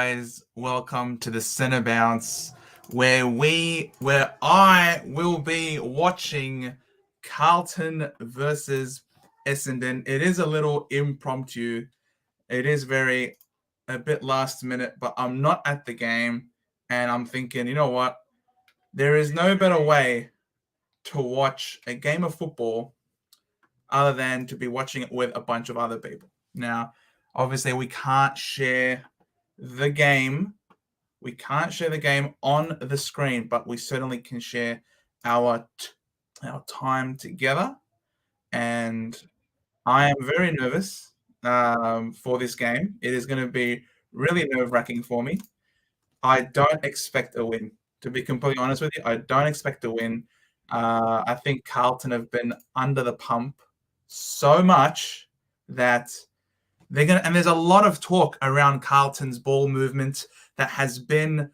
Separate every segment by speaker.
Speaker 1: guys? Welcome to the Centre Bounce, where I will be watching Carlton versus Essendon. It is a little impromptu. It is a bit last minute, but I'm not at the game, and I'm thinking, you know what? There is no better way to watch a game of football other than to be watching it with a bunch of other people. Now, obviously, we can't share the game. We can't share the game on the screen, but we certainly can share our time together. And I am very nervous for this game. It is going to be really nerve-wracking for me. I don't expect a win. To be completely honest with you, I don't expect a win. I think Carlton have been under the pump so much that they're going to, and there's a lot of talk around Carlton's ball movement that has been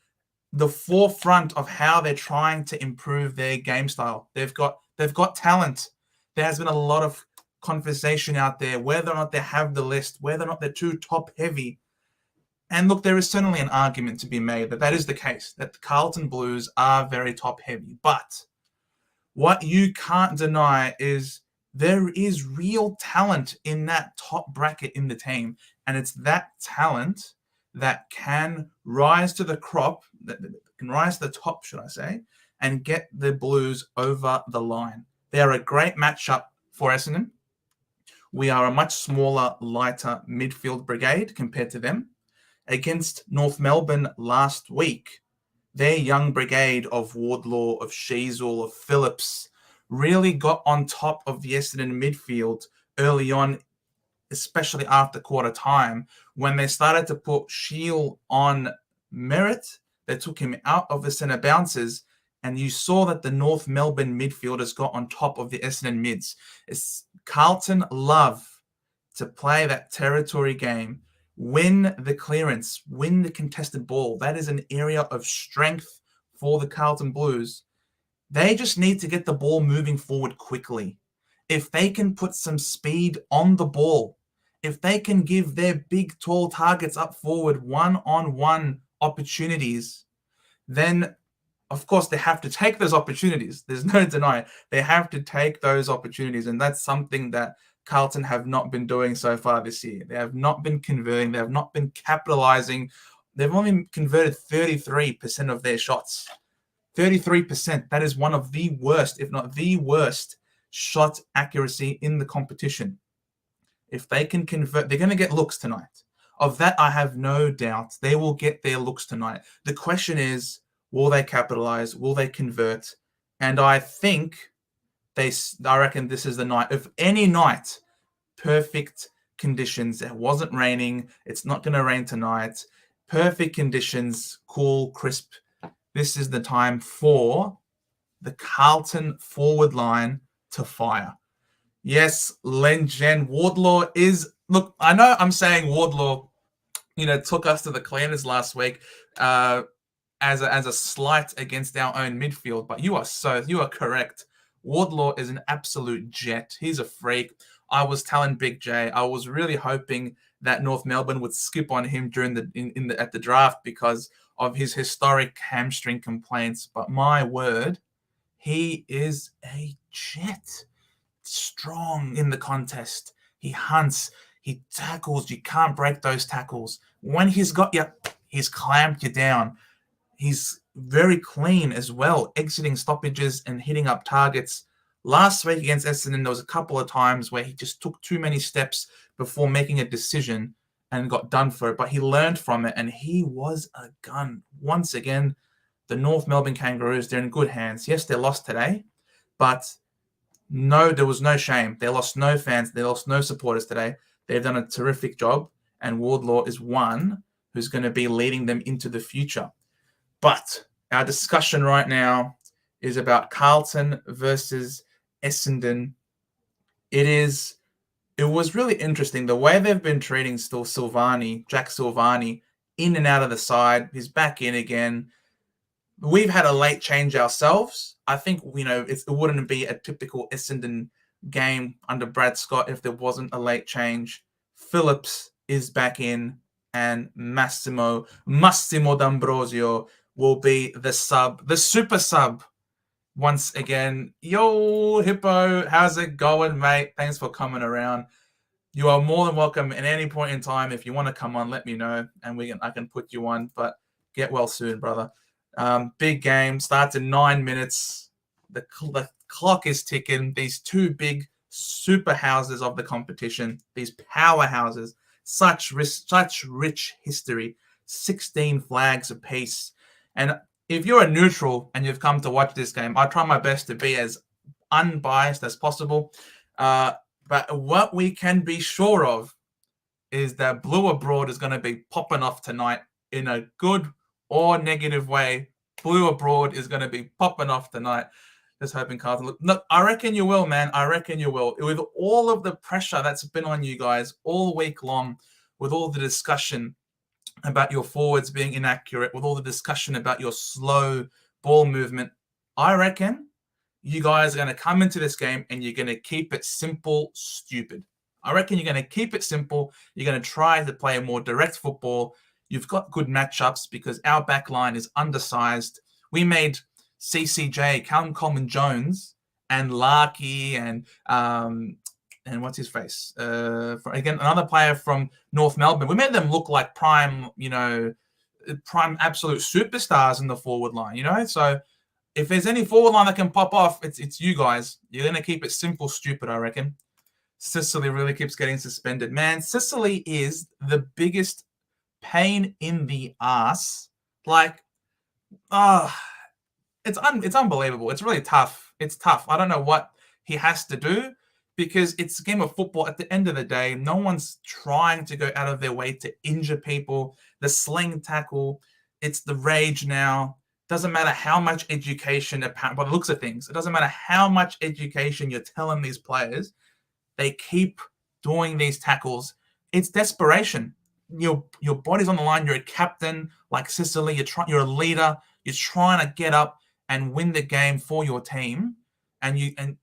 Speaker 1: the forefront of how they're trying to improve their game style. They've got talent. There has been a lot of conversation out there whether or not they have the list, whether or not they're too top heavy. And look, there is certainly an argument to be made that is the case, that the Carlton Blues are very top heavy. But what you can't deny is there is real talent in that top bracket in the team. And it's that talent that can rise to the top, should I say, and get the Blues over the line. They are a great matchup for Essendon. We are a much smaller, lighter midfield brigade compared to them. Against North Melbourne last week, their young brigade of Wardlaw, of Sheasel, of Phillips really got on top of the Essendon midfield early on, especially after quarter time. When they started to put Shield on merit, they took him out of the centre bounces, and you saw that the North Melbourne midfielders got on top of the Essendon mids. Carlton love to play that territory game, win the clearance, win the contested ball. That is an area of strength for the Carlton Blues. They just need to get the ball moving forward quickly. If they can put some speed on the ball, if they can give their big, tall targets up forward one-on-one opportunities, then, of course, they have to take those opportunities. There's no denying. They have to take those opportunities, and that's something that Carlton have not been doing so far this year. They have not been converting. They have not been capitalizing. They've only converted 33% of their shots. 33%. That is one of the worst, if not the worst, shot accuracy in the competition. If they can convert, they're going to get looks tonight. Of that, I have no doubt. They will get their looks tonight. The question is, will they capitalize? Will they convert? And I reckon this is the night. If any night, perfect conditions. It wasn't raining. It's not going to rain tonight. Perfect conditions, cool, crisp. This is the time for the Carlton forward line to fire. Yes, Len Jen Wardlaw is... Look, I know I'm saying Wardlaw, took us to the cleaners last week as a slight against our own midfield, but you are correct. Wardlaw is an absolute jet. He's a freak. I was telling Big J, I was really hoping that North Melbourne would skip on him during at the draft because of his historic hamstring complaints. But my word, he is a jet. Strong in the contest. He hunts. He tackles. You can't break those tackles. When he's got you, he's clamped you down. He's very clean as well, exiting stoppages and hitting up targets. Last week against Essendon, there was a couple of times where he just took too many steps before making a decision and got done for it. But he learned from it, and he was a gun. Once again, the North Melbourne Kangaroos, they're in good hands. Yes, they lost today, but no, there was no shame. They lost no fans. They lost no supporters today. They've done a terrific job, and Wardlaw is one who's going to be leading them into the future. But our discussion right now is about Carlton versus Essendon. It was really interesting the way they've been treating Jack Silvani, in and out of the side. He's back in again. We've had a late change ourselves. I think, it wouldn't be a typical Essendon game under Brad Scott if there wasn't a late change. Phillips is back in. and Massimo D'Ambrosio will be the super sub once again. Yo, Hippo, how's it going, mate? Thanks for coming around. You are more than welcome at any point in time. If you want to come on, let me know, and I can put you on. But get well soon, brother. Big game starts in 9 minutes. The clock is ticking. These two big super houses of the competition, these powerhouses, such rich history, 16 flags apiece. And if you're a neutral and you've come to watch this game, I try my best to be as unbiased as possible. But what we can be sure of is that Blue Abroad is going to be popping off tonight in a good or negative way. Blue Abroad is going to be popping off tonight. Just hoping Carlton. Look, I reckon you will, man. I reckon you will. With all of the pressure that's been on you guys all week long, with all the discussion about your forwards being inaccurate, with all the discussion about your slow ball movement, I reckon you guys are going to come into this game and you're going to keep it simple, stupid. I reckon you're going to keep it simple. You're going to try to play a more direct football. You've got good matchups because our back line is undersized. We made CCJ, Callum Coleman-Jones, and Larky and what's his face? Again, another player from North Melbourne. We made them look like prime absolute superstars in the forward line, So if there's any forward line that can pop off, it's you guys. You're going to keep it simple, stupid, I reckon. Sicily really keeps getting suspended. Man, Sicily is the biggest pain in the ass. It's unbelievable. It's really tough. It's tough. I don't know what he has to do because it's a game of football. At the end of the day, no one's trying to go out of their way to injure people. The sling tackle, it's the rage now. Doesn't matter how much education, by the looks of things, it doesn't matter how much education you're telling these players, they keep doing these tackles. It's desperation. Your body's on the line. You're a captain like Sicily. You're a leader. You're trying to get up and win the game for your team. For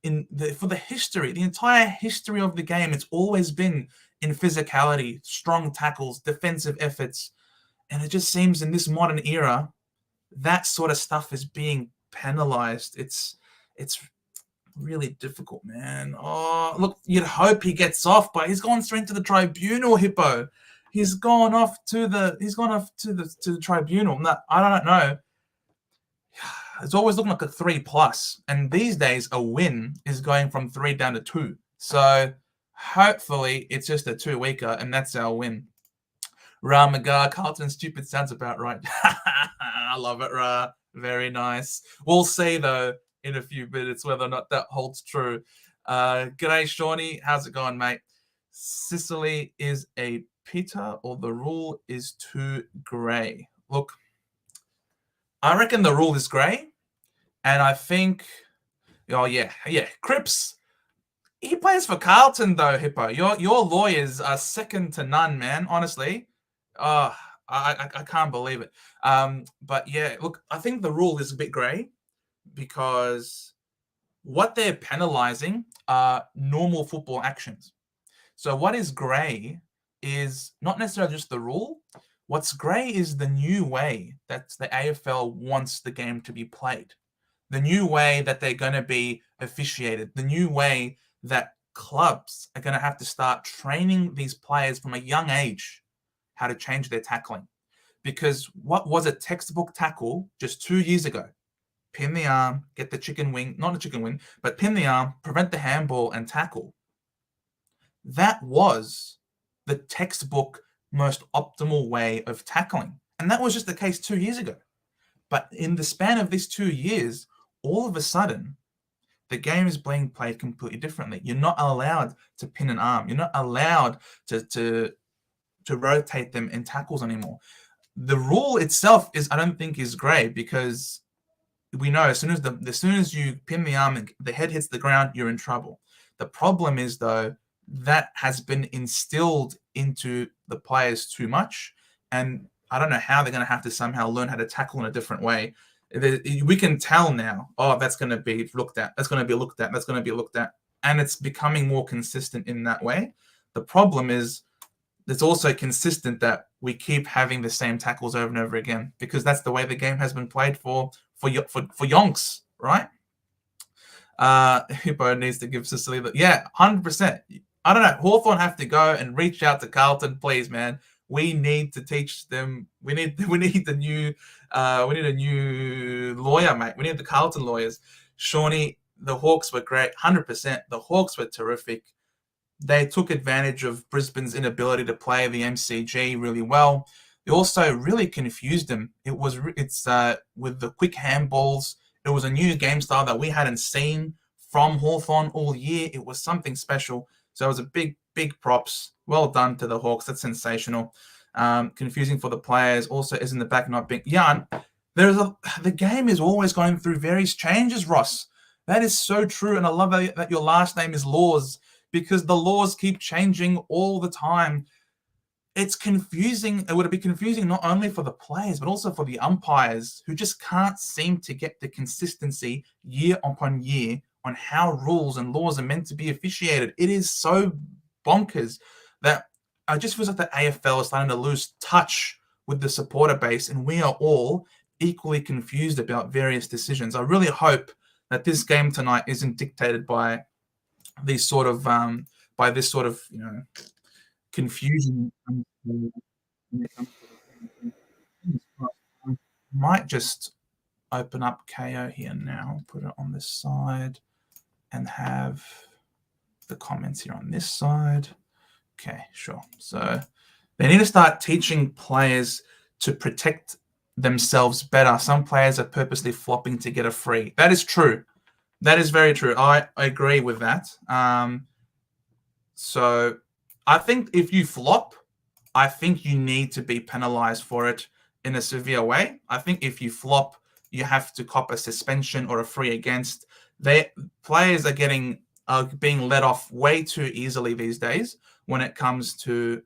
Speaker 1: the history, the entire history of the game, it's always been in physicality, strong tackles, defensive efforts. And it just seems in this modern era, that sort of stuff is being penalized. It's really difficult, man. Oh, look, you'd hope he gets off, but he's gone straight to the tribunal, Hippo. He's gone off to the tribunal. No, I don't know. It's always looking like a 3+, and these days a win is going from 3 down to 2. So hopefully it's just a 2-weeker, and that's our win. Ra Magar, Carlton stupid sounds about right. I love it, Ra. Very nice. We'll see, though, in a few minutes whether or not that holds true. G'day, Shawnee. How's it going, mate? Sicily is a Peter, or the rule is too grey? Look, I reckon the rule is grey, and I think, Cripps, he plays for Carlton, though, Hippo. Your lawyers are second to none, man, honestly. I can't believe it. But yeah, look, I think the rule is a bit grey because what they're penalising are normal football actions. So what is grey is not necessarily just the rule. What's grey is the new way that the AFL wants the game to be played, the new way that they're going to be officiated, the new way that clubs are going to have to start training these players from a young age how to change their tackling. Because what was a textbook tackle just 2 years ago? Pin the arm, get the chicken wing, not a chicken wing, but pin the arm, prevent the handball, and tackle. That was the textbook most optimal way of tackling. And that was just the case 2 years ago. But in the span of these 2 years, all of a sudden, the game is being played completely differently. You're not allowed to pin an arm. You're not allowed to rotate them in tackles anymore. The rule itself I don't think is great because we know as soon as you pin the arm and the head hits the ground, you're in trouble. The problem is, though, that has been instilled into the players too much, and I don't know how they're going to have to somehow learn how to tackle in a different way. We can tell now, that's going to be looked at, that's going to be looked at, that's going to be looked at, and it's becoming more consistent in that way. The problem is it's also consistent that we keep having the same tackles over and over again, because that's the way the game has been played for yonks, right? Hippo needs to give Sicily that. Yeah, 100%. I don't know. Hawthorn have to go and reach out to Carlton, please, man. We need to teach them. We need the new. We need a new lawyer, mate. We need the Carlton lawyers. Shawnee, the Hawks were great, 100%. The Hawks were terrific. They took advantage of Brisbane's inability to play the MCG really well. They also really confused them. It's with the quick handballs. It was a new game style that we hadn't seen from Hawthorn all year. It was something special. So it was a big props. Well done to the Hawks. That's sensational. Confusing for the players. Also, isn't the back not being... Yeah, the game is always going through various changes, Ross. That is so true. And I love that your last name is Laws, because the laws keep changing all the time. It's confusing. It would be confusing not only for the players, but also for the umpires, who just can't seem to get the consistency year upon year on how rules and laws are meant to be officiated. It is so bonkers that I just feel like the AFL is starting to lose touch with the supporter base, and we are all equally confused about various decisions. I really hope that this game tonight isn't dictated by these sort of confusion. Might just open up KO here now, put it on this side, and have the comments here on this side. Okay, sure. So they need to start teaching players to protect themselves better. Some players are purposely flopping to get a free. That is true. That is very true. I agree with that. So I think if you flop, I think you need to be penalized for it in a severe way. I think if you flop, you have to cop a suspension or a free against. Players are being let off way too easily these days when it comes to,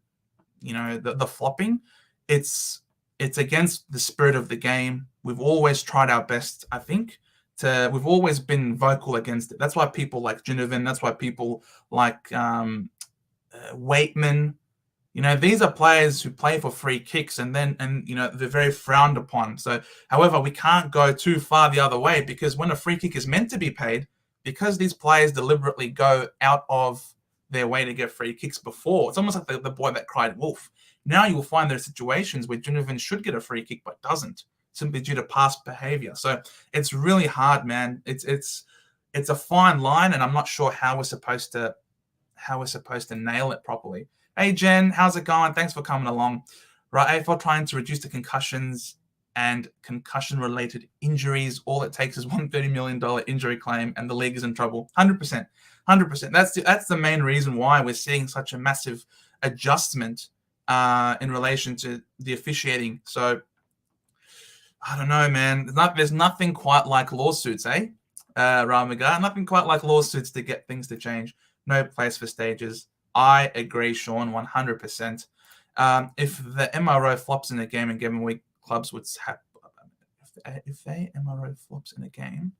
Speaker 1: the flopping. It's against the spirit of the game. We've always tried our best, I think. We've always been vocal against it. That's why people like Ginnivan, that's why people like Waitman, these are players who play for free kicks, and they're very frowned upon. So, however, we can't go too far the other way, because when a free kick is meant to be paid, because these players deliberately go out of their way to get free kicks before, it's almost like the boy that cried wolf. Now you will find there are situations where Ginnivan should get a free kick but doesn't, simply due to past behavior. So it's really hard, man. It's a fine line, and I'm not sure how we're supposed to nail it properly. Hey Jen, how's it going? Thanks for coming along. Right, AFL trying to reduce the concussions and concussion-related injuries. All it takes is $130 million injury claim, and the league is in trouble. 100%. That's the main reason why we're seeing such a massive adjustment in relation to the officiating. So I don't know, man. There's nothing quite like lawsuits, Ramagar? Nothing quite like lawsuits to get things to change. No place for stages. I agree, Sean, 100%. If the MRO flops in a game and given week, clubs would have... If they MRO flops in a game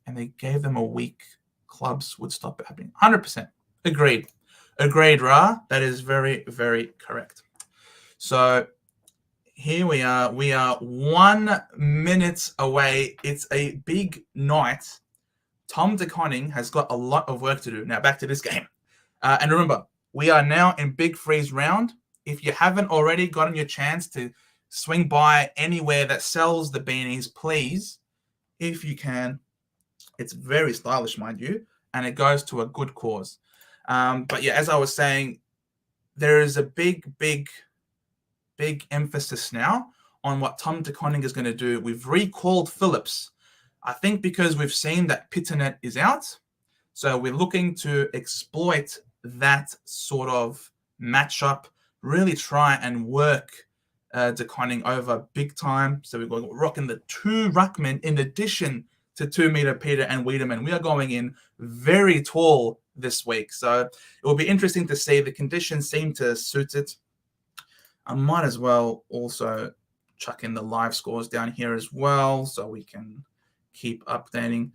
Speaker 1: and they gave them a week, clubs would stop it happening. 100%. Agreed, Ra. That is very, very correct. So here we are. We are 1 minute away. It's a big night. Tom De Koning has got a lot of work to do. Now, back to this game. And remember, we are now in Big Freeze round. If you haven't already gotten your chance to swing by anywhere that sells the beanies, please, if you can. It's very stylish, mind you, and it goes to a good cause. But yeah, as I was saying, there is a big emphasis now on what Tom De Koning is going to do. We've recalled Phillips, I think, because we've seen that Pitternet is out. So we're looking to exploit that sort of matchup, really try and work De Koning over big time. So we're going rocking the 2 ruckmen in addition to 2-meter Peter and Wiedemann. We are going in very tall this week. So it will be interesting to see. The conditions seem to suit it. I might as well also chuck in the live scores down here as well, so we can keep updating.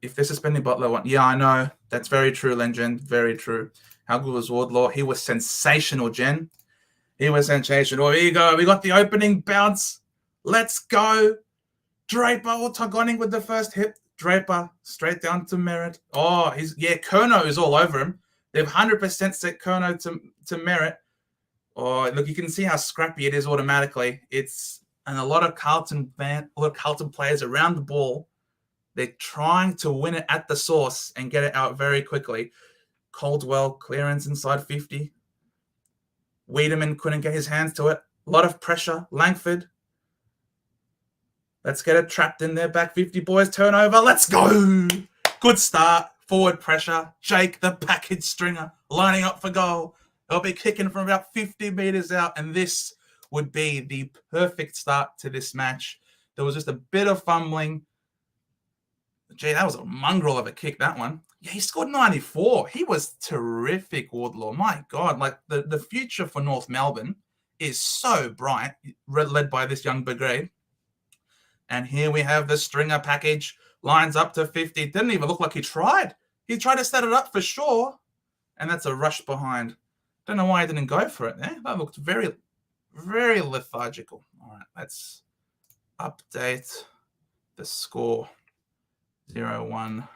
Speaker 1: If they're suspending Butler, yeah, I know. That's very true, Legend. Very true. How good was Wardlaw? He was sensational, Jen. He was sensational. Here you go. We got the opening bounce. Let's go. Draper or Tagoning with the first hit. Draper straight down to Merritt. Oh, Curnow is all over him. They've 100% set Curnow to Merritt. Oh, look, you can see how scrappy it is automatically. And a lot of Carlton players around the ball. They're trying to win it at the source and get it out very quickly. Caldwell clearance inside 50. Wiedemann couldn't get his hands to it. A lot of pressure. Langford. Let's get it trapped in there. Back 50, boys. Turnover. Let's go. Good start. Forward pressure. Jake, the package stringer, lining up for goal. They'll be kicking from about 50 meters out, and this would be the perfect start to this match. There was just a bit of fumbling. Gee, that was a mongrel of a kick, that one. Yeah, he scored 94. He was terrific, Wardlaw. My God, like the future for North Melbourne is so bright, led by this young brigade. And here we have the stringer package, lines up to 50. Didn't even look like he tried. He tried to set it up for sure. And that's a rush behind. Don't know why he didn't go for it there. That looked very, very lethargical. All right, let's update the score. 0-1.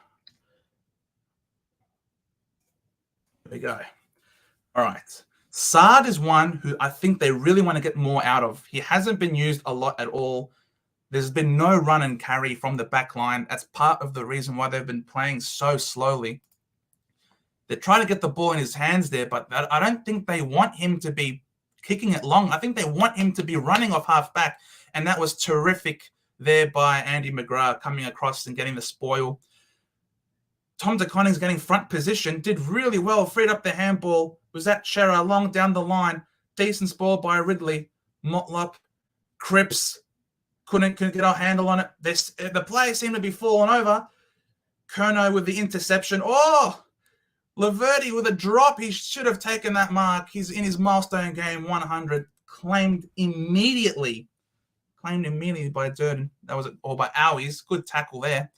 Speaker 1: There we go. All right. Saad is one who I think they really want to get more out of. He hasn't been used a lot at all. There's been no run and carry from the back line. That's part of the reason why they've been playing so slowly. They're trying to get the ball in his hands there, but I don't think they want him to be kicking it long. I think they want him to be running off half back, and that was terrific there by Andy McGrath coming across and getting the spoil. Tom De Koning's getting front position, did really well, freed up the handball. Was that Chera long down the line? Decent spoil by Ridley. Motlop, Cripps, couldn't get a handle on it. The players seem to be falling over. Curnow with the interception. Oh, Laverty with a drop. He should have taken that mark. He's in his milestone game, 100. Claimed immediately by Durden. That was or by Owies. Good tackle there.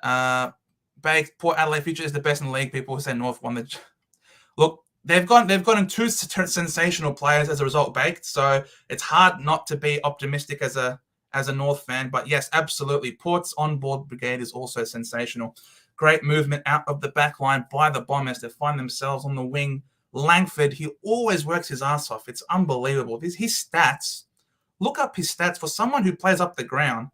Speaker 1: Port Adelaide Future is the best in the league. People who say North won the. Look, they've gotten two sensational players as a result, Baked. So it's hard not to be optimistic as a North fan. But yes, absolutely. Port's on-board brigade is also sensational. Great movement out of the back line by the Bombers. They find themselves on the wing. Langford, he always works his ass off. It's unbelievable. His stats, look up his stats for someone who plays up the ground.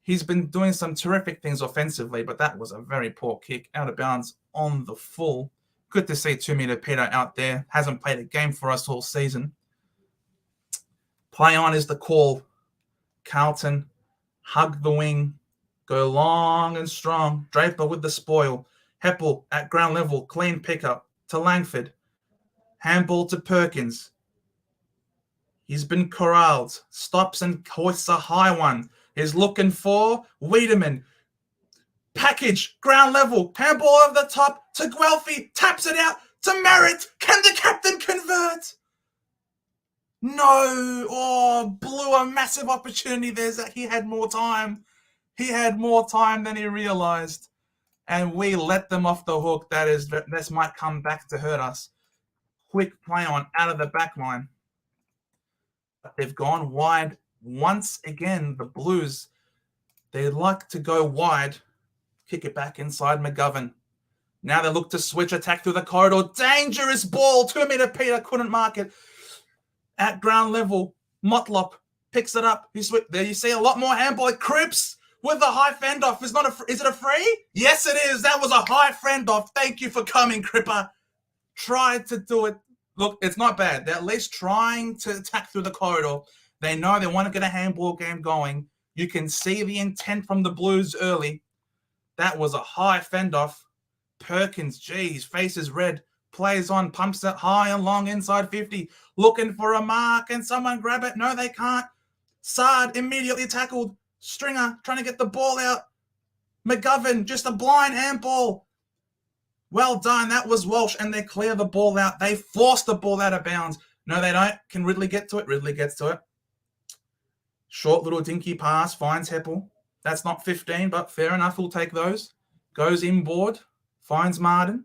Speaker 1: He's been doing some terrific things offensively, but that was a very poor kick. Out of bounds on the full. Good to see 2-meter Peter out there. Hasn't played a game for us all season. Play on is the call. Carlton, hug the wing. Go long and strong. Draper with the spoil. Heppel at ground level. Clean pickup to Langford. Handball to Perkins. He's been corralled. Stops and hoists a high one. He's looking for Wiedemann. Package, ground level. Handball over the top to Guelphy. Taps it out to Merritt. Can the captain convert? No. Oh, blew a massive opportunity there. Zach. He had more time. He had more time than he realized. And we let them off the hook. This might come back to hurt us. Quick play on out of the back line. But they've gone wide once again. The Blues, they like to go wide. Kick it back inside McGovern. Now they look to switch attack through the corridor. Dangerous ball. 2-meter Peter couldn't mark it. At ground level, Motlop picks it up. There you see a lot more handball. Cripps with the high fend off. Is it a free? Yes, it is. That was a high fend off. Thank you for coming, Cripper. Tried to do it. Look, it's not bad. They're at least trying to attack through the corridor. They know they want to get a handball game going. You can see the intent from the Blues early. That was a high fend off. Perkins, his face is red. Plays on, pumps it high and long inside 50. Looking for a mark. Can someone grab it? No, they can't. Saad immediately tackled. Stringer trying to get the ball out. McGovern, just a blind handball. Well done. That was Walsh, and they clear the ball out. They force the ball out of bounds. No, they don't. Can Ridley get to it? Ridley gets to it. Short little dinky pass. Finds Heppel. That's not 15, but fair enough. We'll take those. Goes inboard. Finds Martin.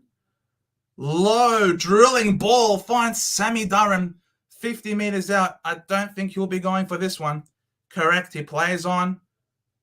Speaker 1: Low drilling ball finds Sammy Durham 50 meters out. I don't think he'll be going for this one. Correct. He plays on,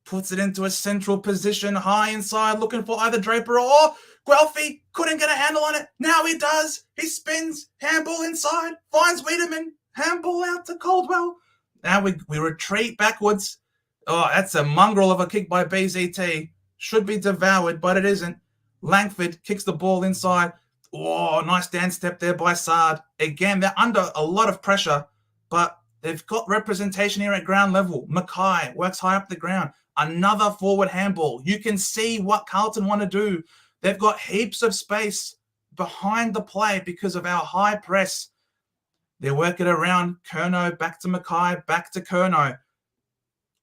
Speaker 1: puts it into a central position, high inside, looking for either Draper or Guelphy. Couldn't get a handle on it. Now he does. He spins, handball inside, finds Wiedemann, handball out to Caldwell. Now we retreat backwards. Oh, that's a mongrel of a kick by BZT. Should be devoured, but it isn't. Langford kicks the ball inside. Oh, nice dance step there by Sard. Again, they're under a lot of pressure, but they've got representation here at ground level. Mackay works high up the ground. Another forward handball. You can see what Carlton want to do. They've got heaps of space behind the play because of our high press. They work it around. Curnow back to Mackay, back to Curnow.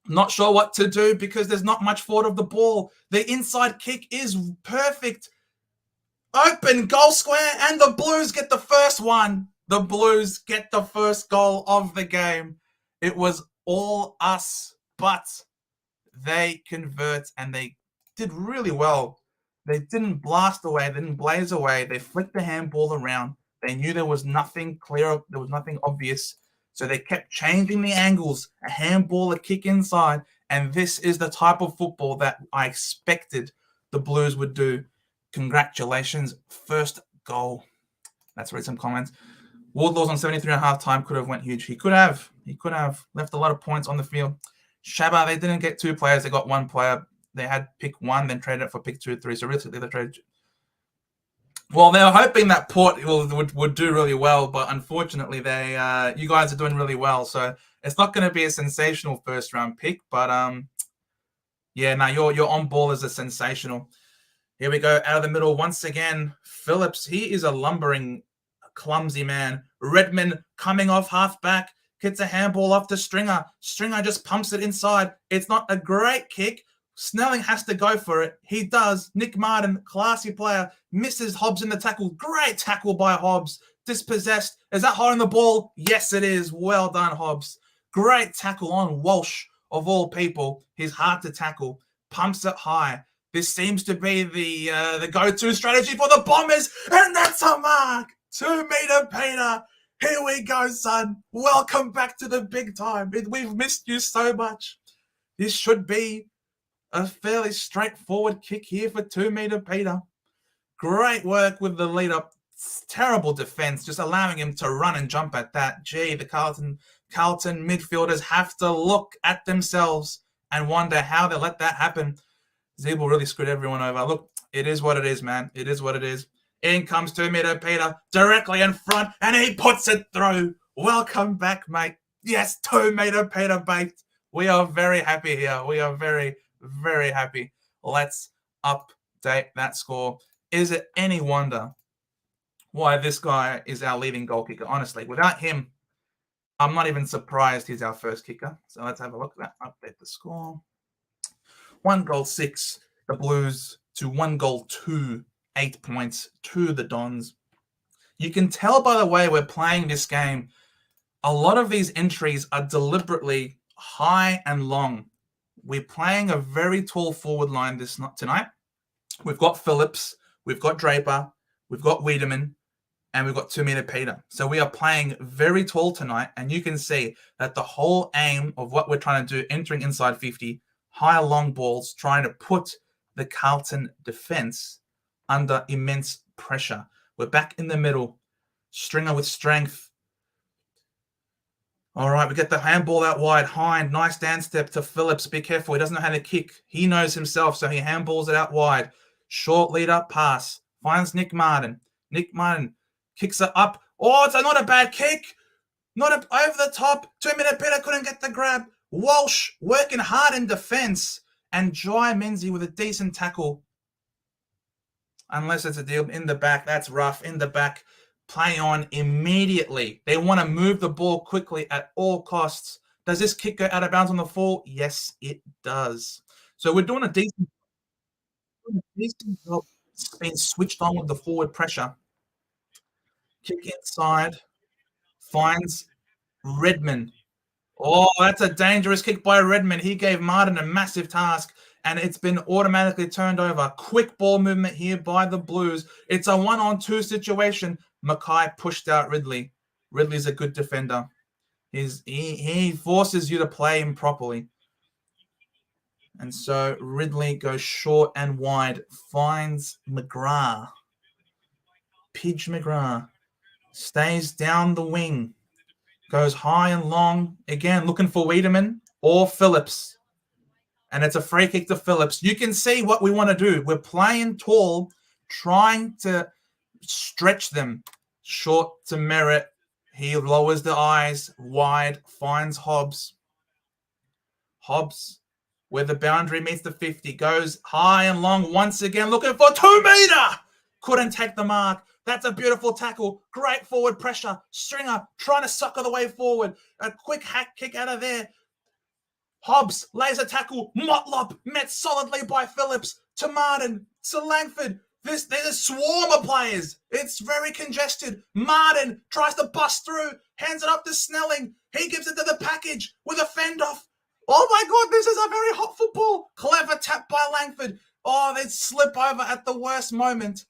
Speaker 1: Not sure what to do because there's not much forward of the ball. The inside kick is perfect. Open goal square, and the Blues get the first one. The Blues get the first goal of the game. It was all us, but they convert, and they did really well. They didn't blast away. They didn't blaze away. They flicked the handball around. They knew there was nothing clear. There was nothing obvious. So they kept changing the angles, a handball, a kick inside. And this is the type of football that I expected the Blues would do. Congratulations. First goal. Let's read some comments. Wardlaw's on 73 at halftime could have went huge. He could have. He could have left a lot of points on the field. Shabba, they didn't get two players. They got one player. They had pick one, then traded it for pick 2, 3. So realistically, they traded. Well, they were hoping that Port would do really well, but unfortunately, you guys are doing really well. So it's not going to be a sensational first round pick, but yeah, now your on ball is a sensational. Here we go out of the middle once again. Phillips, he is a lumbering, clumsy man. Redmond coming off half back, gets a handball off to Stringer. Stringer just pumps it inside. It's not a great kick. Snelling has to go for it. He does. Nick Martin, classy player, misses Hobbs in the tackle. Great tackle by Hobbs. Dispossessed. Is that holding the ball? Yes, it is. Well done, Hobbs. Great tackle on Walsh, of all people. He's hard to tackle. Pumps it high. This seems to be the go-to strategy for the Bombers, and that's a mark. 2 meter Peter. Here we go, son. Welcome back to the big time. We've missed you so much. This should be a fairly straightforward kick here for 2 meter Peter. Great work with the lead up. Terrible defense, just allowing him to run and jump at that. Gee, the Carlton midfielders have to look at themselves and wonder how they let that happen. Zeeble really screwed everyone over. Look, it is what it is, man. It is what it is. In comes 2 meter Peter, directly in front, and he puts it through. Welcome back, mate. Yes, 2 meter Peter baked. We are very happy here. We are very, very happy. Let's update that score. Is it any wonder why this guy is our leading goal kicker? Honestly, without him, I'm not even surprised he's our first kicker. So let's have a look at that. Update the score. 1 goal 6, the Blues, to 1 goal 2, 8 points to the Dons. You can tell by the way we're playing this game, a lot of these entries are deliberately high and long. We're playing a very tall forward line tonight. We've got Phillips, we've got Draper, we've got Wiedemann, and we've got 2 meter Peter. So we are playing very tall tonight, and you can see that the whole aim of what we're trying to do, entering inside 50, high long balls, trying to put the Carlton defense under immense pressure. We're back in the middle. Stringer with strength. All right, we get the handball out wide. Hind, nice dance step to Phillips. Be careful. He doesn't know how to kick. He knows himself, so he handballs it out wide. Short lead-up pass. Finds Nick Martin. Nick Martin kicks it up. Oh, it's not a bad kick. Not over the top. 2 meter Peter couldn't get the grab. Walsh working hard in defense. And Jai Menzies with a decent tackle. Unless it's a deal in the back. That's rough. In the back. Play on immediately. They want to move the ball quickly at all costs. Does this kick go out of bounds on the fall? Yes, it does. So we're doing a decent job. It's been switched on with the forward pressure. Kick inside. Finds Redmond. Oh, that's a dangerous kick by Redmond. He gave Martin a massive task. and it's been automatically turned over. Quick ball movement here by the Blues. It's a 1-on-2 situation. Mackay pushed out Ridley. Ridley's a good defender. He forces you to play him properly. And so Ridley goes short and wide, finds McGrath. Pidge McGrath stays down the wing, goes high and long, again looking for Wiedemann or Phillips. And it's a free kick to Phillips. You can see what we want to do. We're playing tall, trying to stretch them. Short to Merritt. He lowers the eyes, wide, finds Hobbs. Hobbs, where the boundary meets the 50, goes high and long once again, looking for 2 meter. Couldn't take the mark. That's a beautiful tackle. Great forward pressure. Stringer trying to sucker the way forward. A quick hack kick out of there. Hobbs lays a tackle. Motlop met solidly by Phillips. To Martin. To Langford. There's a swarm of players. It's very congested. Martin tries to bust through. Hands it up to Snelling. He gives it to the package with a fend off. Oh my God, this is a very hot football. Clever tap by Langford. Oh, they slip over at the worst moment.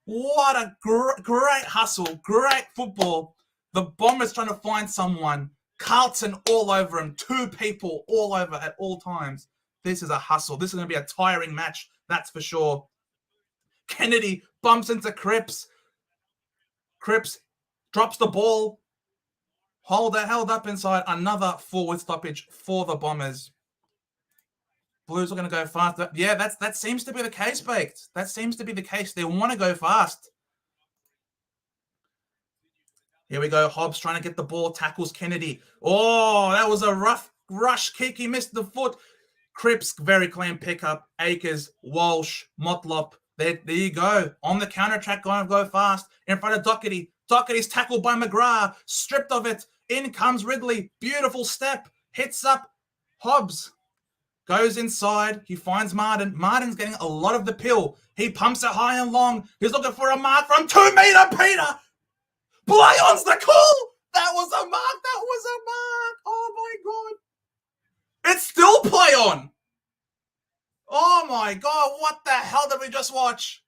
Speaker 1: What a great hustle. Great football. The Bombers trying to find someone. Carlton all over him. 2 people all over at all times. This is a hustle. This is going to be a tiring match. That's for sure. Kennedy bumps into Cripps. Cripps drops the ball. Held up inside. Another forward stoppage for the Bombers. Blues are going to go fast. Yeah, that seems to be the case, Baked. That seems to be the case. They want to go fast. Here we go. Hobbs trying to get the ball. Tackles Kennedy. Oh, that was a rough rush kick. He missed the foot. Cripps, very clean pickup. Akers, Walsh, Motlop. There you go. On the counter-attack, going to go fast. In front of Doherty. Doherty's tackled by McGrath. Stripped of it. In comes Ridley. Beautiful step. Hits up Hobbs. Goes inside. He finds Martin. Martin's getting a lot of the pill. He pumps it high and long. He's looking for a mark from 2 meter, Peter. Play on's the call. That was a mark. That was a mark. Oh, my God. It's still play on. Oh, my God. What the hell did we just watch?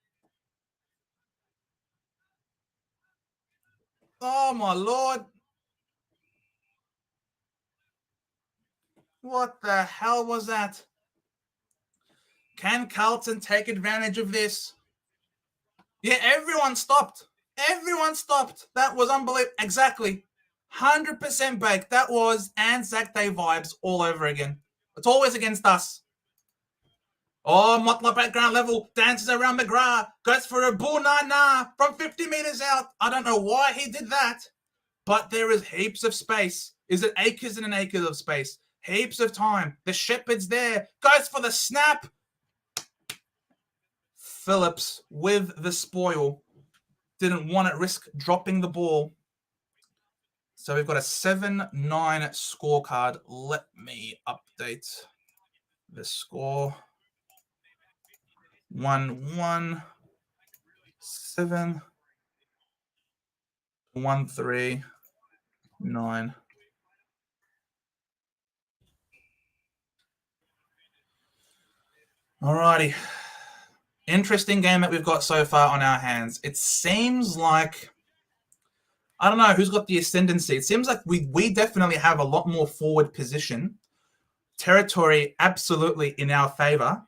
Speaker 1: Oh, my Lord. What the hell was that? Can Carlton take advantage of this? Yeah, everyone stopped. Everyone stopped. That was unbelievable. Exactly. 100% baked. That was Anzac Day vibes all over again. It's always against us. Oh, Motlop at ground level. Dances around McGrath. Goes for a bull na from 50 meters out. I don't know why he did that. But there is heaps of space. Is it acres and acres of space? Heaps of time. The Shepherd's there. Goes for the snap. Phillips with the spoil. Didn't want to risk dropping the ball. So we've got a 7-9 scorecard. Let me update the score. 1-1, 7, 1-3, 9. Alrighty. Interesting game that we've got so far on our hands. It seems like, I don't know who's got the ascendancy. It seems like we definitely have a lot more forward position. Territory absolutely in our favour.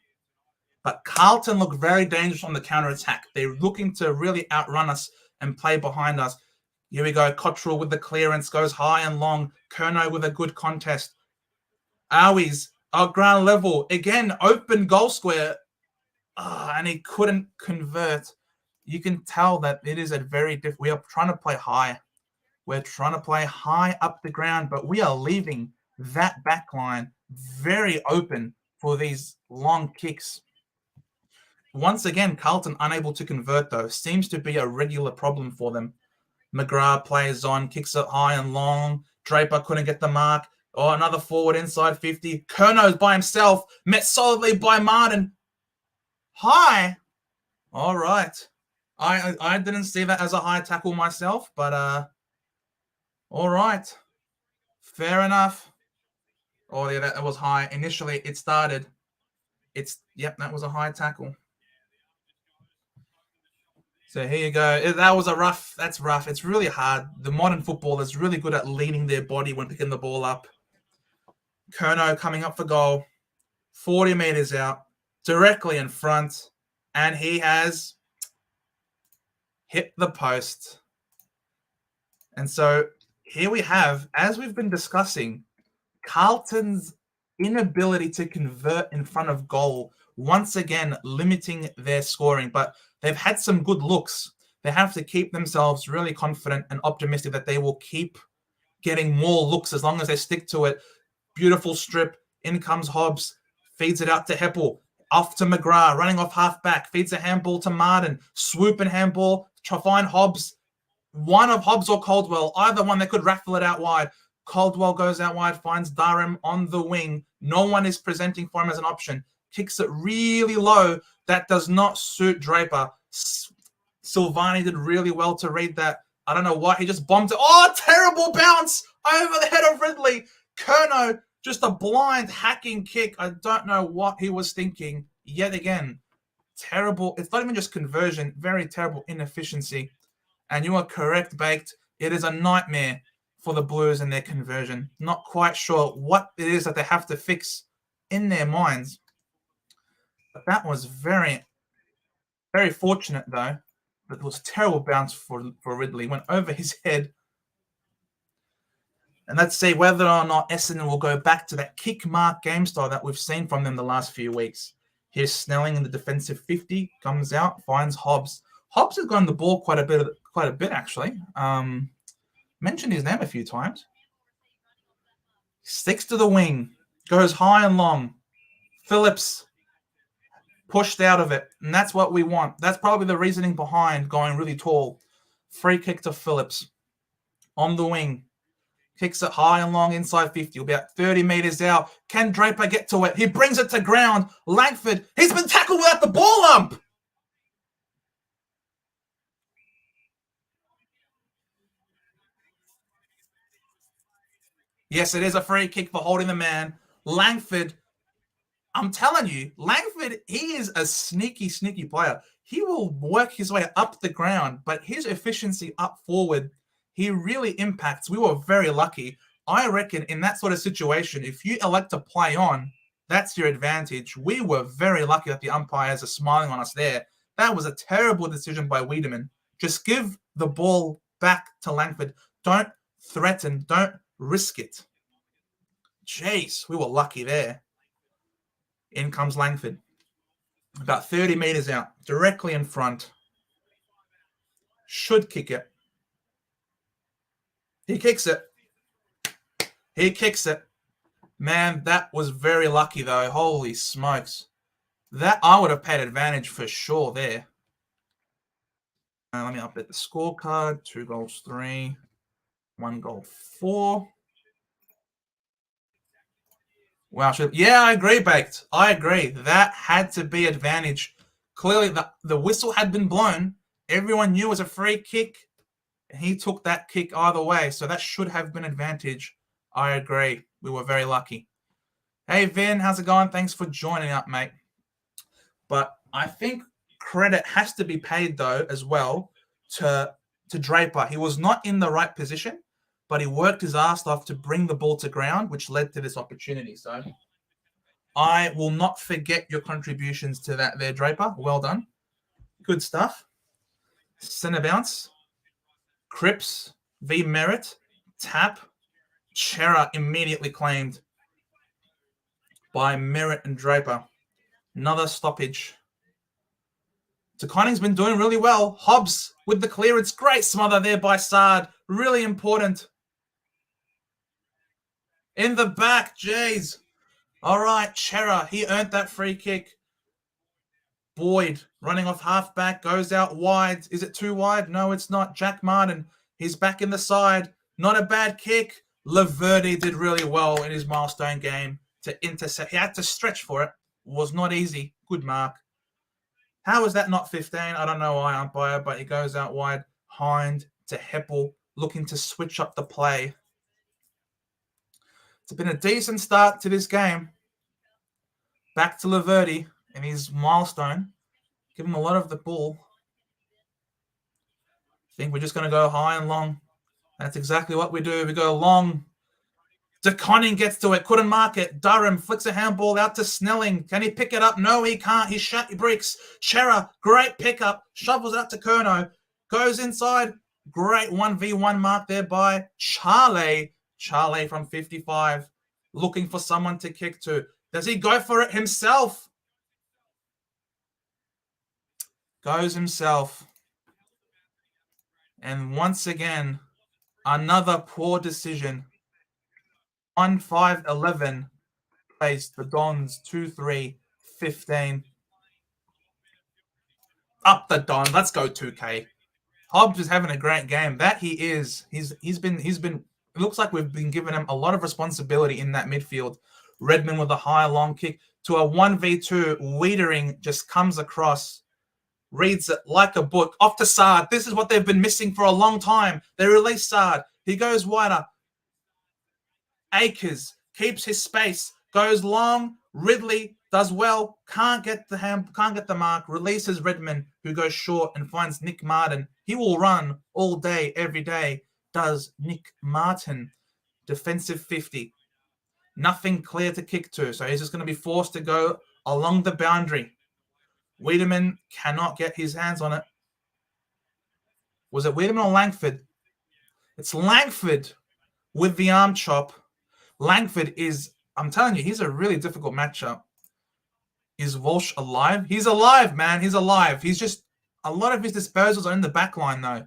Speaker 1: But Carlton look very dangerous on the counter-attack. They're looking to really outrun us and play behind us. Here we go. Cottrell with the clearance. Goes high and long. Kerno with a good contest. Awies at ground level. Again, open goal square. And he couldn't convert. You can tell that it is a very different. We are trying to play high. We're trying to play high up the ground, but we are leaving that back line very open for these long kicks. Once again, Carlton unable to convert, though. Seems to be a regular problem for them. McGrath plays on, kicks it high and long. Draper couldn't get the mark. Oh, another forward inside 50. Kerno's by himself. Met solidly by Martin. High. All right. I didn't see that as a high tackle myself, but all right. Fair enough. Oh, yeah, that was high. Initially, it started. That was a high tackle. So here you go. That's rough. It's really hard. The modern footballer is really good at leaning their body when picking the ball up. Kerno coming up for goal, 40 meters out, directly in front, and he has hit the post. And so here we have, as we've been discussing, Carlton's inability to convert in front of goal, once again limiting their scoring. But they've had some good looks. They have to keep themselves really confident and optimistic that they will keep getting more looks as long as they stick to it. Beautiful strip. In comes Hobbs. Feeds it out to Heppel. Off to McGrath. Running off half-back. Feeds a handball to Martin. Swoop and handball. Try find Hobbs. One of Hobbs or Caldwell. Either one, they could raffle it out wide. Caldwell goes out wide. Finds Durham on the wing. No one is presenting for him as an option. Kicks it really low. That does not suit Draper. Silvani did really well to read that. I don't know why he just bombed it. Oh, terrible bounce over the head of Ridley. Kerno, just a blind hacking kick. I don't know what he was thinking. Yet again, terrible. It's not even just conversion. Very terrible inefficiency. And you are correct, Baked. It is a nightmare for the Blues and their conversion. Not quite sure what it is that they have to fix in their minds. But that was very, very fortunate, though. But it was a terrible bounce for Ridley. Went over his head. And let's see whether or not Essendon will go back to that kick mark game style that we've seen from them the last few weeks. Here's Snelling in the defensive 50. Comes out, finds Hobbs. Hobbs has gotten the ball quite a bit actually. Mentioned his name a few times. Sticks to the wing. Goes high and long. Phillips pushed out of it. And that's what we want. That's probably the reasoning behind going really tall. Free kick to Phillips. On the wing. Kicks it high and long inside 50. About 30 meters out. Can Draper get to it? He brings it to ground. Langford. He's been tackled without the ball ump. Yes, it is a free kick for holding the man. Langford, I'm telling you, Langford, he is a sneaky, sneaky player. He will work his way up the ground, but his efficiency up forward, he really impacts. We were very lucky. I reckon in that sort of situation, if you elect to play on, that's your advantage. We were very lucky that the umpires are smiling on us there. That was a terrible decision by Wiedemann. Just give the ball back to Langford. Don't threaten. Don't risk it. Jeez, we were lucky there. In comes Langford. About 30 meters out, directly in front. Should kick it. He kicks it. He kicks it. Man, that was very lucky, though. Holy smokes. That I would have paid advantage for sure there. Let me update the scorecard. 2 goals, 3. 1 goal, 4. Wow. Yeah, I agree, Baked. I agree. That had to be advantage. Clearly, the whistle had been blown. Everyone knew it was a free kick. And he took that kick either way. So that should have been advantage. I agree. We were very lucky. Hey, Vin, how's it going? Thanks for joining up, mate. But I think credit has to be paid, though, as well, to Draper. He was not in the right position, but he worked his ass off to bring the ball to ground, which led to this opportunity. So I will not forget your contributions to that there, Draper. Well done. Good stuff. Centre bounce. Cripps v. Merritt. Tap. Chera immediately claimed by Merritt and Draper. Another stoppage. Takaning's been doing really well. Hobbs with the clearance. Great smother there by Sard. Really important. In the back. Jeez. All right, Chera. He earned that free kick. Boyd running off halfback. Goes out wide. Is it too wide? No, it's not. Jack Martin. He's back in the side. Not a bad kick. Laverty did really well in his milestone game to intercept. He had to stretch for it. Was not easy. Good mark. How is that not 15? I don't know why, umpire, but he goes out wide. Hind to Heppel, looking to switch up the play. It's been a decent start to this game. Back to Laverty and his milestone. Give him a lot of the ball. I think we're just going to go high and long. That's exactly what we do. We go long. DeConning gets to it. Couldn't mark it. Durham flicks a handball out to Snelling. Can he pick it up? No, he can't. He bricks. Chera, great pickup. Shovels it out to Curnow. Goes inside. Great 1v1 mark there by Charlie. Charlie from 55. Looking for someone to kick to. Does he go for it himself? Goes himself. And once again, another poor decision. 1-5-11 placed the Dons 2-3-15. Up the Don. Let's go 2K. Hobbs is having a great game. That he is. He's been. It looks like we've been giving him a lot of responsibility in that midfield. Redmond with a high long kick to a 1v2. Wiedering just comes across, reads it like a book. Off to Sard. This is what they've been missing for a long time. They release Sard. He goes wider. Akers keeps his space. Goes long. Ridley does well. Can't get the mark. Releases Redmond, who goes short and finds Nick Martin. He will run all day, every day. Does Nick Martin. Defensive 50. Nothing clear to kick to. So he's just going to be forced to go along the boundary. Wiedemann cannot get his hands on it. Was it Wiedemann or Langford? It's Langford with the arm chop. Langford is, I'm telling you, he's a really difficult matchup. Is Walsh alive? He's alive, man. He's alive. He's just, a lot of his disposals are in the back line, though.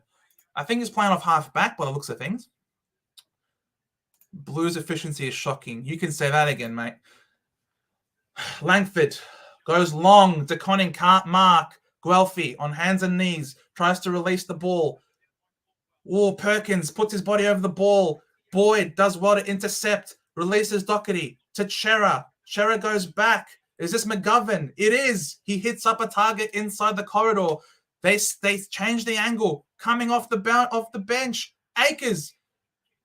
Speaker 1: I think he's playing off half back by the looks of things. Blues efficiency is shocking. You can say that again, mate. Langford goes long. DeConning can't mark. Guelphy on hands and knees. Tries to release the ball. Oh, Perkins puts his body over the ball. Boyd does well to intercept. Releases Doherty to Chera. Chera goes back. Is this McGovern? It is. He hits up a target inside the corridor. They change the angle. Coming off the bench. Akers.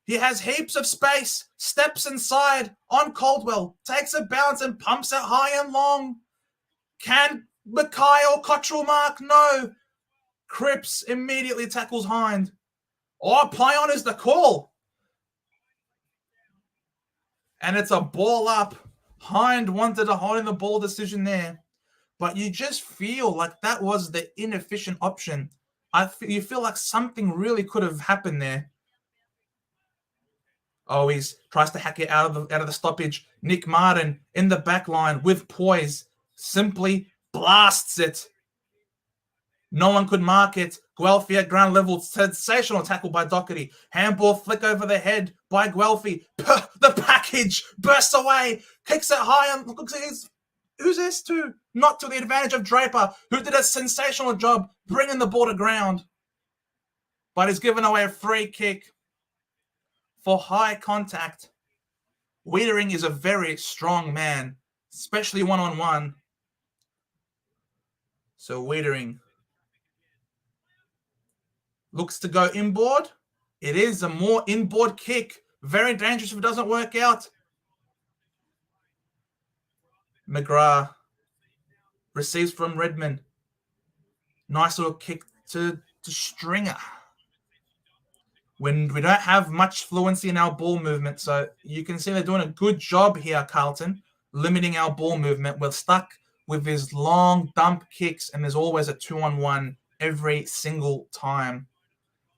Speaker 1: He has heaps of space. Steps inside on Caldwell. Takes a bounce and pumps it high and long. Can Mackay or Cottrell mark? No. Cripps immediately tackles Hind. Oh, play on is the call. And it's a ball up. Hind wanted a hold in the ball decision there. But you just feel like that was the inefficient option. You feel like something really could have happened there. Oh, he tries to hack it out of the stoppage. Nick Martin in the back line with poise. Simply blasts it. No one could mark it. Guelphy at ground level. Sensational tackle by Doherty. Handball flick over the head by Guelphy. The package bursts away. Kicks it high and looks at who's this to? Not to the advantage of Draper, who did a sensational job bringing the ball to ground. But he's given away a free kick for high contact. Wiedering is a very strong man, especially one-on-one. So Wiedering looks to go inboard. It is a more inboard kick. Very dangerous if it doesn't work out. McGrath receives from Redmond. Nice little kick to Stringer. When we don't have much fluency in our ball movement, so you can see they're doing a good job here, Carlton, limiting our ball movement. We're stuck with his long dump kicks, and there's always a 2-on-1 every single time.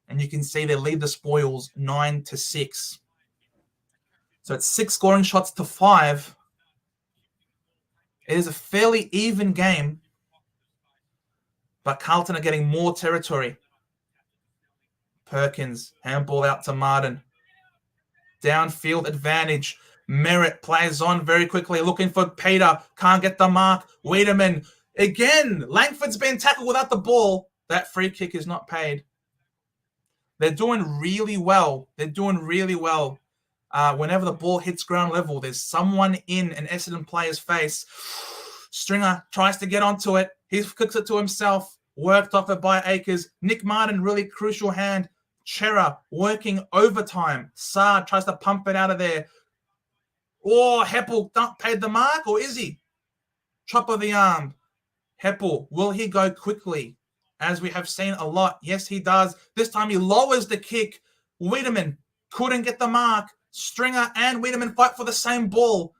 Speaker 1: And you can see they lead the spoils 9-6. So it's 6 scoring shots to 5. It is a fairly even game, but Carlton are getting more territory. Perkins, handball out to Martin. Downfield advantage. Merritt plays on very quickly, looking for Peter. Can't get the mark. Wiedemann. Again, Langford's been tackled without the ball. That free kick is not paid. They're doing really well. Whenever the ball hits ground level, there's someone in an Essendon player's face. Stringer tries to get onto it. He cooks it to himself. Worked off it by Akers. Nick Martin, really crucial hand. Chera working overtime. Sard tries to pump it out of there. Oh, Heppel paid the mark, or is he? chop of the arm. Heppel, will he go quickly? As we have seen a lot. Yes, he does. This time he lowers the kick. Wiedemann couldn't get the mark. Stringer and Wiedemann fight for the same ball.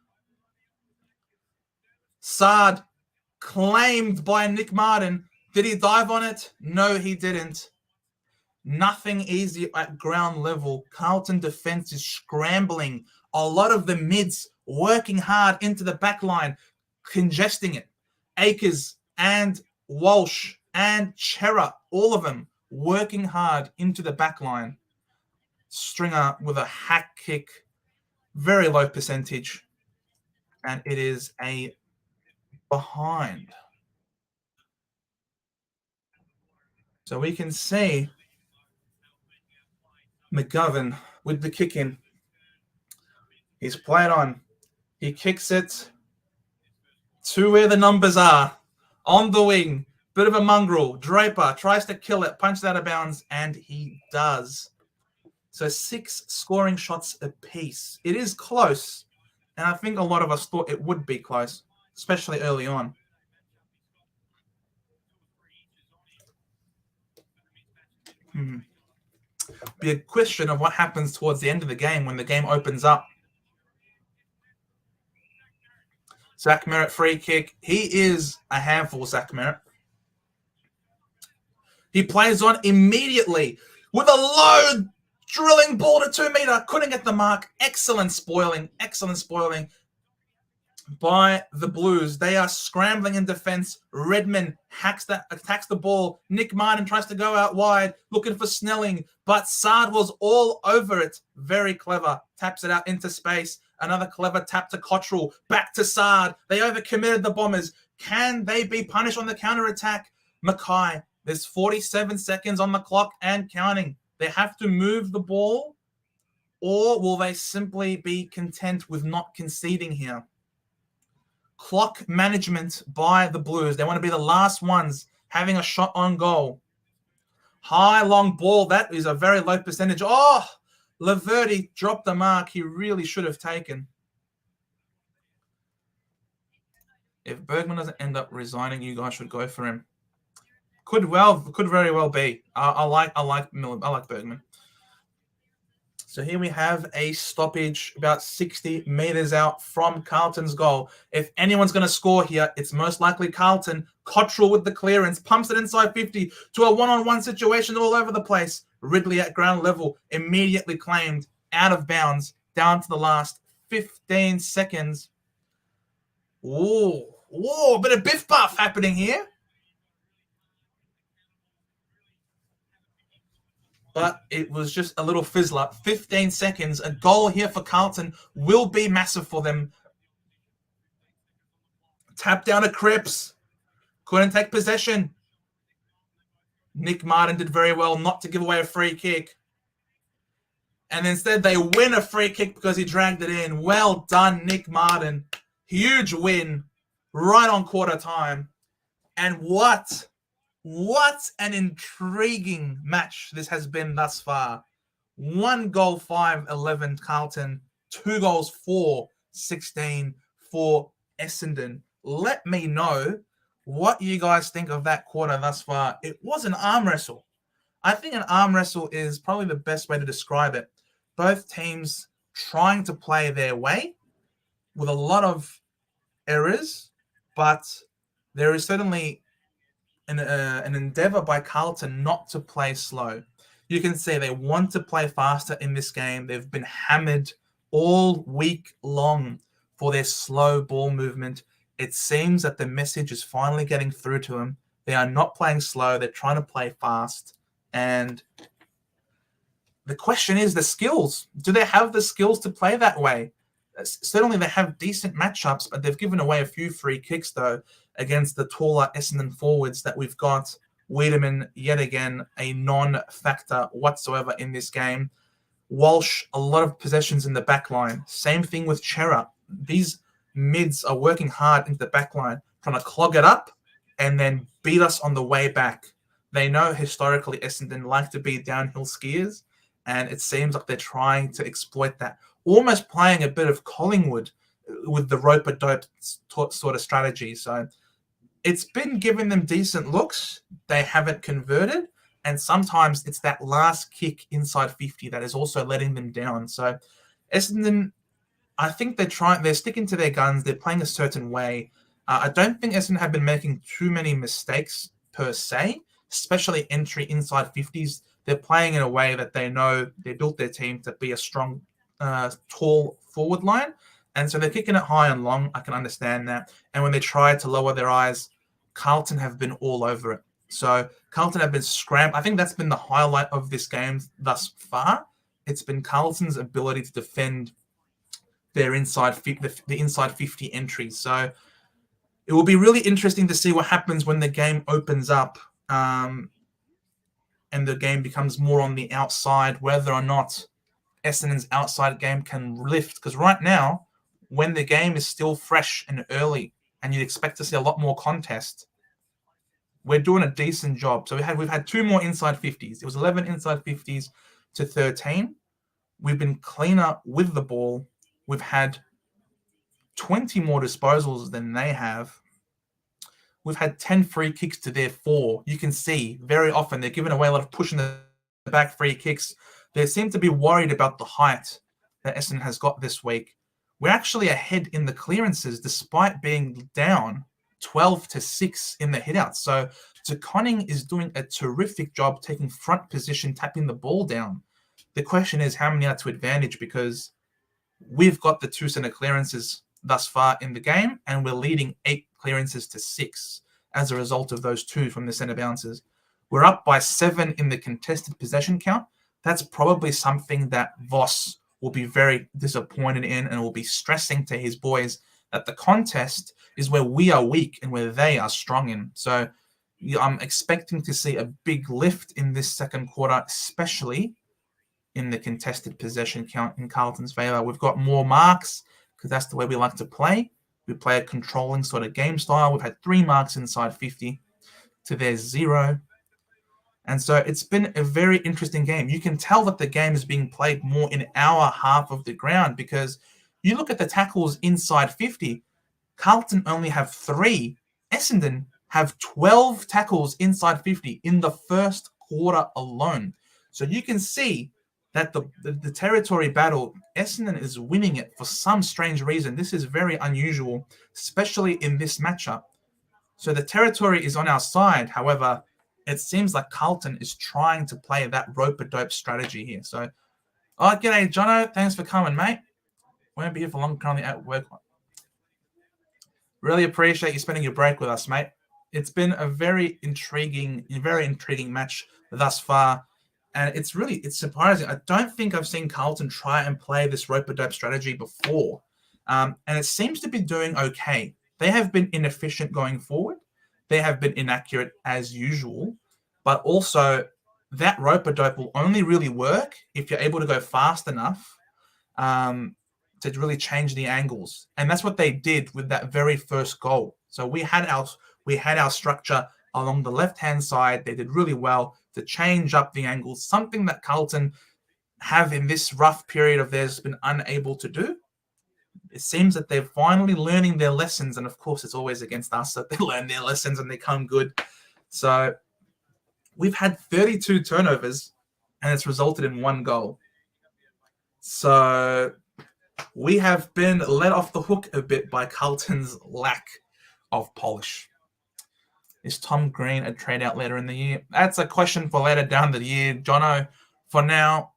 Speaker 1: Saad claimed by Nick Martin. Did he dive on it? No, he didn't. Nothing easy at ground level. Carlton defense is scrambling. A lot of the mids working hard into the back line, congesting it. Akers and Walsh and Chera, all of them working hard into the back line. Stringer with a hack kick, very low percentage. And it is a behind. So we can see McGovern with the kick in. He's played on. He kicks it to where the numbers are. On the wing. Bit of a mongrel. Draper tries to kill it. Punches out of bounds. And he does. So 6 scoring shots apiece. It is close. And I think a lot of us thought it would be close. Especially early on. Be a question of what happens towards the end of the game when the game opens up. Zach Merritt free kick. He is a handful, Zach Merritt. He plays on immediately with a low drilling ball to 2 meter. Couldn't get the mark. Excellent spoiling by the Blues. They are scrambling in defense. Redmond attacks the ball. Nick Martin tries to go out wide, looking for Snelling, but Saad was all over it. Very clever. Taps it out into space. Another clever tap to Cottrell. Back to Saad. They overcommitted the Bombers. Can they be punished on the counter-attack? Mackay, there's 47 seconds on the clock and counting. They have to move the ball, or will they simply be content with not conceding here? Clock management by the Blues. They want to be the last ones having a shot on goal. High, long ball. That is a very low percentage. Oh, Laverty dropped the mark he really should have taken. If Bergman doesn't end up resigning, you guys should go for him. Could very well be. I like Bergman. So here we have a stoppage about 60 meters out from Carlton's goal. If anyone's going to score here, it's most likely Carlton. Cottrell with the clearance, pumps it inside 50 to a one-on-one situation all over the place. Ridley at ground level, immediately claimed, out of bounds, down to the last 15 seconds. Whoa, bit of biff buff happening here. But it was just a little fizzler. 15 seconds. A goal here for Carlton will be massive for them. Tap down to Cripps. Couldn't take possession. Nick Martin did very well not to give away a free kick. And instead they win a free kick because he dragged it in. Well done, Nick Martin. Huge win. Right on quarter time. And what an intriguing match this has been thus far. 1 goal, 5-11 Carlton. 2 goals, 4-16 for Essendon. Let me know what you guys think of that quarter thus far. It was an arm wrestle. I think an arm wrestle is probably the best way to describe it. Both teams trying to play their way with a lot of errors, but there is certainly an endeavor by Carlton not to play slow. You can see they want to play faster in this game. They've been hammered all week long for their slow ball movement. It seems that the message is finally getting through to them. They are not playing slow. They're trying to play fast. And the question is the skills. Do they have the skills to play that way? Certainly they have decent matchups, but they've given away a few free kicks, though, against the taller Essendon forwards that we've got. Wiedemann, yet again, a non-factor whatsoever in this game. Walsh, a lot of possessions in the back line. Same thing with Chera. These mids are working hard into the back line, trying to clog it up and then beat us on the way back. They know historically Essendon like to be downhill skiers, and it seems like they're trying to exploit that. Almost playing a bit of Collingwood with the rope-a-dope sort of strategy. So it's been giving them decent looks. They haven't converted. And sometimes it's that last kick inside 50 that is also letting them down. So Essendon, I think they're sticking to their guns. They're playing a certain way. I don't think Essendon have been making too many mistakes per se, especially entry inside 50s. They're playing in a way that they know they built their team to be a strong, tall forward line. And so they're kicking it high and long. I can understand that. And when they try to lower their eyes, Carlton have been all over it. So Carlton have been scrambled. I think that's been the highlight of this game thus far. It's been Carlton's ability to defend their inside the inside 50 entries. So it will be really interesting to see what happens when the game opens up and the game becomes more on the outside, whether or not Essendon's outside game can lift. Because right now, when the game is still fresh and early and you'd expect to see a lot more contest, we're doing a decent job. So we've had 2 more inside 50s. It was 11 inside 50s to 13. We've been cleaner with the ball. We've had 20 more disposals than they have. We've had 10 free kicks to their 4. You can see very often they're giving away a lot of pushing the back free kicks. They seem to be worried about the height that Essendon has got this week. We're actually ahead in the clearances despite being down 12-6 in the hitouts. So De Koning is doing a terrific job taking front position, tapping the ball down. The question is how many are to advantage, because we've got the 2 center clearances thus far in the game, and we're leading 8 clearances to 6 as a result of those 2 from the center bounces. We're up by 7 in the contested possession count. That's probably something that Voss will be very disappointed in and will be stressing to his boys that the contest is where we are weak and where they are strong in. So I'm expecting to see a big lift in this second quarter, especially in the contested possession count in Carlton's favour. We've got more marks because that's the way we like to play. We play a controlling sort of game style. We've had 3 marks inside 50 to their 0. And so it's been a very interesting game. You can tell that the game is being played more in our half of the ground because you look at the tackles inside 50, Carlton only have 3. Essendon have 12 tackles inside 50 in the first quarter alone. So you can see that the territory battle, Essendon is winning it for some strange reason. This is very unusual, especially in this matchup. So the territory is on our side. However, it seems like Carlton is trying to play that rope-a-dope strategy here. So, g'day, Jono. Thanks for coming, mate. Won't be here for long, currently at work. Really appreciate you spending your break with us, mate. It's been a very intriguing match thus far. And it's surprising. I don't think I've seen Carlton try and play this rope-a-dope strategy before. And it seems to be doing okay. They have been inefficient going forward. They have been inaccurate as usual. But also, that rope-a-dope will only really work if you're able to go fast enough to really change the angles. And that's what they did with that very first goal. So we had our structure along the left-hand side. They did really well to change up the angles, something that Carlton have in this rough period of theirs been unable to do. It seems that they're finally learning their lessons, and of course it's always against us that they learn their lessons and they come good. So we've had 32 turnovers, and it's resulted in 1 goal. So we have been let off the hook a bit by Carlton's lack of polish. Is Tom Green a trade out later in the year? That's a question for later down the year, Jono. For now,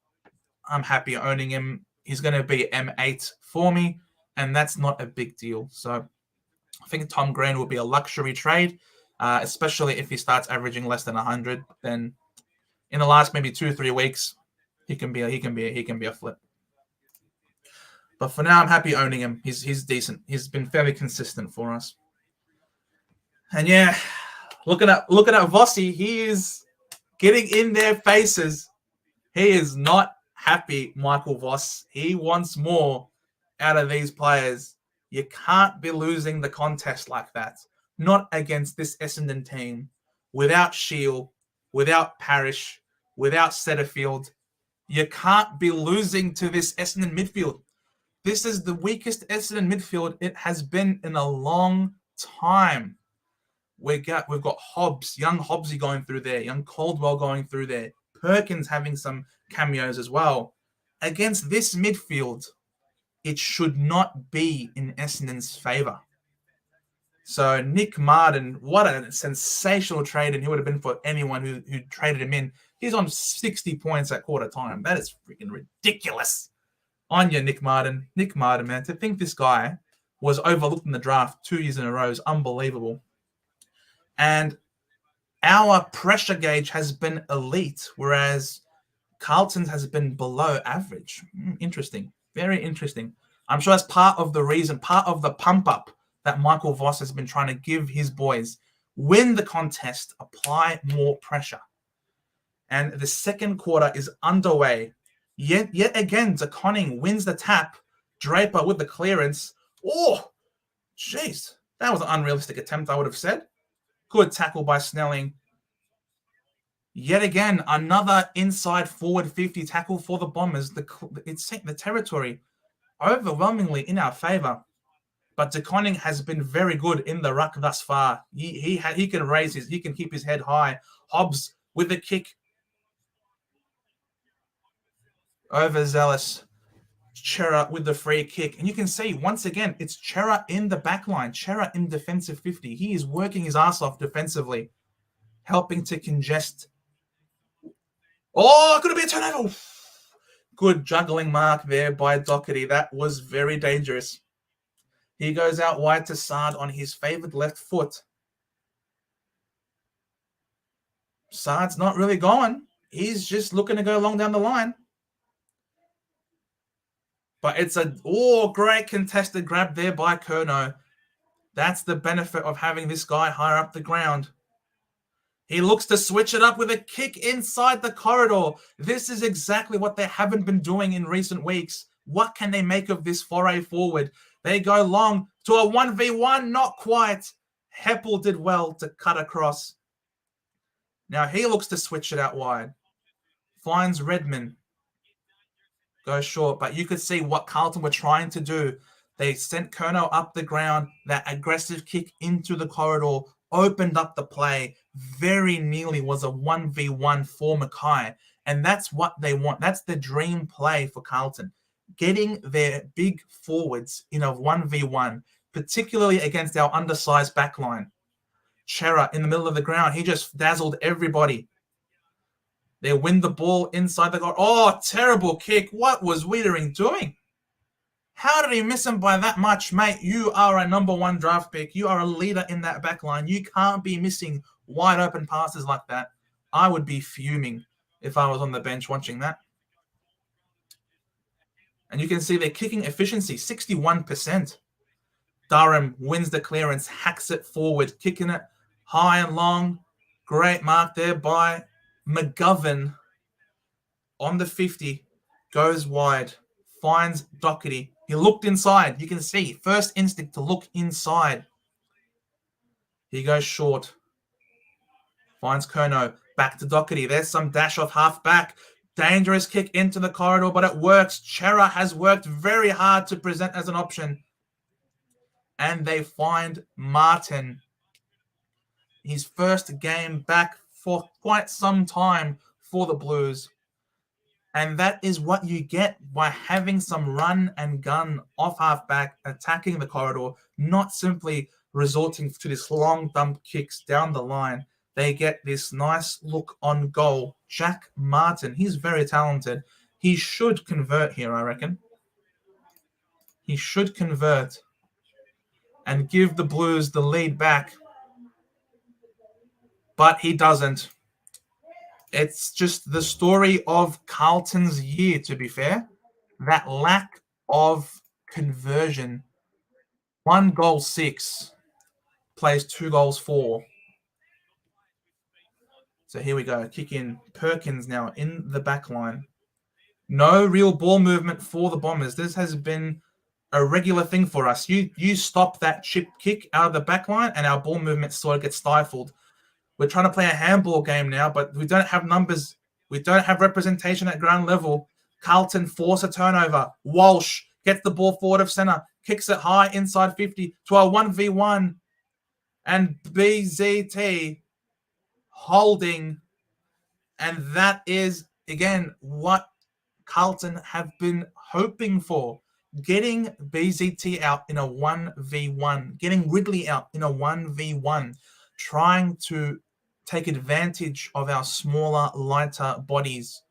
Speaker 1: I'm happy owning him. He's going to be M8 for me, and that's not a big deal. So I think Tom Green will be a luxury trade, especially if he starts averaging less than 100. Then in the last maybe 2-3 weeks, he can be a flip. But for now, I'm happy owning him. He's decent. He's been fairly consistent for us. And yeah, looking at Vossi, he is getting in their faces. He is not happy, Michael Voss. He wants more out of these players. You can't be losing the contest like that. Not against this Essendon team. Without Shield, without Parrish, without Setterfield. You can't be losing to this Essendon midfield. This is the weakest Essendon midfield it has been in a long time. We've got Hobbs, young Hobbsy going through there, young Caldwell going through there, Perkins having some cameos as well. Against this midfield, it should not be in Essendon's favour. So Nick Martin, what a sensational trade, and he would have been for anyone who traded him in. He's on 60 points at quarter time. That is freaking ridiculous. On you, Nick Martin. Nick Martin, man. To think this guy was overlooked in the draft 2 years in a row is unbelievable. And our pressure gauge has been elite, whereas Carlton's has been below average. Interesting. Very interesting. I'm sure that's part of the reason, part of the pump up that Michael Voss has been trying to give his boys. Win the contest, apply more pressure. And the second quarter is underway. Yet again, De Koning wins the tap. Draper with the clearance. Oh, jeez. That was an unrealistic attempt, I would have said. Good tackle by Snelling. Yet again, another inside forward 50 tackle for the Bombers. It's the territory overwhelmingly in our favour. But De Koning has been very good in the ruck thus far. He can keep his head high. Hobbs with the kick. Overzealous. Chera with the free kick. And you can see, once again, it's Chera in the back line. Chera in defensive 50. He is working his ass off defensively, helping to congest. Oh, could it be a turnover? Good juggling mark there by Doherty. That was very dangerous. He goes out wide to Saad on his favoured left foot. Saad's not really going. He's just looking to go along down the line. But it's great contested grab there by Curnow. That's the benefit of having this guy higher up the ground. He looks to switch it up with a kick inside the corridor. This is exactly what they haven't been doing in recent weeks. What can they make of this foray forward? They go long to a 1v1, not quite. Heppel did well to cut across. Now he looks to switch it out wide. Finds Redmond. Goes short, but you could see what Carlton were trying to do. They sent Curnow up the ground. That aggressive kick into the corridor opened up the play. Very nearly was a 1v1 for Mackay. And that's what they want. That's the dream play for Carlton. Getting their big forwards in a 1v1, particularly against our undersized backline. Chera in the middle of the ground. He just dazzled everybody. They win the ball inside the goal. Oh, terrible kick. What was Wiedering doing? How did he miss him by that much, mate? You are a number one draft pick. You are a leader in that back line. You can't be missing wide open passes like that. I would be fuming if I was on the bench watching that. And you can see their kicking efficiency, 61%. Durham wins the clearance, hacks it forward, kicking it high and long. Great mark there by McGovern on the 50, goes wide, finds Doherty. He looked inside. You can see, first instinct to look inside. He goes short. Finds Curnow. Back to Doherty. There's some dash off half back. Dangerous kick into the corridor, but it works. Chera has worked very hard to present as an option. And they find Martin. His first game back for quite some time for the Blues. And that is what you get by having some run and gun off halfback, attacking the corridor, not simply resorting to this long dump kicks down the line. They get this nice look on goal. Jack Martin, he's very talented. He should convert here, I reckon. He should convert and give the Blues the lead back. But he doesn't. It's just the story of Carlton's year, to be fair. That lack of conversion. 1 goal 6 plays 2 goals 4. So here we go. Kick in. Perkins now in the back line. No real ball movement for the Bombers. This has been a regular thing for us. You stop that chip kick out of the back line and our ball movement sort of gets stifled. We're trying to play a handball game now, but we don't have numbers. We don't have representation at ground level. Carlton force a turnover. Walsh gets the ball forward of center, kicks it high inside 50 to a 1v1. And BZT holding. And that is, again, what Carlton have been hoping for. Getting BZT out in a 1v1. Getting Ridley out in a 1v1. Trying to take advantage of our smaller, lighter bodies.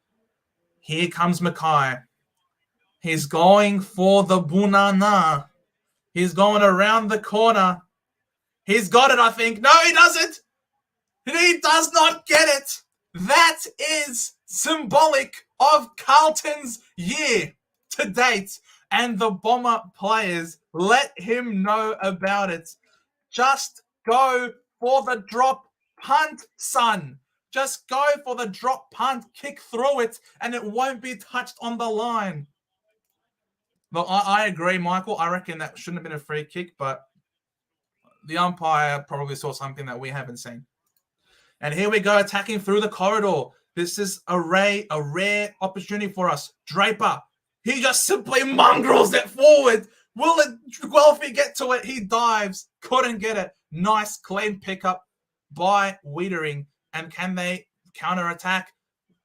Speaker 1: Here comes Mackay. He's going for the Bunana. He's going around the corner. He's got it, I think. No, he doesn't. He does not get it. That is symbolic of Carlton's year to date. And the Bomber players let him know about it. Just go for the drop punt, son. Just go for the drop punt, kick through it, and it won't be touched on the line. Well, I agree, Michael. I reckon that shouldn't have been a free kick, but the umpire probably saw something that we haven't seen. And here we go, attacking through the corridor. This is a rare opportunity for us. Draper, he just simply mongrels it forward. Will it, Guelphy get to it? He dives, couldn't get it. Nice, clean pickup by Wiedering. And can they counter-attack?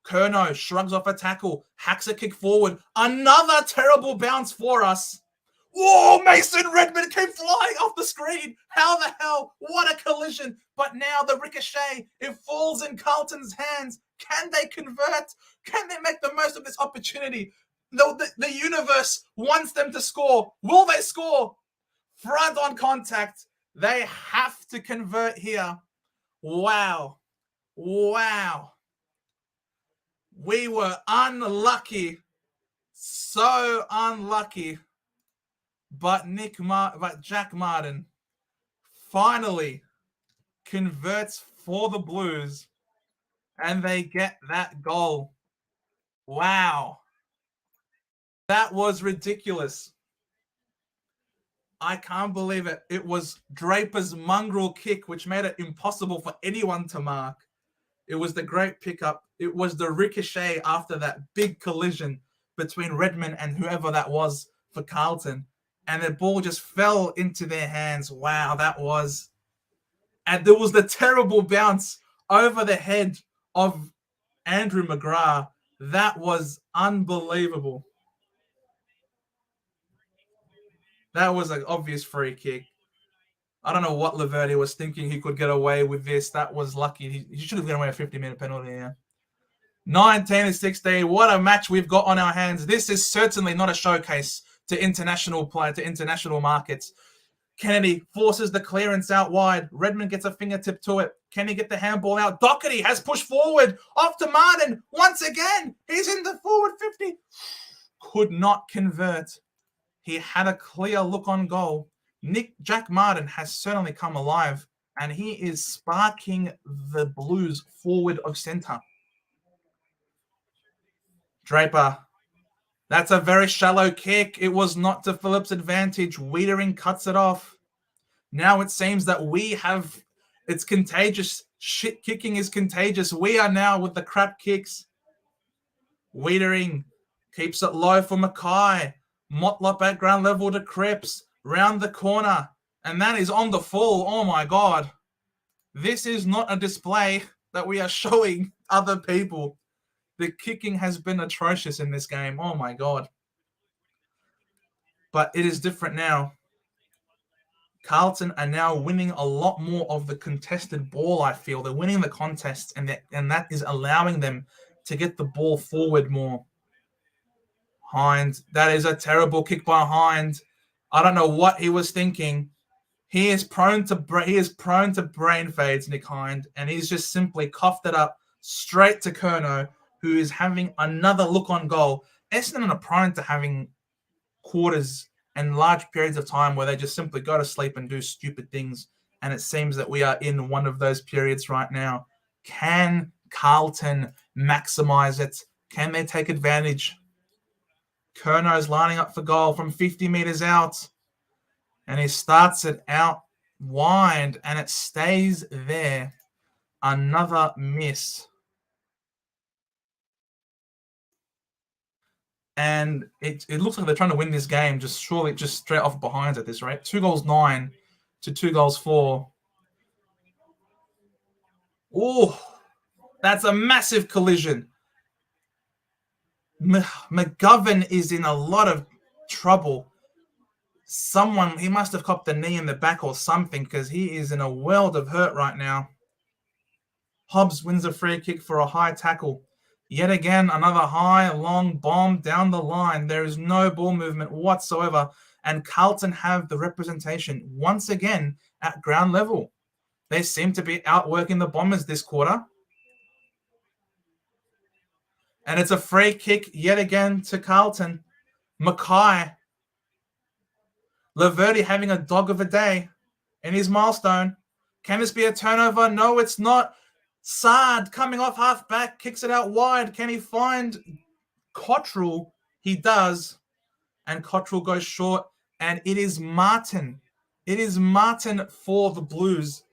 Speaker 1: Curnow shrugs off a tackle, hacks a kick forward. Another terrible bounce for us. Whoa, Mason Redmond came flying off the screen. How the hell? What a collision. But now the ricochet, it falls in Carlton's hands. Can they convert? Can they make the most of this opportunity? The universe wants them to score. Will they score? Front on contact. They have to convert here. Wow. Wow. We were unlucky. So unlucky. But Jack Martin finally converts for the Blues, and they get that goal. Wow. That was ridiculous. I can't believe it. It was Draper's mongrel kick, which made it impossible for anyone to mark. It was the great pickup. It was the ricochet after that big collision between Redmond and whoever that was for Carlton. And the ball just fell into their hands. Wow, that was... And there was the terrible bounce over the head of Andrew McGrath. That was unbelievable. That was an obvious free kick. I don't know what Laverde was thinking he could get away with this. That was lucky. He should have got away a 50-minute penalty, yeah. 19-16. What a match we've got on our hands. This is certainly not a showcase to international play, to international markets. Kennedy forces the clearance out wide. Redmond gets a fingertip to it. Can he get the handball out? Doherty has pushed forward. Off to Martin. Once again, he's in the forward 50. Could not convert. He had a clear look on goal. Jack Martin has certainly come alive, and he is sparking the Blues forward of centre. Draper. That's a very shallow kick. It was not to Phillips' advantage. Wiedering cuts it off. Now it seems that we have... It's contagious. Shit kicking is contagious. We are now with the crap kicks. Wiedering keeps it low for Mackay. Motlop at ground level to Cripps. Round the corner. And that is on the full. Oh my God. This is not a display that we are showing other people. The kicking has been atrocious in this game. Oh, my God. But it is different now. Carlton are now winning a lot more of the contested ball, I feel. They're winning the contests, and that is allowing them to get the ball forward more. Hind. That is a terrible kick by Hind. I don't know what he was thinking. He is prone to brain fades, Nick Hind, and he's just simply coughed it up straight to Curnow, who is having another look on goal. Essendon are prone to having quarters and large periods of time where they just simply go to sleep and do stupid things. And it seems that we are in one of those periods right now. Can Carlton maximize it? Can they take advantage? Curnow's lining up for goal from 50 meters out. And he starts it out wide, and it stays there. Another miss. And it looks like they're trying to win this game just straight off behind at this rate. 2-9 to 2-4. Oh, that's a massive collision. McGovern is in a lot of trouble. He must have copped a knee in the back or something, because he is in a world of hurt right now. Hobbs wins a free kick for a high tackle. Yet again, another high, long bomb down the line. There is no ball movement whatsoever. And Carlton have the representation once again at ground level. They seem to be outworking the Bombers this quarter. And it's a free kick yet again to Carlton. Mackay. Laverty having a dog of a day in his milestone. Can this be a turnover? No, it's not. Saad coming off half back, kicks it out wide. Can he find Cottrell? He does. And Cottrell goes short. And it is Martin. It is Martin for the Blues,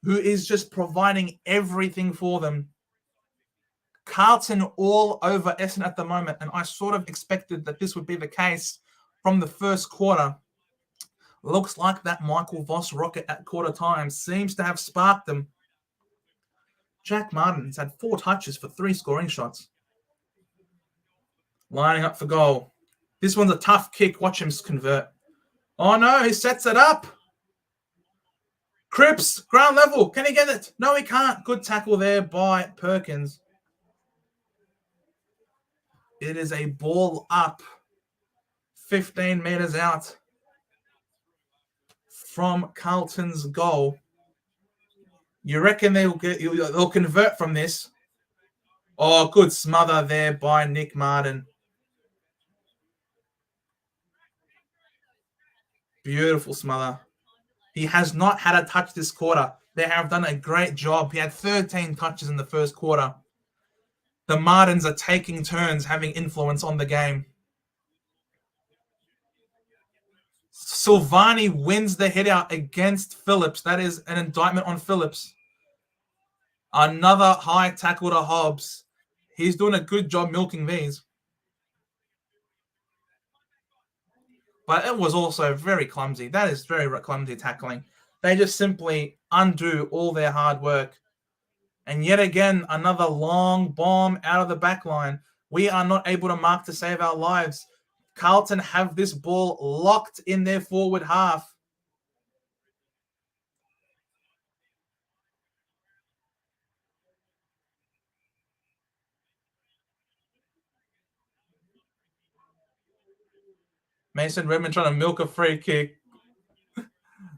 Speaker 1: who is just providing everything for them. Carlton all over Essendon at the moment. And I sort of expected that this would be the case from the first quarter. Looks like that Michael Voss rocket at quarter time seems to have sparked them. Jack Martin's had 4 touches for 3 scoring shots. Lining up for goal. This one's a tough kick. Watch him convert. Oh no, he sets it up. Cripps, ground level. Can he get it? No, he can't. Good tackle there by Perkins. It is a ball up. 15 metres out from Carlton's goal. You reckon they'll convert from this? Oh, good smother there by Nick Martin. Beautiful smother. He has not had a touch this quarter. They have done a great job. He had 13 touches in the first quarter. The Martins are taking turns having influence on the game. Silvani wins the hit out against Phillips. That is an indictment on Phillips. Another high tackle to Hobbs. He's doing a good job milking these. But it was also very clumsy. That is very clumsy tackling. They just simply undo all their hard work. And yet again, another long bomb out of the back line. We are not able to mark to save our lives. Carlton have this ball locked in their forward half. Mason Redmond trying to milk a free kick.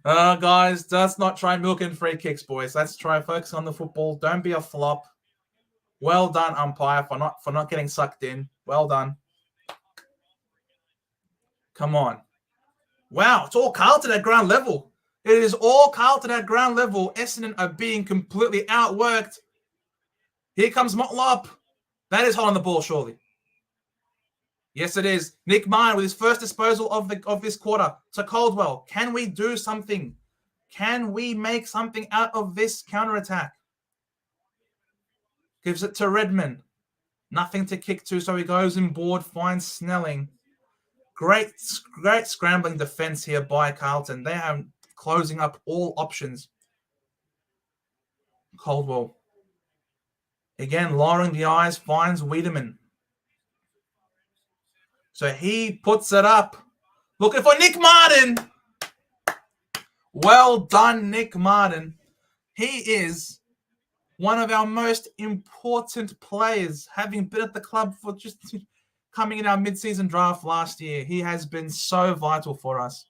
Speaker 1: Guys, let's not try milking free kicks, boys. Let's try focusing on the football. Don't be a flop. Well done, umpire, for not getting sucked in. Well done. Come on. Wow, it's all Carlton at ground level. It is all Carlton at ground level. Essendon are being completely outworked. Here comes Motlop. That is holding the ball, surely. Yes, it is. Nick Martin with his first disposal of this quarter to Caldwell. Can we do something? Can we make something out of this counterattack? Gives it to Redmond. Nothing to kick to, so he goes in board, finds Snelling. Great scrambling defense here by Carlton. They are closing up all options. Caldwell. Again, lowering the eyes, finds Wiedemann. So he puts it up. Looking for Nick Martin. Well done, Nick Martin. He is one of our most important players, having been at the club for just coming in our mid-season draft last year. He has been so vital for us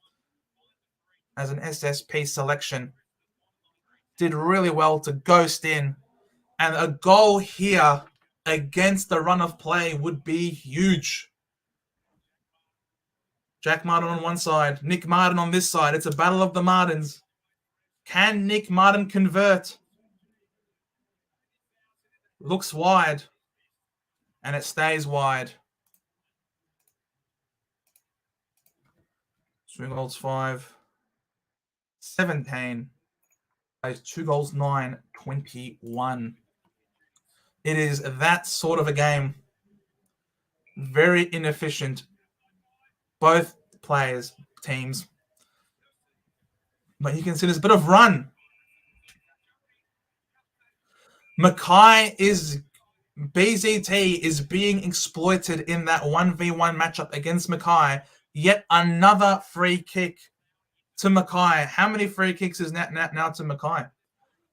Speaker 1: as an SSP selection. Did really well to ghost in. And a goal here against the run of play would be huge. Jack Martin on one side, Nick Martin on this side. It's a battle of the Martins. Can Nick Martin convert? Looks wide. And it stays wide. 3 goals, 5. 17. 2 goals, 9. 21. It is that sort of a game. Very inefficient. Both teams. But you can see there's a bit of run. BZT is being exploited in that 1v1 matchup against Mackay. Yet another free kick to Mackay. How many free kicks is now to Mackay?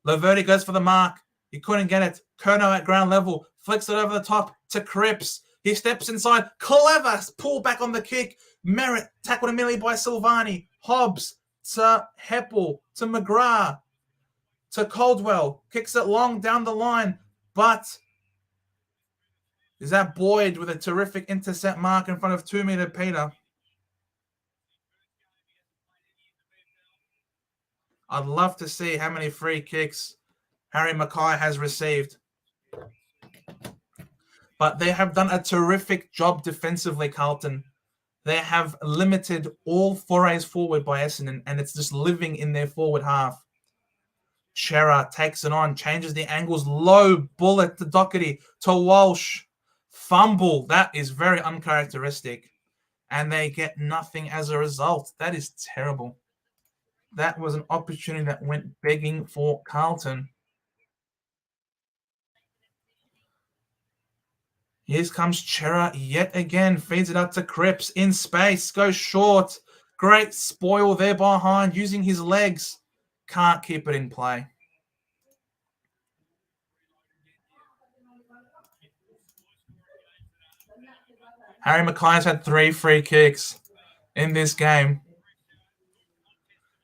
Speaker 1: Laverty goes for the mark. He couldn't get it. Kerno at ground level. Flicks it over the top to Cripps. He steps inside. Clever pull back on the kick. Merritt tackled immediately by Silvani. Hobbs to Heppel to McGrath to Caldwell. Kicks it long down the line. But is that Boyd with a terrific intercept mark in front of 2-meter Peter? I'd love to see how many free kicks Harry Mackay has received. But they have done a terrific job defensively, Carlton. They have limited all forays forward by Essendon, and it's just living in their forward half. Chera takes it on, changes the angles, low bullet to Doherty, to Walsh. Fumble, that is very uncharacteristic. And they get nothing as a result. That is terrible. That was an opportunity that went begging for Carlton. Here comes Chera yet again. Feeds it up to Cripps. In space. Goes short. Great spoil there behind. Using his legs. Can't keep it in play. Harry Mackay's had 3 free kicks in this game.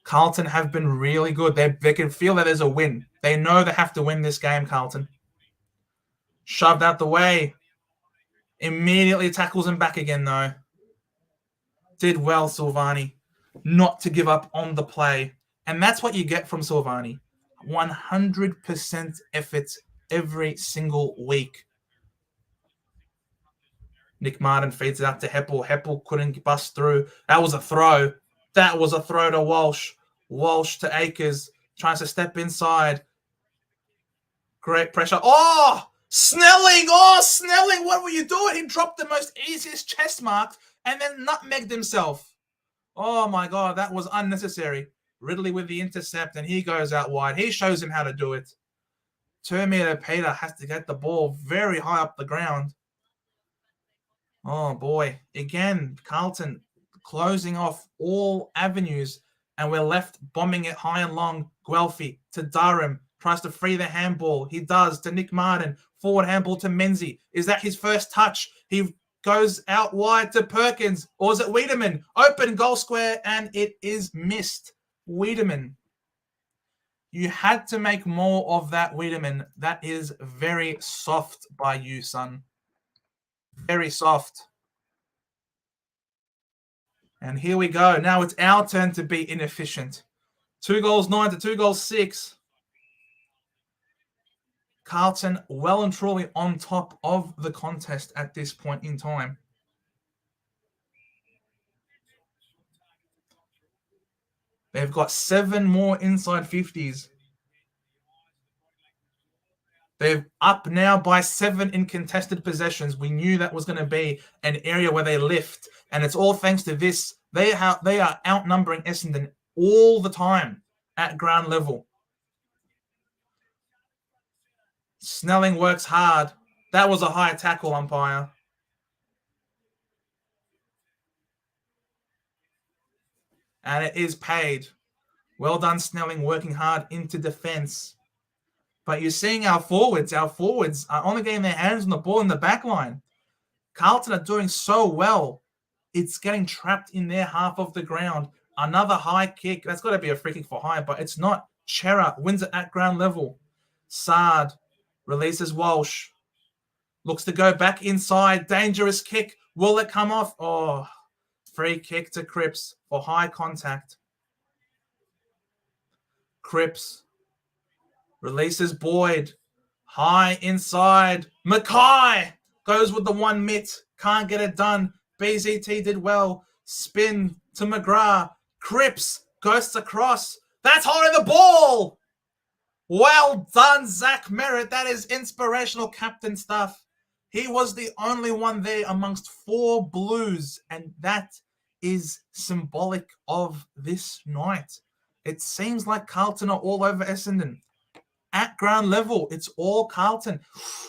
Speaker 1: Carlton have been really good. They can feel that there's a win. They know they have to win this game, Carlton. Shoved out the way. Immediately tackles him back again, though. Did well, Silvani, not to give up on the play. And that's what you get from Silvani. 100% effort every single week. Nick Martin feeds it up to Heppel. Heppel couldn't bust through. That was a throw. That was a throw to Walsh. Walsh to Akers. Tries to step inside. Great pressure. Oh! Snelling! Oh, Snelling! What were you doing? He dropped the most easiest chest mark and then nutmegged himself. Oh, my God. That was unnecessary. Ridley with the intercept, and he goes out wide. He shows him how to do it. 2-meter Peter has to get the ball very high up the ground. Oh, boy. Again, Carlton closing off all avenues, and we're left bombing it high and long. Guelphy to Durham. Tries to free the handball. He does to Nick Martin. Forward handball to Menzies. Is that his first touch? He goes out wide to Perkins. Or is it Wiedemann? Open goal square, and it is missed. Wiedemann. You had to make more of that, Wiedemann. That is very soft by you, son. Very soft. And here we go. Now it's our turn to be inefficient. 2 goals 9 to 2 goals 6. Carlton well and truly on top of the contest at this point in time. They've got 7 more inside 50s. They're up now by 7 in contested possessions. We knew that was going to be an area where they lift. And it's all thanks to this. They are outnumbering Essendon all the time at ground level. Snelling works hard. That was a high tackle, umpire. And it is paid. Well done, Snelling, working hard into defense. But you're seeing our forwards. Our forwards are only getting their hands on the ball in the back line. Carlton are doing so well. It's getting trapped in their half of the ground. Another high kick. That's got to be a free kick for high, but it's not. Chera wins it at ground level. Sard releases Walsh. Looks to go back inside. Dangerous kick. Will it come off? Oh, free kick to Cripps for high contact. Cripps releases Boyd. High inside. Mackay goes with the 1 mitt. Can't get it done. BZT did well. Spin to McGrath. Cripps goes across. That's holding the ball. Well done, Zach Merritt. That is inspirational captain stuff. He was the only one there amongst 4 Blues, and that is symbolic of this night. It seems like Carlton are all over Essendon. At ground level, it's all Carlton.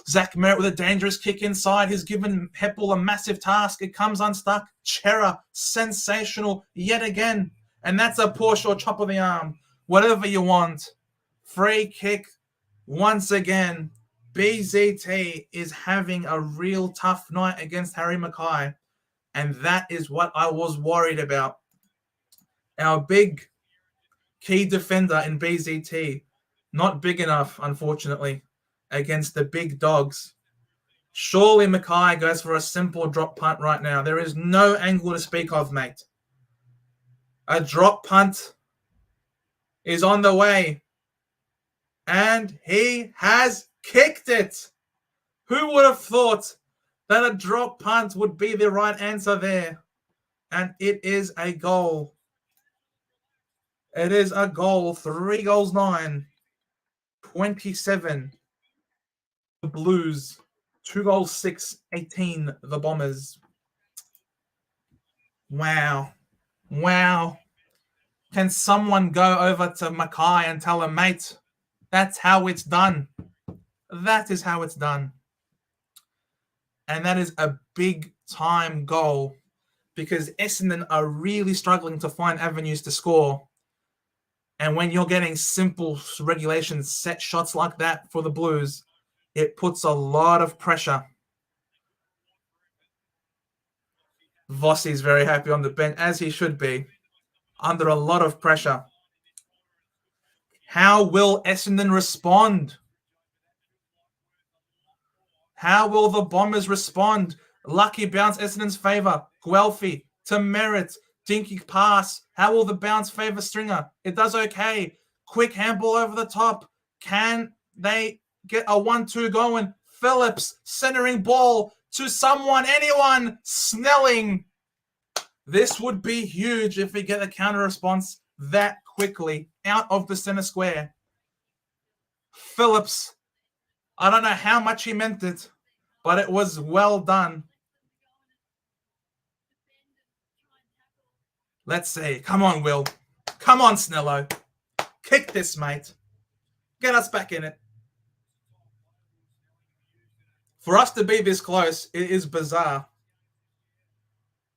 Speaker 1: Zach Merritt with a dangerous kick inside. He's given Heppel a massive task. It comes unstuck. Chera, sensational yet again. And that's a push or chop of the arm. Whatever you want. Free kick once again. BZT is having a real tough night against Harry Mackay. And that is what I was worried about. Our big key defender in BZT, not big enough, unfortunately, against the big dogs. Surely Mackay goes for a simple drop punt right now. There is no angle to speak of, mate. A drop punt is on the way. And he has kicked it. Who would have thought that a drop punt would be the right answer there? And it is a goal. It is a goal. 3 goals, 9. 27. The Blues. 2 goals, 6. 18. The Bombers. Wow. Wow. Can someone go over to Mackay and tell him, mate, that's how it's done. That is how it's done. And that is a big time goal because Essendon are really struggling to find avenues to score. And when you're getting simple regulation set shots like that for the Blues, it puts a lot of pressure. Vossi's very happy on the bench, as he should be, under a lot of pressure. How will Essendon respond? How will the Bombers respond? Lucky bounce Essendon's favour. Guelphy to Merritt. Dinky pass. How will the bounce favour Stringer? It does okay. Quick handball over the top. Can they get a 1-2 going? Phillips centering ball to someone, anyone. Snelling. This would be huge if we get a counter response that quickly out of the centre square. Phillips. I don't know how much he meant it, but it was well done. Let's see. Come on, Will. Come on, Snello. Kick this, mate. Get us back in it. For us to be this close, it is bizarre.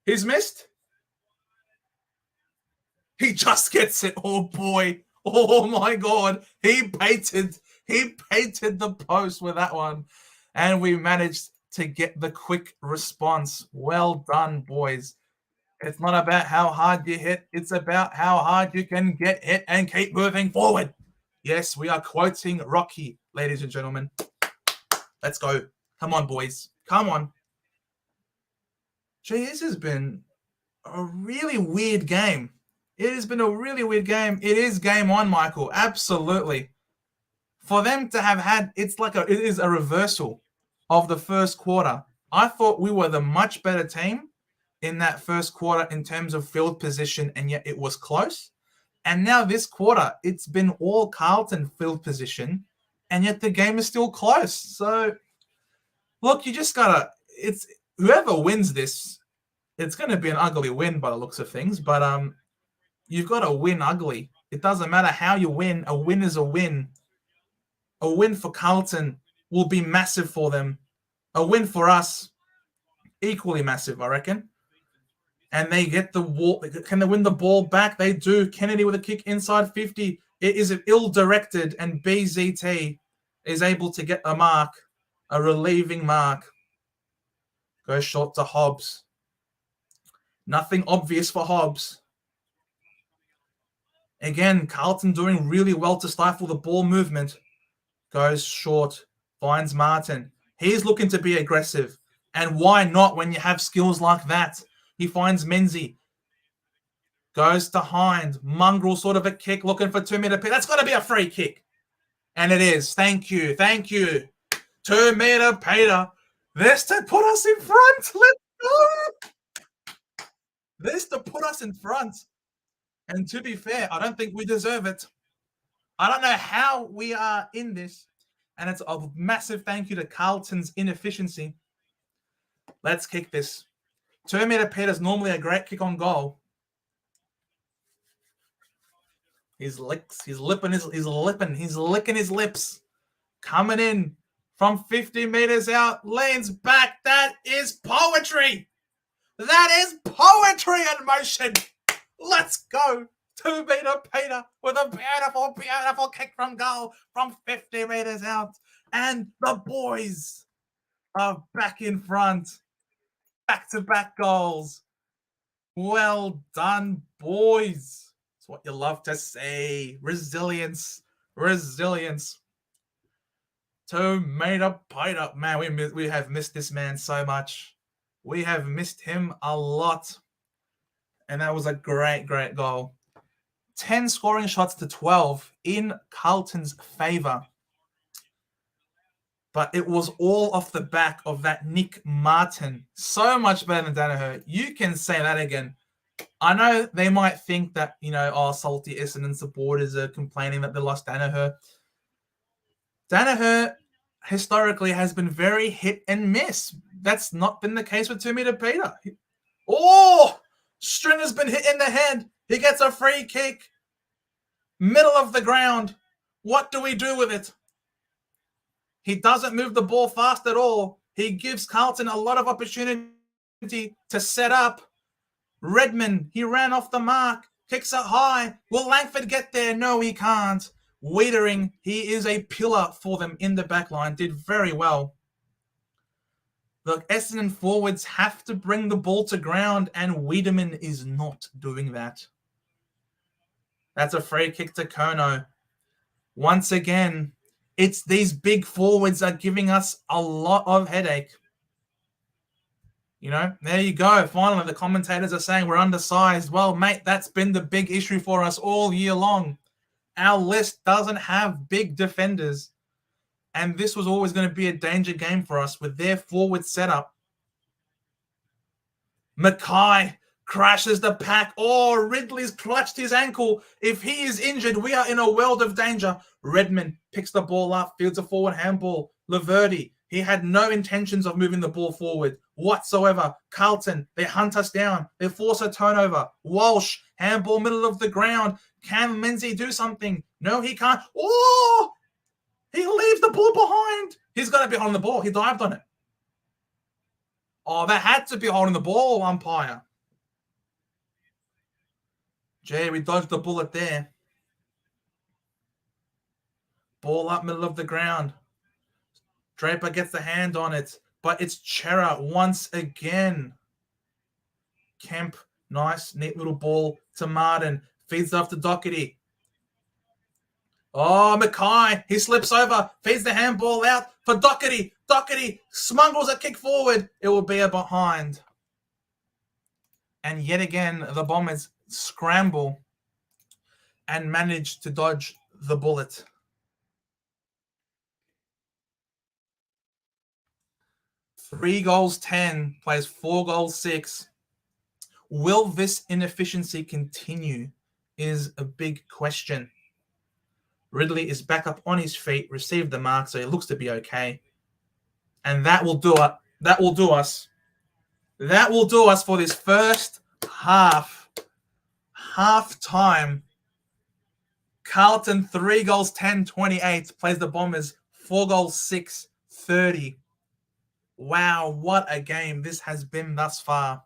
Speaker 1: He's missed. He just gets it. Oh, boy. Oh, my God. He painted the post with that one. And we managed to get the quick response. Well done, boys. It's not about how hard you hit. It's about how hard you can get hit and keep moving forward. Yes, we are quoting Rocky, ladies and gentlemen. Let's go. Come on, boys. Come on. Gee, this has been a really weird game. It has been a really weird game. It is game on, Michael. Absolutely. For them to have had, it is a reversal of the first quarter. I thought we were the much better team in that first quarter in terms of field position, and yet it was close. And now this quarter, it's been all Carlton field position, and yet the game is still close. So, look, you just gotta, whoever wins this, it's going to be an ugly win by the looks of things, but you've got to win ugly. It doesn't matter how you win. A win is a win. A win for Carlton will be massive for them. A win for us, equally massive, I reckon. And they get the ball. Can they win the ball back? They do. Kennedy with a kick inside 50. It is ill-directed, and BZT is able to get a mark, a relieving mark. Goes short to Hobbs. Nothing obvious for Hobbs. Again, Carlton doing really well to stifle the ball movement. Goes short. Finds Martin. He's looking to be aggressive. And why not when you have skills like that? He finds Menzies. Goes to Hind. Mongrel sort of a kick. Looking for 2-meter pick. That's got to be a free kick. And it is. Thank you. Thank you. 2-meter Peter. This to put us in front. Let's go. This to put us in front. And to be fair, I don't think we deserve it. I don't know how we are in this. And it's a massive thank you to Carlton's inefficiency. Let's kick this. 2 meter Peter's normally a great kick on goal. He's licking his lips. Coming in from 50 meters out, leans back. That is poetry. That is poetry in motion. Let's go. 2 meter Peter with a beautiful, beautiful kick from goal from 50 meters out. And the boys are back in front. Back-to-back goals. Well done, boys. That's what you love to see. Resilience. 2 meter Peter. Man, we have missed this man so much. We have missed him a lot. And that was a great, great goal. 10 scoring shots to 12 in Carlton's favour. But it was all off the back of that Nick Martin. So much better than Danaher. You can say that again. I know they might think that, salty Essendon supporters are complaining that they lost Danaher. Danaher historically has been very hit and miss. That's not been the case with 2 meter Peter. Stringer's been hit in the head. He gets a free kick. Middle of the ground. What do we do with it? He doesn't move the ball fast at all. He gives Carlton a lot of opportunity to set up. Redmond, he ran off the mark. Kicks it high. Will Langford get there? No, he can't. Wiedering, he is a pillar for them in the back line. Did very well. The Essendon forwards have to bring the ball to ground, and Wiedemann is not doing that. That's a free kick to Kerno. Once again, it's these big forwards are giving us a lot of headache. There you go. Finally, the commentators are saying we're undersized. Well, mate, that's been the big issue for us all year long. Our list doesn't have big defenders. And this was always going to be a danger game for us with their forward setup. Mackay crashes the pack. Ridley's clutched his ankle. If he is injured, we are in a world of danger. Redmond picks the ball up, fields a forward handball. Laverty, he had no intentions of moving the ball forward whatsoever. Carlton, they hunt us down. They force a turnover. Walsh, handball middle of the ground. Can Menzies do something? No, he can't. He leaves the ball behind. He's got to be holding the ball. He dived on it. That had to be holding the ball, umpire. Gee, we dodged the bullet there. Ball up middle of the ground. Draper gets the hand on it, but it's Chera once again. Kemp, nice, neat little ball to Martin. Feeds off to Doherty. Mackay, he slips over, feeds the handball out for Doherty. Doherty smuggles a kick forward. It will be a behind. And yet again, the Bombers scramble and manage to dodge the bullet. 3 goals 10, plays 4 goals 6. Will this inefficiency continue is a big question. Ridley is back up on his feet, received the mark, so he looks to be okay. And that will do it. That will do us. That will do us for this first half. Half-time. Carlton, 3 goals 10, 28. Plays the Bombers, 4 goals 6, 30. Wow, what a game this has been thus far.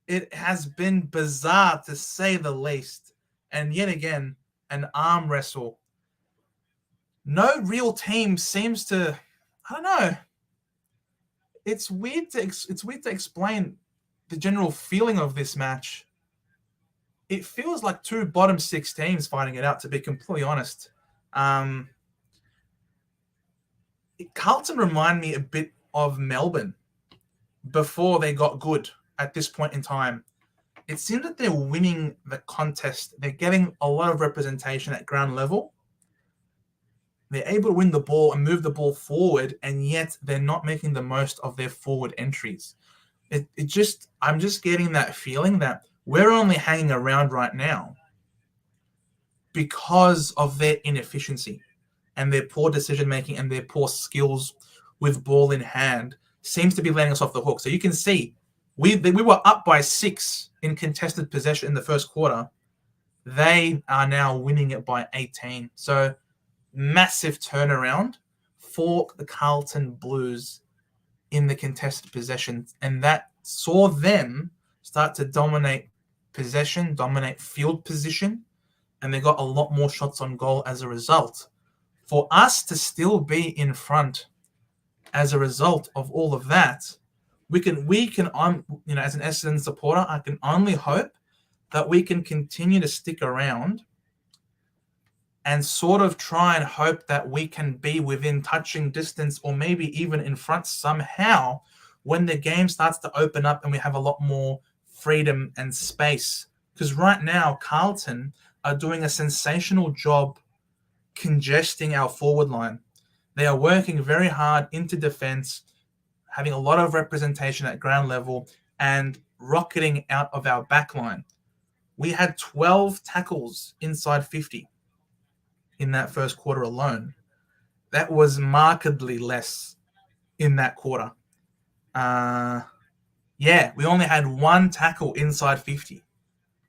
Speaker 1: It has been bizarre to say the least. And yet again, an arm wrestle. No real team seems to, I don't know. It's weird to explain the general feeling of this match. It feels like 2 bottom 6 teams fighting it out, to be completely honest. Carlton remind me a bit of Melbourne before they got good at this point in time. It seems that they're winning the contest. They're getting a lot of representation at ground level. They're able to win the ball and move the ball forward, and yet they're not making the most of their forward entries. I'm just getting that feeling that we're only hanging around right now because of their inefficiency and their poor decision-making and their poor skills with ball in hand seems to be letting us off the hook. So you can see we were up by 6 in contested possession in the first quarter. They are now winning it by 18. So massive turnaround for the Carlton Blues in the contested possession. And that saw them start to dominate possession, dominate field position, and they got a lot more shots on goal as a result. For us to still be in front as a result of all of that, we can, as an Essendon supporter, I can only hope that we can continue to stick around and sort of try and hope that we can be within touching distance or maybe even in front somehow when the game starts to open up and we have a lot more freedom and space. Because right now, Carlton are doing a sensational job congesting our forward line. They are working very hard into defense, having a lot of representation at ground level and rocketing out of our back line. We had 12 tackles inside 50 in that first quarter alone. That was markedly less in that quarter. We only had 1 tackle inside 50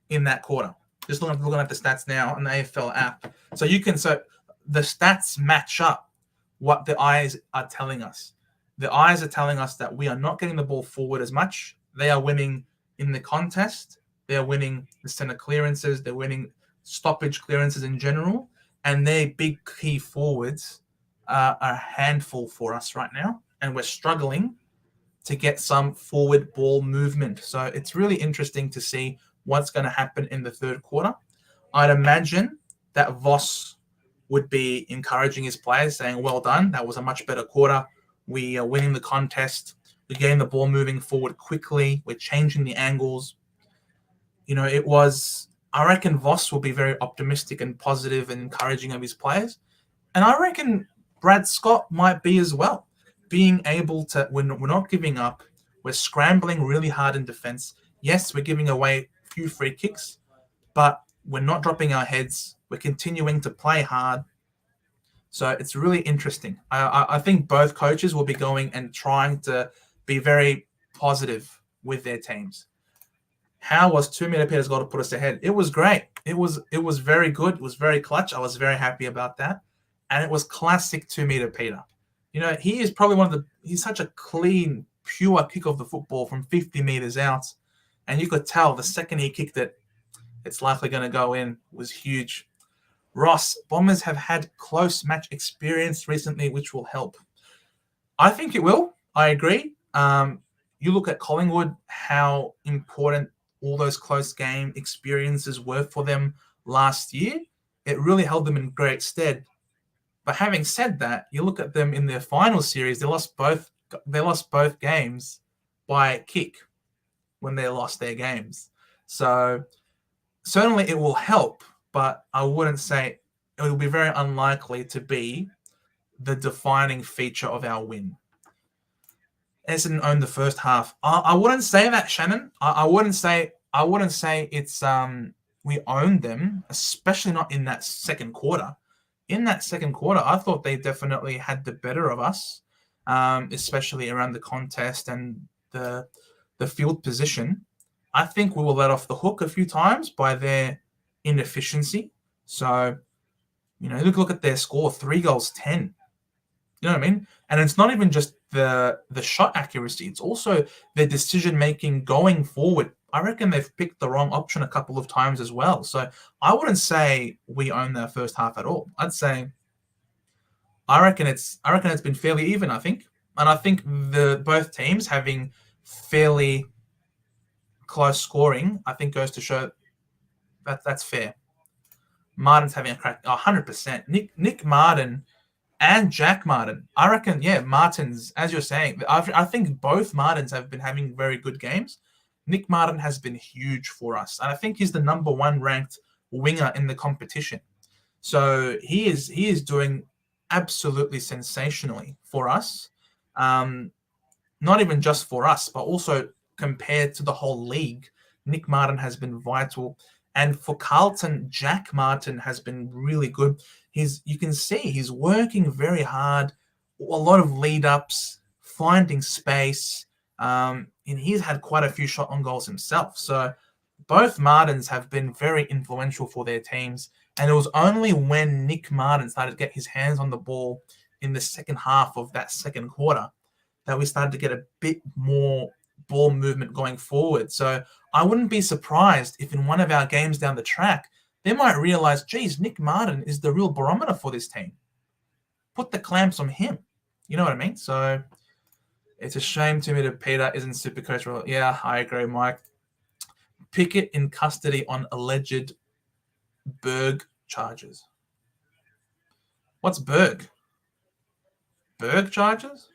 Speaker 1: in that quarter. Just looking at the stats now on the AFL app. So the stats match up what the eyes are telling us. The eyes are telling us that we are not getting the ball forward as much. They are winning in the contest. They are winning the center clearances. They're winning stoppage clearances in general. And their big key forwards are a handful for us right now. And we're struggling to get some forward ball movement. So it's really interesting to see what's going to happen in the third quarter. I'd imagine that Voss would be encouraging his players, saying, well done, that was a much better quarter. We are winning the contest. We're getting the ball moving forward quickly. We're changing the angles. I reckon Voss will be very optimistic and positive and encouraging of his players. And I reckon Brad Scott might be as well. Being able to, we're not giving up. We're scrambling really hard in defense. Yes, we're giving away a few free kicks, but we're not dropping our heads. We're continuing to play hard. So it's really interesting. I think both coaches will be going and trying to be very positive with their teams. How was 2 Meter Peter's goal to put us ahead? It was great. It was very good. It was very clutch. I was very happy about that. And it was classic 2 Meter Peter. He is probably he's such a clean, pure kick of the football from 50 meters out. And you could tell the second he kicked it, it's likely going to go in. It was huge. Ross, Bombers have had close match experience recently, which will help. I think it will. I agree. You look at Collingwood, how important all those close game experiences were for them last year. It really held them in great stead. But having said that, you look at them in their final series, they lost both games by kick when they lost their games. So certainly it will help, but I wouldn't say it will be very unlikely to be the defining feature of our win. Essendon owned the first half. I wouldn't say that, Shannon. I wouldn't say it's we owned them, especially not in that second quarter. In that second quarter, I thought they definitely had the better of us, especially around the contest and the field position. I think we were let off the hook a few times by their inefficiency. So, look at their score, 3 goals, 10. You know what I mean? And it's not even just the shot accuracy. It's also their decision-making going forward. I reckon they've picked the wrong option a couple of times as well. So I wouldn't say we own their first half at all. I'd say I reckon it's been fairly even, I think. And I think both teams having fairly close scoring, I think goes to show that's fair. Martin's having a crack 100%. Nick Martin and Jack Martin. I reckon, Martin's, as you're saying, I think both Martins have been having very good games. Nick Martin has been huge for us. And I think he's the number 1 ranked winger in the competition. So he is doing absolutely sensationally for us. Not even just for us, but also compared to the whole league. Nick Martin has been vital. And for Carlton, Jack Martin has been really good. You can see he's working very hard. A lot of lead-ups, finding space, and he's had quite a few shot on goals himself. So both Martins have been very influential for their teams. And it was only when Nick Martin started to get his hands on the ball in the second half of that second quarter that we started to get a bit more ball movement going forward. So I wouldn't be surprised if in one of our games down the track, they might realize, geez, Nick Martin is the real barometer for this team. Put the clamps on him. You know what I mean? So it's a shame to me that Peter isn't Supercoach. Yeah, I agree, Mike. Pickett in custody on alleged Berg charges. What's Berg? Berg charges?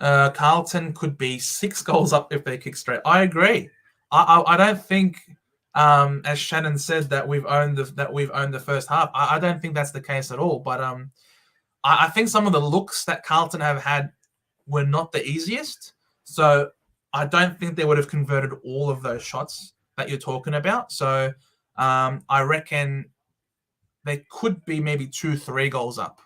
Speaker 1: Carlton could be 6 goals up if they kick straight. I agree. I don't think, as Shannon said, that we've owned the first half. I don't think that's the case at all. But I think some of the looks that Carlton have had were not the easiest. So I don't think they would have converted all of those shots that you're talking about. So I reckon they could be maybe 2-3 goals up.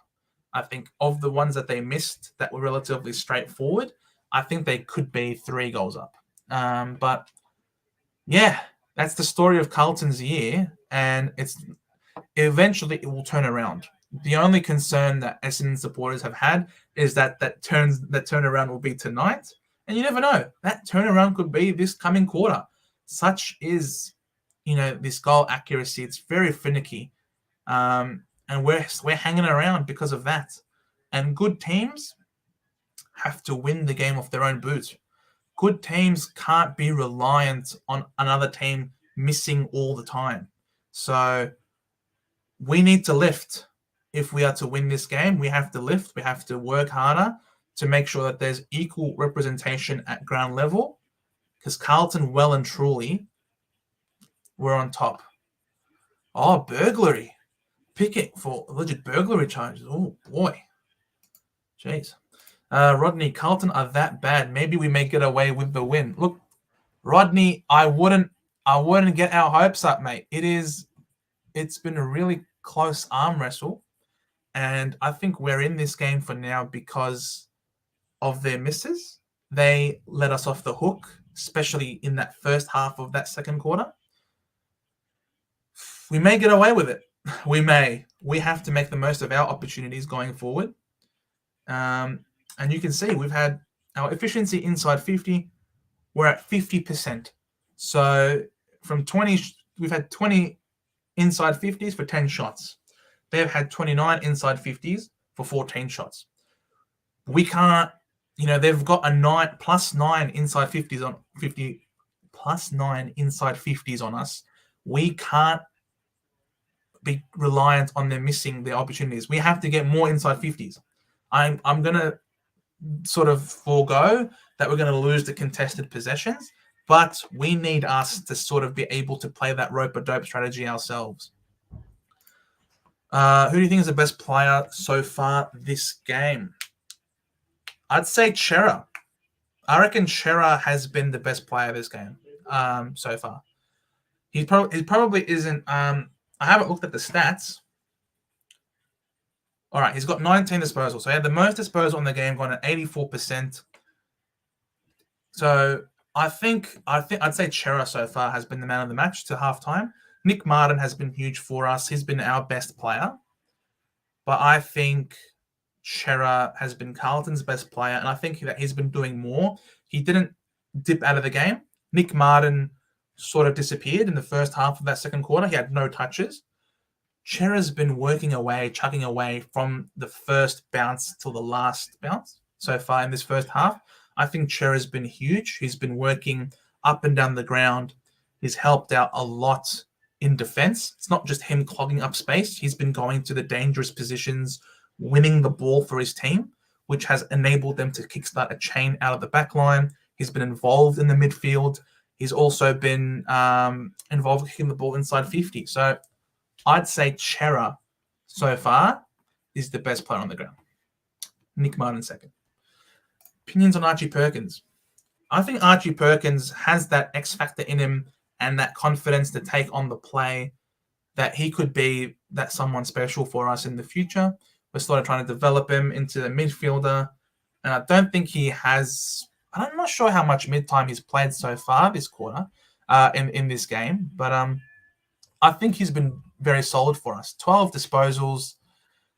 Speaker 1: I think of the ones that they missed that were relatively straightforward, I think they could be 3 goals up. But yeah, that's the story of Carlton's year, and eventually it will turn around. The only concern that Essendon supporters have had is that turnaround will be tonight, and you never know. That turnaround could be this coming quarter. Such is, this goal accuracy. It's very finicky. And we're hanging around because of that. And good teams have to win the game off their own boot. Good teams can't be reliant on another team missing all the time. So we need to lift. If we are to win this game, we have to lift. We have to work harder to make sure that there's equal representation at ground level, because Carlton well and truly were on top. Oh, burglary. Pickett for alleged burglary charges. Oh, boy. Jeez. Rodney, Carlton are that bad. Maybe we may get away with the win. Look, Rodney, I wouldn't get our hopes up, mate. It's been a really close arm wrestle, and I think we're in this game for now because of their misses. They let us off the hook, especially in that first half of that second quarter. We may get away with it. We may. We have to make the most of our opportunities going forward. And you can see we've had our efficiency inside 50. We're at 50%. So from 20, we've had 20 inside 50s for 10 shots. They've had 29 inside 50s for 14 shots. We can't, they've got a +9 inside 50s on 50, +9 inside 50s on us. We can't be reliant on them missing their opportunities. We have to get more inside 50s. I'm going to sort of forego that we're going to lose the contested possessions, but we need us to sort of be able to play that rope-a-dope strategy ourselves. Who do you think is the best player so far this game? I'd say Chera. I reckon Chera has been the best player this game so far. He probably isn't. I haven't looked at the stats. All right, he's got 19 disposals. So he had the most disposal in the game, gone at 84%. So I'd say Chera so far has been the man of the match to halftime. Nick Martin has been huge for us. He's been our best player. But I think Chera has been Carlton's best player, and I think that he's been doing more. He didn't dip out of the game. Nick Martin sort of disappeared in the first half of that second quarter. He had no touches. Chera's been working away, chugging away from the first bounce till the last bounce so far in this first half. I think Chera's been huge. He's been working up and down the ground. He's helped out a lot in defense. It's not just him clogging up space. He's been going to the dangerous positions, winning the ball for his team, which has enabled them to kickstart a chain out of the back line. He's been involved in the midfield. He's also been involved kicking the ball inside 50. So I'd say Chera so far is the best player on the ground. Nick Martin second. Opinions on Archie Perkins. I think Archie Perkins has that X factor in him and that confidence to take on the play, that he could be that someone special for us in the future. We're sort of trying to develop him into a midfielder. And I don't think he has. I'm not sure how much mid-time he's played so far this quarter in this game. But I think he's been very solid for us. 12 disposals.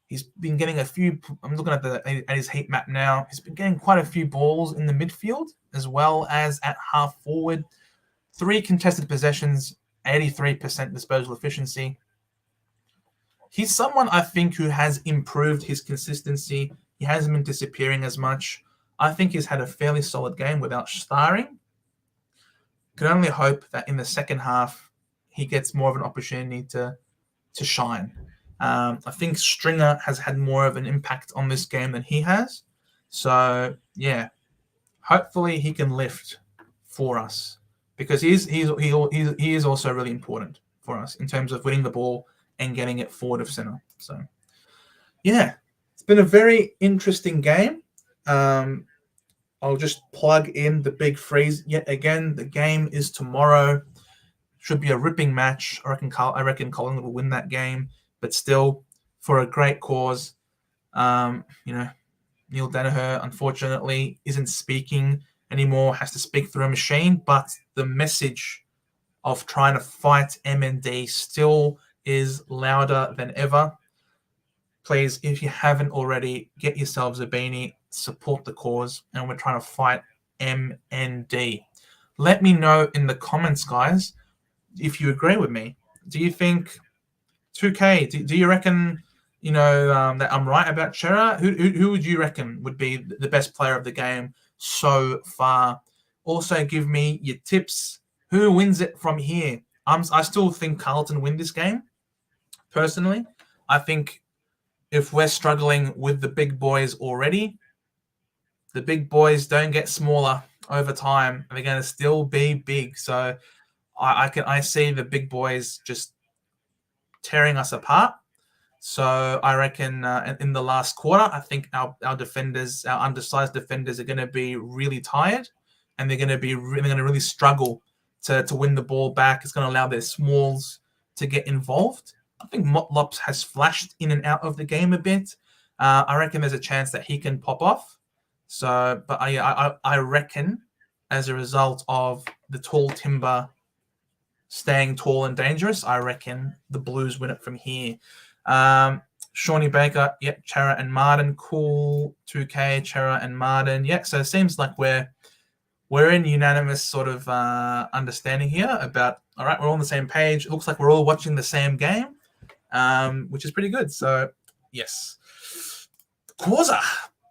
Speaker 1: He's been getting a few. I'm looking at his heat map now. He's been getting quite a few balls in the midfield as well as at half forward. 3 contested possessions, 83% disposal efficiency. He's someone I think who has improved his consistency. He hasn't been disappearing as much. I think he's had a fairly solid game without starring. Can only hope that in the second half he gets more of an opportunity to shine. I think Stringer has had more of an impact on this game than he has. So, yeah, hopefully he can lift for us because he is also really important for us in terms of winning the ball and getting it forward of center. So, yeah, it's been a very interesting game. I'll just plug in the big freeze yet again. The game is tomorrow. Should be a ripping match. I reckon Collingwood will win that game, but still, for a great cause. Neil Danaher, unfortunately, isn't speaking anymore, has to speak through a machine, but the message of trying to fight MND still is louder than ever. Please, if you haven't already, get yourselves a beanie, support the cause, and we're trying to fight MND. Let me know in the comments, guys, if you agree with me. Do you think 2K, do you reckon that I'm right about Chera? Who would you reckon would be the best player of the game so far? Also, give me your tips. Who wins it from here? I still think Carlton win this game. Personally, I think if we're struggling with the big boys already, the big boys don't get smaller over time, and they're going to still be big. So I see the big boys just tearing us apart. So I reckon in the last quarter, I think our defenders, our undersized defenders, are going to be really tired, and they're going to really struggle to win the ball back. It's going to allow their smalls to get involved. I think Motlops has flashed in and out of the game a bit. I reckon there's a chance that he can pop off. So, but I reckon as a result of the tall timber staying tall and dangerous, I reckon the Blues win it from here. Shawnee Baker, yep, Chera and Martin, cool. 2K, Chera and Martin, yeah. So it seems like we're in unanimous sort of understanding here about, all right, we're all on the same page. It looks like we're all watching the same game, which is pretty good. So, yes. Causa,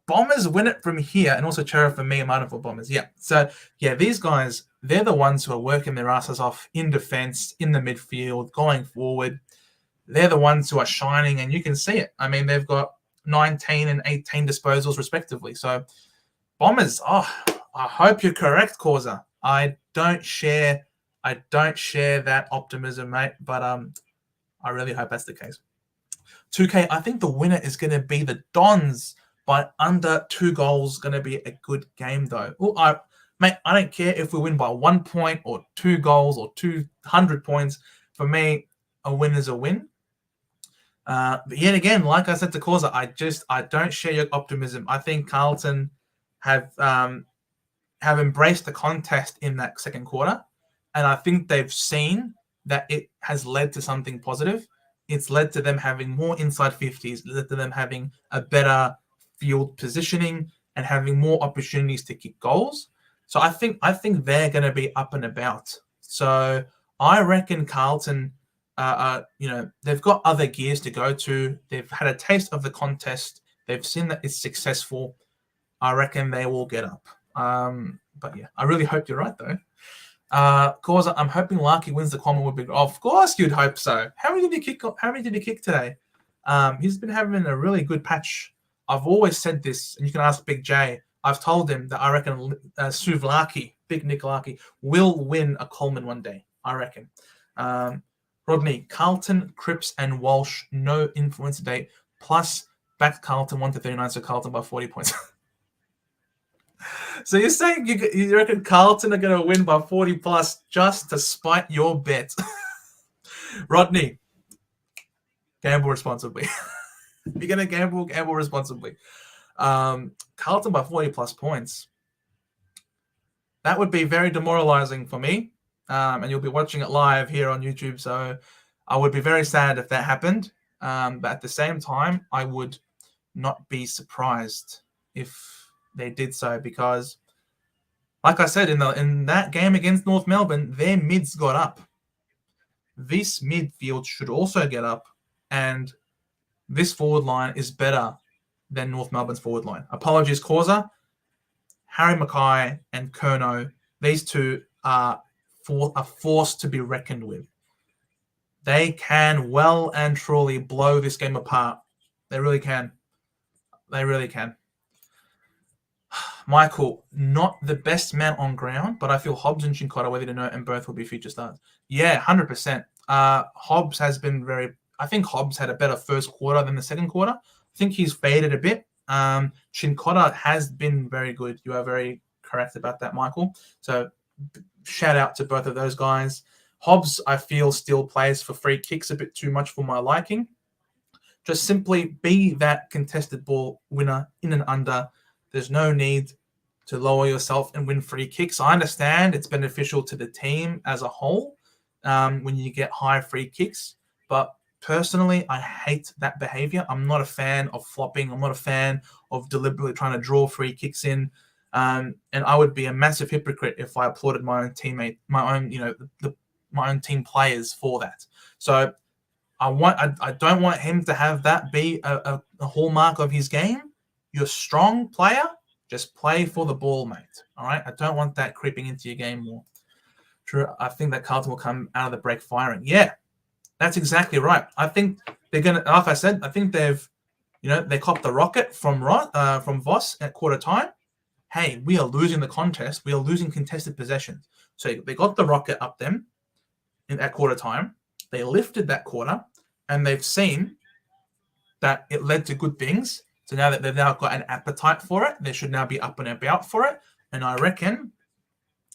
Speaker 1: Bombers win it from here, and also Chera for me and Martin for Bombers. Yeah. So, yeah, these guys, they're the ones who are working their asses off in defense, in the midfield, going forward. They're the ones who are shining, and you can see it. I mean, they've got 19 and 18 disposals, respectively. So, Bombers, I hope you're correct, Causa. I don't share that optimism, mate, but I really hope that's the case. 2K, I think the winner is going to be the Dons by under 2 goals. Going to be a good game, though. Mate, I don't care if we win by 1 point or 2 goals or 200 points. For me, a win is a win. But yet again, like I said to Causa, I don't share your optimism. I think Carlton have embraced the contest in that second quarter, and I think they've seen that it has led to something positive. It's led to them having more inside 50s, led to them having a better field positioning and having more opportunities to kick goals. So I think they're going to be up and about. So I reckon Carlton, they've got other gears to go to. They've had a taste of the contest. They've seen that it's successful. I reckon they will get up. But yeah, I really hope you're right though. Causa, I'm hoping Larky wins the Commonwealth. Of course, you'd hope so. How many did he kick today? He's been having a really good patch. I've always said this, and you can ask Big J. I've told him that I reckon Suv Larky, Big Nick Larky, will win a Coleman one day. I reckon. Rodney, Carlton, Cripps, and Walsh, no influence date. Plus, back Carlton 1-39, so Carlton by 40 points. So you're saying you reckon Carlton are going to win by 40 plus just to spite your bet? Rodney, gamble responsibly. If you're going to gamble responsibly. Carlton by 40 plus points. That would be very demoralizing for me. And you'll be watching it live here on YouTube. So I would be very sad if that happened. But at the same time, I would not be surprised if they did so, because, like I said, in that game against North Melbourne, their mids got up. This midfield should also get up, and this forward line is better than North Melbourne's forward line. Apologies, Causa. Harry Mackay and Curnow, these two are a force to be reckoned with. They can well and truly blow this game apart. They really can. They really can. Michael, not the best man on ground, but I feel Hobbs and Chincotta worthy to note, and both will be future stars. Yeah, 100%. Hobbs has been I think Hobbs had a better first quarter than the second quarter. I think he's faded a bit. Chincotta has been very good. You are very correct about that, Michael. So shout out to both of those guys. Hobbs, I feel, still plays for free kicks a bit too much for my liking. Just simply be that contested ball winner in and under. There's no need to lower yourself and win free kicks. I understand it's beneficial to the team as a whole when you get high free kicks, but personally, I hate that behavior. I'm not a fan of flopping. I'm not a fan of deliberately trying to draw free kicks in. And I would be a massive hypocrite if I applauded my own teammate, my own team players for that. So I don't want him to have that be a hallmark of his game. You're a strong player. Just play for the ball, mate. All right? I don't want that creeping into your game more. True. I think that Carlton will come out of the break firing. Yeah, that's exactly right. I think they're going to, like I said, I think they copped the rocket from Voss at quarter time. Hey, we are losing the contest. We are losing contested possessions. So they got the rocket up them at quarter time. They lifted that quarter, and they've seen that it led to good things. So now that they've now got an appetite for it, they should now be up and about for it. And I reckon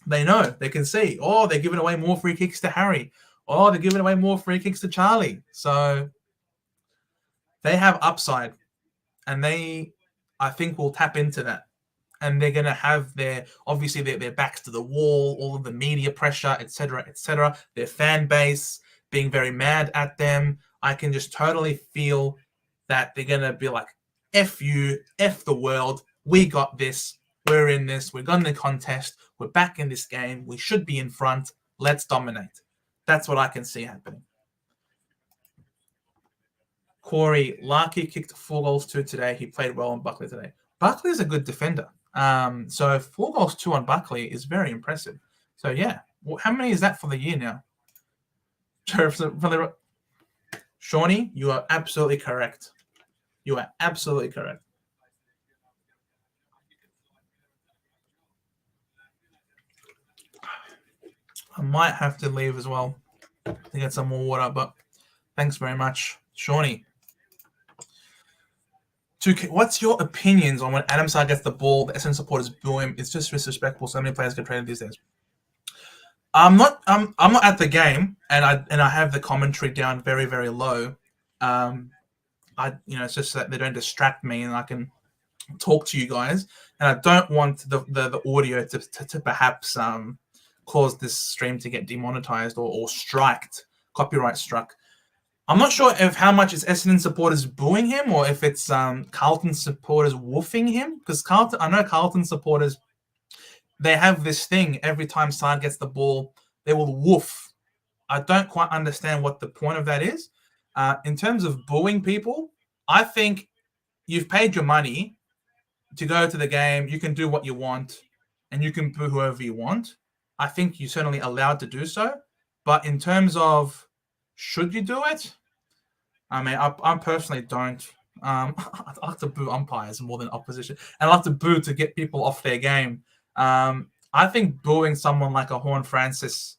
Speaker 1: they know. They can see, they're giving away more free kicks to Harry. They're giving away more free kicks to Charlie. So they have upside. And I think, will tap into that. And they're going to have their backs to the wall, all of the media pressure, etc., their fan base being very mad at them. I can just totally feel that they're going to be like, F you, F the world, we got this, we're in this, we're going to the contest, we're back in this game, we should be in front, let's dominate. That's what I can see happening. Corey, Larky kicked 4 goals 2 today. He played well on Buckley today. Buckley is a good defender. So 4 goals 2 on Buckley is very impressive. So yeah, how many is that for the year now? Shawnee, you are absolutely correct. You are absolutely correct. I might have to leave as well to get some more water, but thanks very much, Shawnee. What's your opinions on when Adam Sarr gets the ball, the Essendon supporters boo him? It's just disrespectful. So many players get traded these days. I'm not at the game, and I have the commentary down very, very low. It's just that they don't distract me, and I can talk to you guys. And I don't want the audio to perhaps cause this stream to get demonetized or copyright struck. I'm not sure if how much it's Essendon supporters booing him or if it's Carlton supporters woofing him. Because I know Carlton supporters, they have this thing every time Sarr gets the ball, they will woof. I don't quite understand what the point of that is. In terms of booing people, I think you've paid your money to go to the game. You can do what you want, and you can boo whoever you want. I think you're certainly allowed to do so. But in terms of should you do it? I mean, I personally don't. I like to boo umpires more than opposition. And I like to boo to get people off their game. I think booing someone like a Horn Francis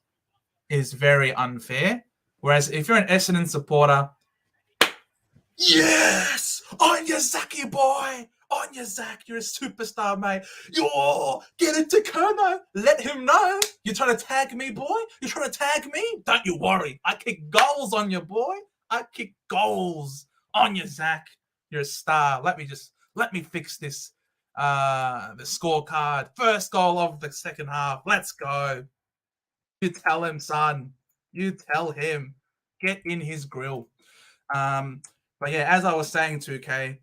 Speaker 1: is very unfair. Whereas if you're an Essendon supporter, yes! On your Zachy boy! On your Zach, you're a superstar, mate. Get it to Kerno. Let him know. You're trying to tag me, boy? You're trying to tag me? Don't you worry. I kick goals on you, boy. I kick goals on you, Zach. You're a star. Let me just Let me fix this. The scorecard. First goal of the second half. Let's go. You tell him, son. You tell him. Get in his grill. But yeah, as I was saying, 2K,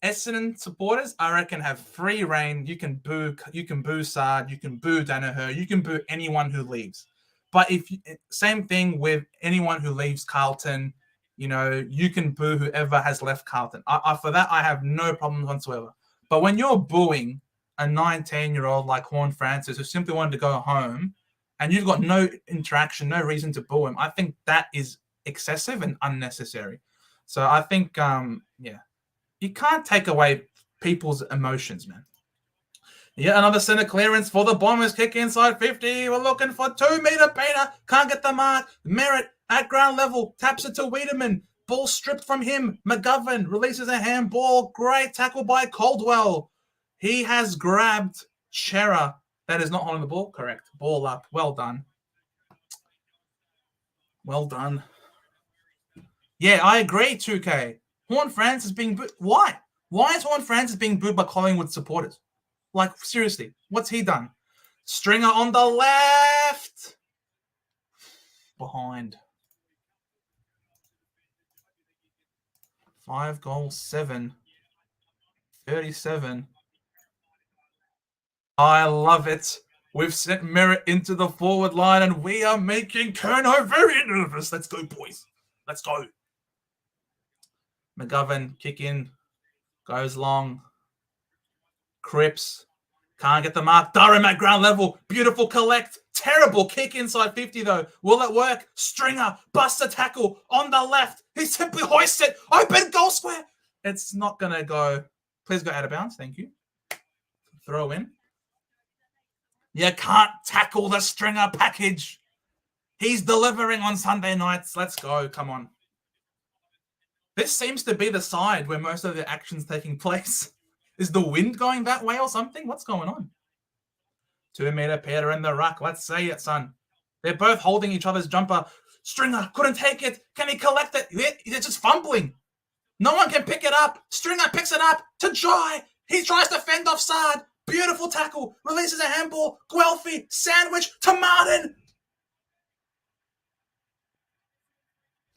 Speaker 1: Essendon supporters, I reckon, have free reign. You can boo Sard, you can boo Danaher, you can boo anyone who leaves. But same thing with anyone who leaves Carlton, you can boo whoever has left Carlton. For that, I have no problems whatsoever. But when you're booing a 19-year-old like Horn Francis who simply wanted to go home, and you've got no interaction, no reason to boo him, I think that is excessive and unnecessary. So I think, you can't take away people's emotions, man. Yeah, another center clearance for the Bombers. Kick inside 50. We're looking for 2-meter Peter. Can't get the mark. Merritt at ground level. Taps it to Wiedemann. Ball stripped from him. McGovern releases a handball. Great tackle by Caldwell. He has grabbed Chera. That is not holding the ball. Correct. Ball up. Well done. Well done. Yeah, I agree, 2K. Horn Francis being booed. Why? Why is Horn Francis being booed by Collingwood supporters? Like, seriously, what's he done? Stringer on the left. Behind. 5 goals, 7. 37. I love it. We've sent Merritt into the forward line, and we are making Kerno very nervous. Let's go, boys. Let's go. McGovern, kick in. Goes long. Cripps. Can't get the mark. Durham at ground level. Beautiful collect. Terrible kick inside 50, though. Will it work? Stringer. Busts a tackle on the left. He simply hoists it. Open goal square. It's not going to go. Please go out of bounds. Thank you. Throw in. You can't tackle the Stringer package. He's delivering on Sunday nights. Let's go. Come on. This seems to be the side where most of the action's taking place. Is the wind going that way or something? What's going on? 2-meter Peter in the ruck. Let's see it, son. They're both holding each other's jumper. Stringer couldn't take it. Can he collect it? They're just fumbling. No one can pick it up. Stringer picks it up to Jai. He tries to fend off Sard. Beautiful tackle. Releases a handball. Guelphy. Sandwich to Martin.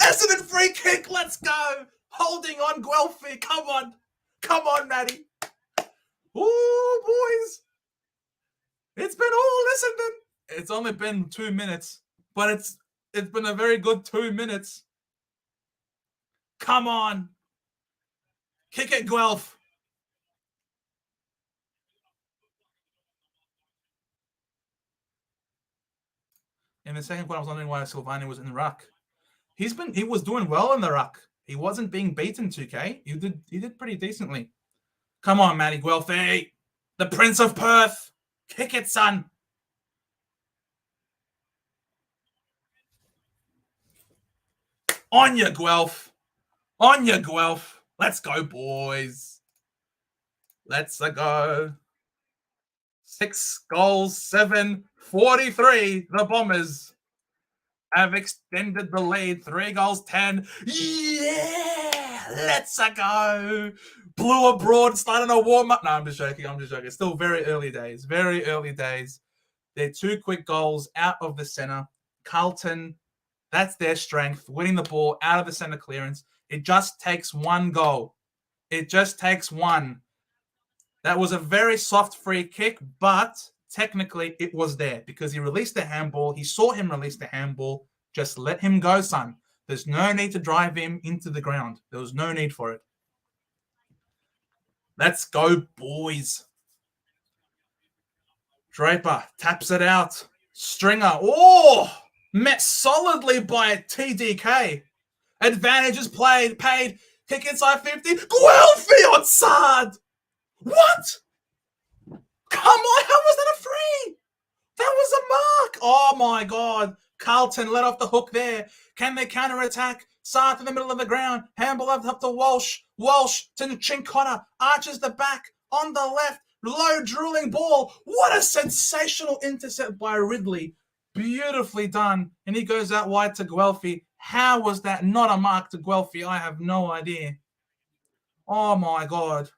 Speaker 1: Essendon free kick. Let's go. Holding on Guelphy. Come on. Come on, Matty. Ooh, boys. It's been all Essendon. It's only been 2 minutes, but it's been a very good 2 minutes. Come on. Kick it, Guelph. In the second quarter, I was wondering why Silvani was in the ruck. He was doing well in the ruck. He wasn't being beaten, 2K. He did pretty decently. Come on, Matty Guelphy. The Prince of Perth. Kick it, son. On your Guelph. On your Guelph. Let's go, boys. Let's go. 6 goals, 7, 43. The Bombers have extended the lead. 3 goals, 10. Yeah! Let's go. Blue abroad, starting a warm-up. No, I'm just joking. It's still very early days. Very early days. They're 2 quick goals out of the center. Carlton, that's their strength. Winning the ball out of the center clearance. It just takes 1 goal. It just takes 1. That was a very soft free kick, but technically it was there because he released the handball. He saw him release the handball. Just let him go, son. There's no need to drive him into the ground. There was no need for it. Let's go, boys. Draper taps it out. Stringer. Oh, met solidly by TDK. Advantages paid. Kick inside 50. Guelphy on Sard. What? Come on. How was that a free? That was a mark. Oh, my God. Carlton let off the hook there. Can they counterattack? Sard in the middle of the ground. Handball up to Walsh. Walsh to Chincotta. Arches the back. On the left. Low drooling ball. What a sensational intercept by Ridley. Beautifully done. And he goes out wide to Guelphy. How was that not a mark to Guelphy? I have no idea. Oh, my God.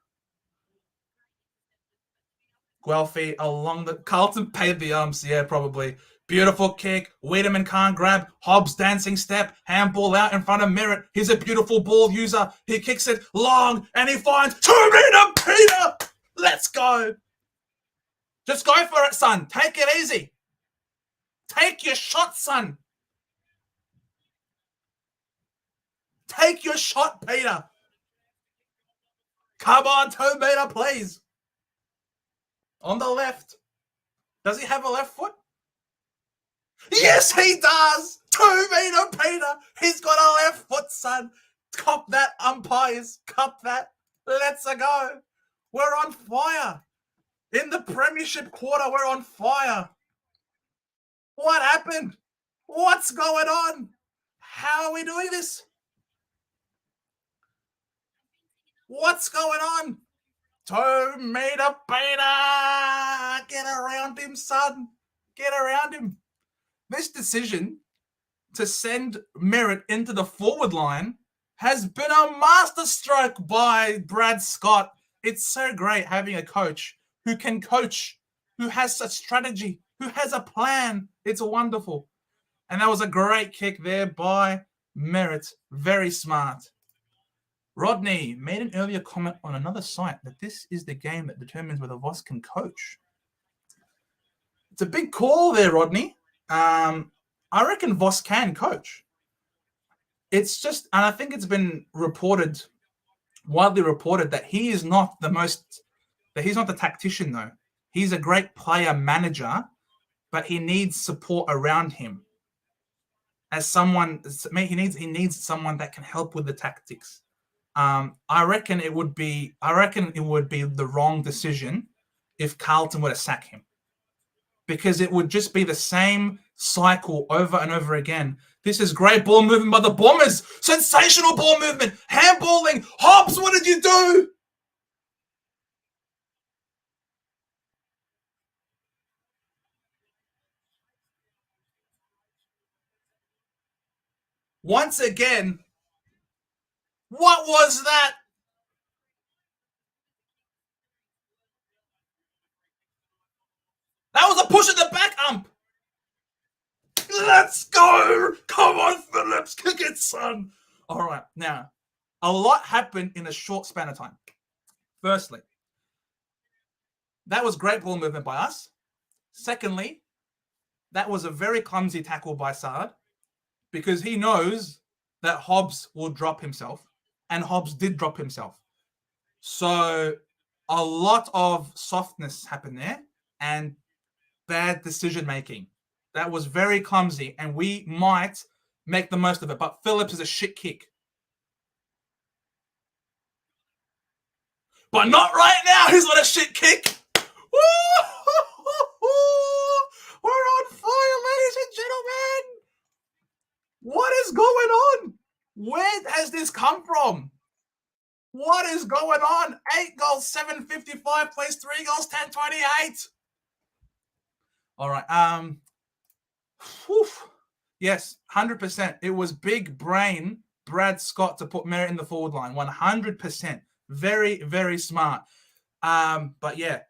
Speaker 1: Guelphy along the... Carlton paid the umps, yeah, probably. Beautiful kick. Wiedemann can't grab. Hobbs dancing step. Handball out in front of Merritt. He's a beautiful ball user. He kicks it long and he finds 2-meter Peter. Let's go. Just go for it, son. Take it easy. Take your shot, son. Take your shot, Peter. Come on, 2-meter, please. On the left. Does he have a left foot? Yes, he does. 2-meter Peter. He's got a left foot, son. Cop that, umpires. Cop that. Let's go. We're on fire. In the premiership quarter, we're on fire. What happened? What's going on? How are we doing this? What's going on? 2-meter Peter. Get around him, son. Get around him. This decision to send Merritt into the forward line has been a masterstroke by Brad Scott. It's so great having a coach who can coach, who has a strategy, who has a plan. It's wonderful. And that was a great kick there by Merritt. Very smart. Rodney made an earlier comment on another site that this is the game that determines whether Voss can coach. It's a big call there, Rodney. I reckon Voss can coach. It's just, and I think it's been widely reported that he is not he's not the tactician though. He's a great player manager, but he needs support around him. As someone, he needs someone that can help with the tactics. I reckon it would be the wrong decision if Carlton were to sack him, because it would just be the same cycle over and over again. This is great ball movement by the Bombers. Sensational ball movement. Handballing. Hobbs, what did you do? Once again, what was that? That was a push at the back ump. Let's go. Come on, Phillips. Kick it, son. All right. Now, a lot happened in a short span of time. Firstly, that was great ball movement by us. Secondly, that was a very clumsy tackle by Saad, because he knows that Hobbs will drop himself, and Hobbs did drop himself. So a lot of softness happened there and bad decision-making. That was very clumsy, and we might make the most of it. But Phillips is a shit kick. But not right now. He's got a shit kick. Woo! We're on fire, ladies and gentlemen. What is going on? Where has this come from? What is going on? 8 goals, 755 plays 3 goals, 1028. All right. Yes, 100%. It was big brain Brad Scott to put Merritt in the forward line. 100%. Very, very smart. But yeah,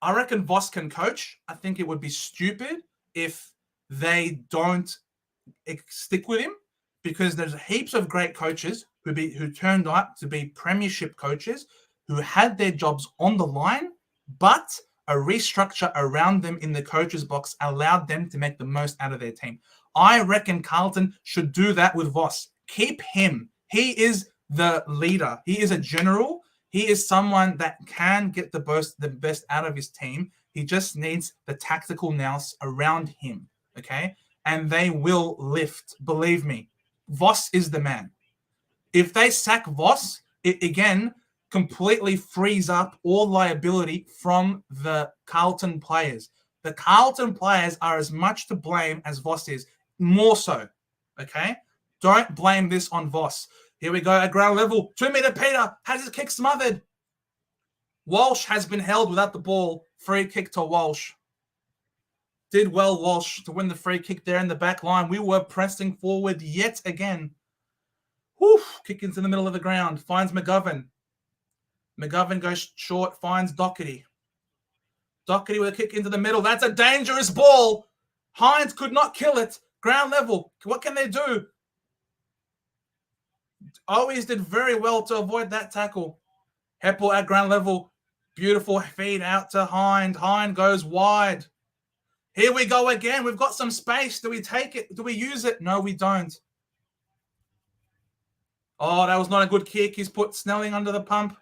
Speaker 1: I reckon Voss can coach. I think it would be stupid if they don't stick with him, because there's heaps of great coaches who turned out to be premiership coaches who had their jobs on the line, but a restructure around them in the coach's box allowed them to make the most out of their team. I reckon Carlton should do that with Voss. Keep him. He is the leader. He is a general. He is someone that can get the best out of his team. He just needs the tactical nous around him, okay? And they will lift. Believe me, Voss is the man. If they sack Voss, it again completely frees up all liability from the Carlton players. The Carlton players are as much to blame as Voss is, more so, okay? Don't blame this on Voss. Here we go at ground level. 2-meter Peter has his kick smothered. Walsh has been held without the ball. Free kick to Walsh. Did well, Walsh, to win the free kick there in the back line. We were pressing forward yet again. Whew, kick into the middle of the ground. Finds McGovern. McGovern goes short, finds Doherty. Doherty with a kick into the middle. That's a dangerous ball. Hines could not kill it. Ground level. What can they do? Always did very well to avoid that tackle. Heppel at ground level. Beautiful feed out to Hind. Hind goes wide. Here we go again. We've got some space. Do we take it? Do we use it? No, we don't. Oh, that was not a good kick. He's put Snelling under the pump.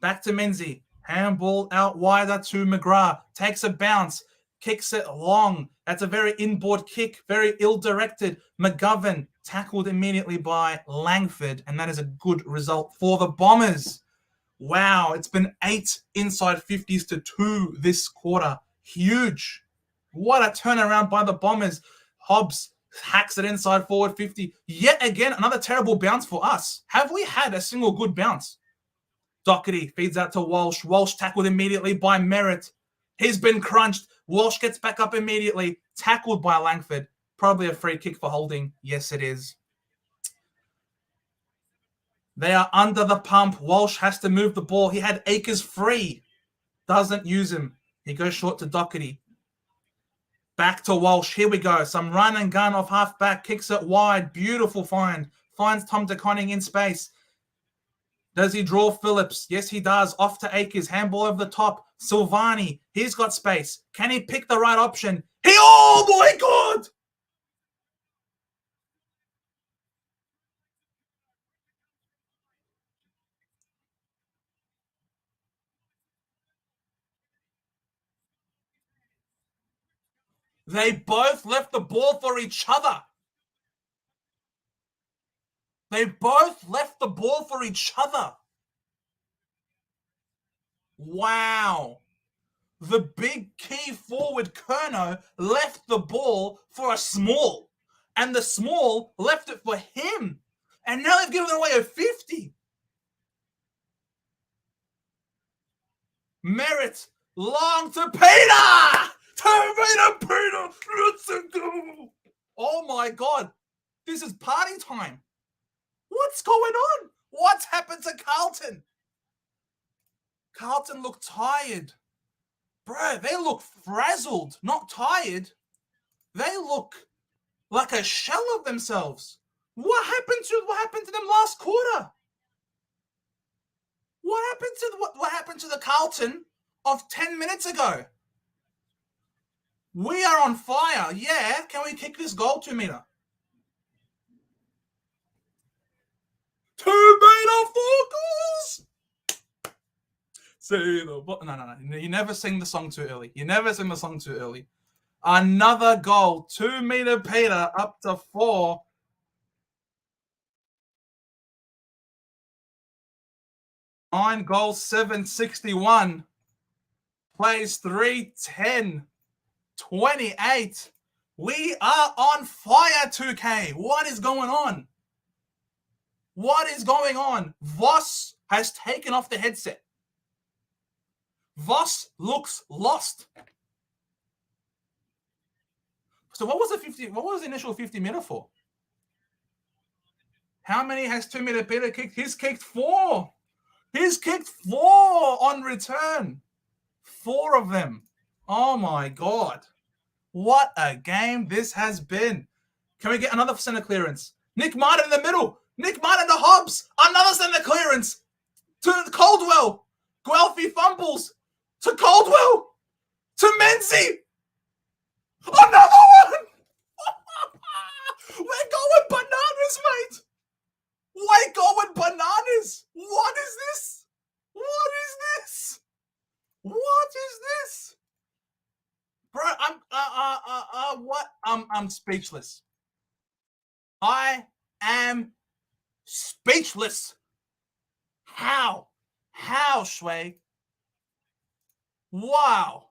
Speaker 1: Back to Menzies. Handball out wider to McGrath. Takes a bounce. Kicks it long. That's a very inboard kick. Very ill-directed. McGovern tackled immediately by Langford. And that is a good result for the Bombers. Wow. It's been 8 inside 50s to 2 this quarter. Huge. What a turnaround by the Bombers. Hobbs hacks it inside forward 50. Yet again, another terrible bounce for us. Have we had a single good bounce? Doherty feeds out to Walsh. Walsh tackled immediately by Merritt. He's been crunched. Walsh gets back up immediately. Tackled by Langford. Probably a free kick for holding. Yes, it is. They are under the pump. Walsh has to move the ball. He had Akers free. Doesn't use him. He goes short to Doherty. Back to Walsh. Here we go. Some run and gun off halfback. Kicks it wide. Beautiful find. Finds Tom DeConning in space. Does he draw Phillips? Yes, he does. Off to Akers. Handball over the top. Silvani. He's got space. Can he pick the right option? Oh my God! They both left the ball for each other. They both left the ball for each other. Wow. The big key forward, Kerno, left the ball for a small. And the small left it for him. And now they've given away a 50. Merritt, long to Peter! Peter! Let's go! Oh my God. This is party time. What's going on? What's happened to Carlton? Carlton look tired. Bro, they look frazzled, not tired. They look like a shell of themselves. What happened to them last quarter? What happened to the Carlton of 10 minutes ago? We are on fire. Yeah, can we kick this goal 2 meter? 2 meter focus. Say the no. You never sing the song too early. You never sing the song too early. Another goal. 2 meter Peter up to 4. Nine goals, 761. Plays 310. 28. We are on fire, 2K. What is going on? What is going on? Voss has taken off the headset. Voss looks lost. So what was the initial 50 meter for? How many has 2 meter Peter kicked? He's kicked 4. He's kicked 4 on return. 4 of them. Oh my God. What a game this has been. Can we get another center clearance? Nick Martin in the middle. Nick Martin to Hobbs. Another center clearance to Caldwell. Guelphy fumbles to Caldwell. To Menzies. Another one. We're going bananas, mate. We're going bananas. What is this? What is this? What is this? Bro, I'm speechless. I am speechless. How, Shui? Wow.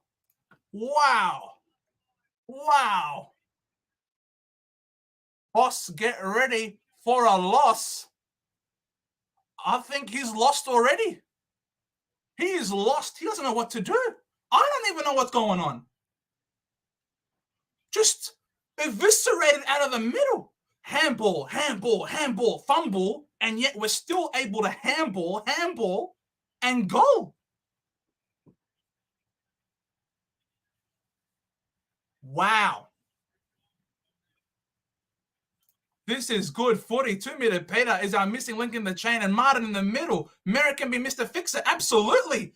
Speaker 1: Boss, get ready for a loss. I think he's lost already. He is lost. He doesn't know what to do. I don't even know what's going on. Just eviscerated out of the middle. Handball, fumble, and yet we're still able to handball, and goal. Wow. This is good footy. 2-meter Peter is our missing link in the chain, and Martin in the middle. Merritt can be Mr. Fixer. Absolutely.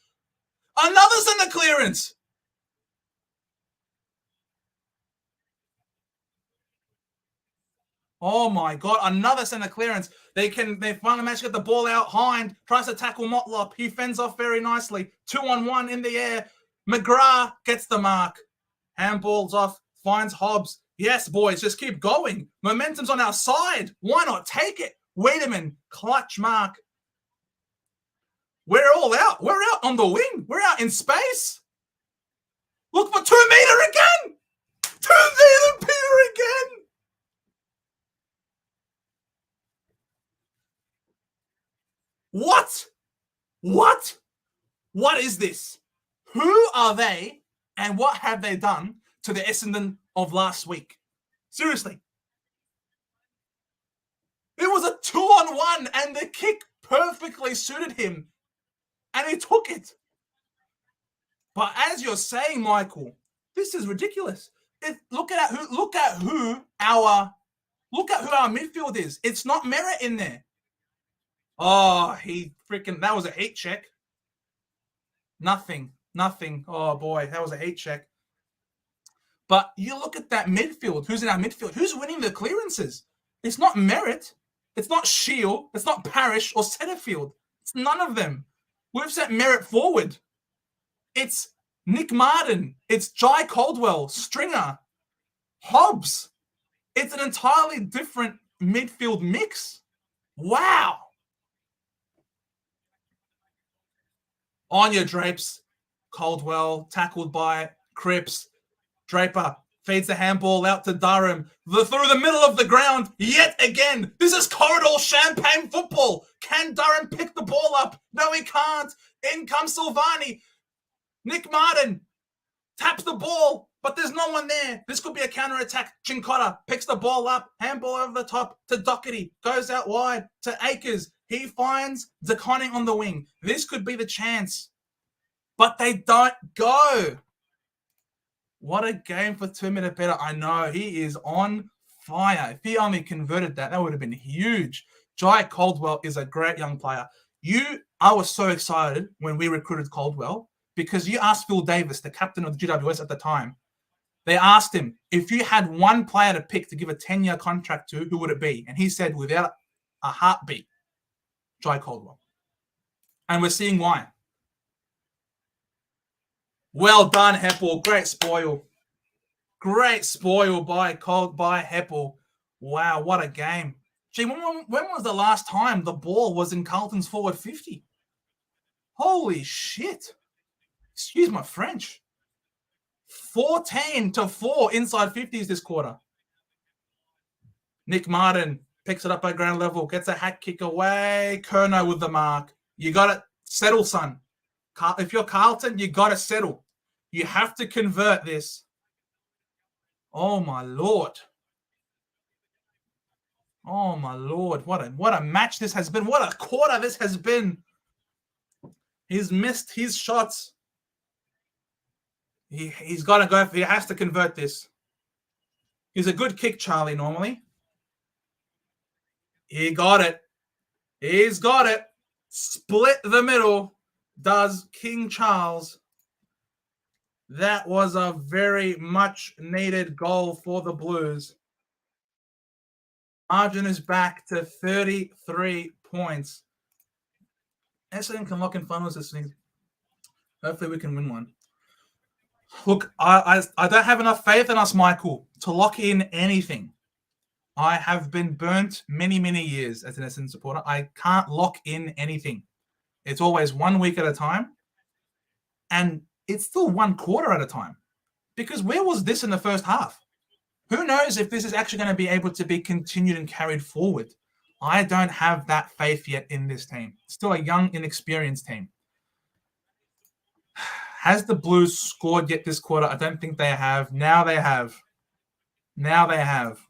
Speaker 1: Another centre clearance. Oh my God, another centre clearance. They finally manage to get the ball out. Hind tries to tackle Motlop. He fends off very nicely. 2-on-1 in the air. McGrath gets the mark. Handballs off, finds Hobbs. Yes, boys, just keep going. Momentum's on our side. Why not take it? Wiedemann, clutch mark. We're all out. We're out on the wing. We're out in space. Look for 2-meter again. 2-meter Peter again. What? What is this? Who are they and what have they done to the Essendon of last week? Seriously. It was a 2-on-1 and the kick perfectly suited him and he took it. But as you're saying, Michael, this is ridiculous. Look at who our midfield is. It's not Merritt in there. Oh, that was a heat check. Nothing. Oh boy, that was a heat check. But you look at that midfield. Who's in our midfield? Who's winning the clearances? It's not Merritt. It's not Shield. It's not Parrish or Setterfield. It's none of them. We've sent Merritt forward. It's Nick Martin. It's Jai Caldwell, Stringer, Hobbs. It's an entirely different midfield mix. Wow. On your Drapes. Caldwell tackled by Cripps. Draper feeds the handball out to Durham. Through the middle of the ground yet again. This is corridor champagne football. Can Durham pick the ball up? No, he can't. In comes Silvani. Nick Martin taps the ball, but there's no one there. This could be a counter-attack. Chincotta picks the ball up. Handball over the top to Doherty. Goes out wide to Akers. He finds DeConning on the wing. This could be the chance. But they don't go. What a game for 2-meter Peter. I know, he is on fire. If he only converted that would have been huge. Jai Caldwell is a great young player. I was so excited when we recruited Caldwell because you asked Phil Davis, the captain of the GWS at the time. They asked him, if you had one player to pick to give a 10-year contract to, who would it be? And he said, without a heartbeat, Jai Caldwell. And we're seeing why. Well done, Heppel. Great spoil. Great spoil by Heppel. Wow, what a game. Gee, when was the last time the ball was in Carlton's forward 50? Holy shit. Excuse my French. 14-4 inside 50s this quarter. Nick Martin picks it up at ground level, gets a hat kick away. Kerno with the mark. You got to settle, son. If you're Carlton, you got to settle. You have to convert this. Oh, my Lord. Oh, my Lord. What a match this has been. What a quarter this has been. He's missed his shots. He's got to go. He has to convert this. He's a good kick, Charlie, normally. He got it. He's got it. Split the middle. Does King Charles. That was a very much needed goal for the Blues. Margin is back to 33 points. Essendon can lock in finals this season. Hopefully we can win one. Look, I don't have enough faith in us, Michael, to lock in anything. I have been burnt many, many years as an Essendon supporter. I can't lock in anything. It's always 1 week at a time. And it's still 1 quarter at a time. Because where was this in the first half? Who knows if this is actually going to be able to be continued and carried forward? I don't have that faith yet in this team. Still a young, inexperienced team. Has the Blues scored yet this quarter? I don't think they have. Now they have. Now they have.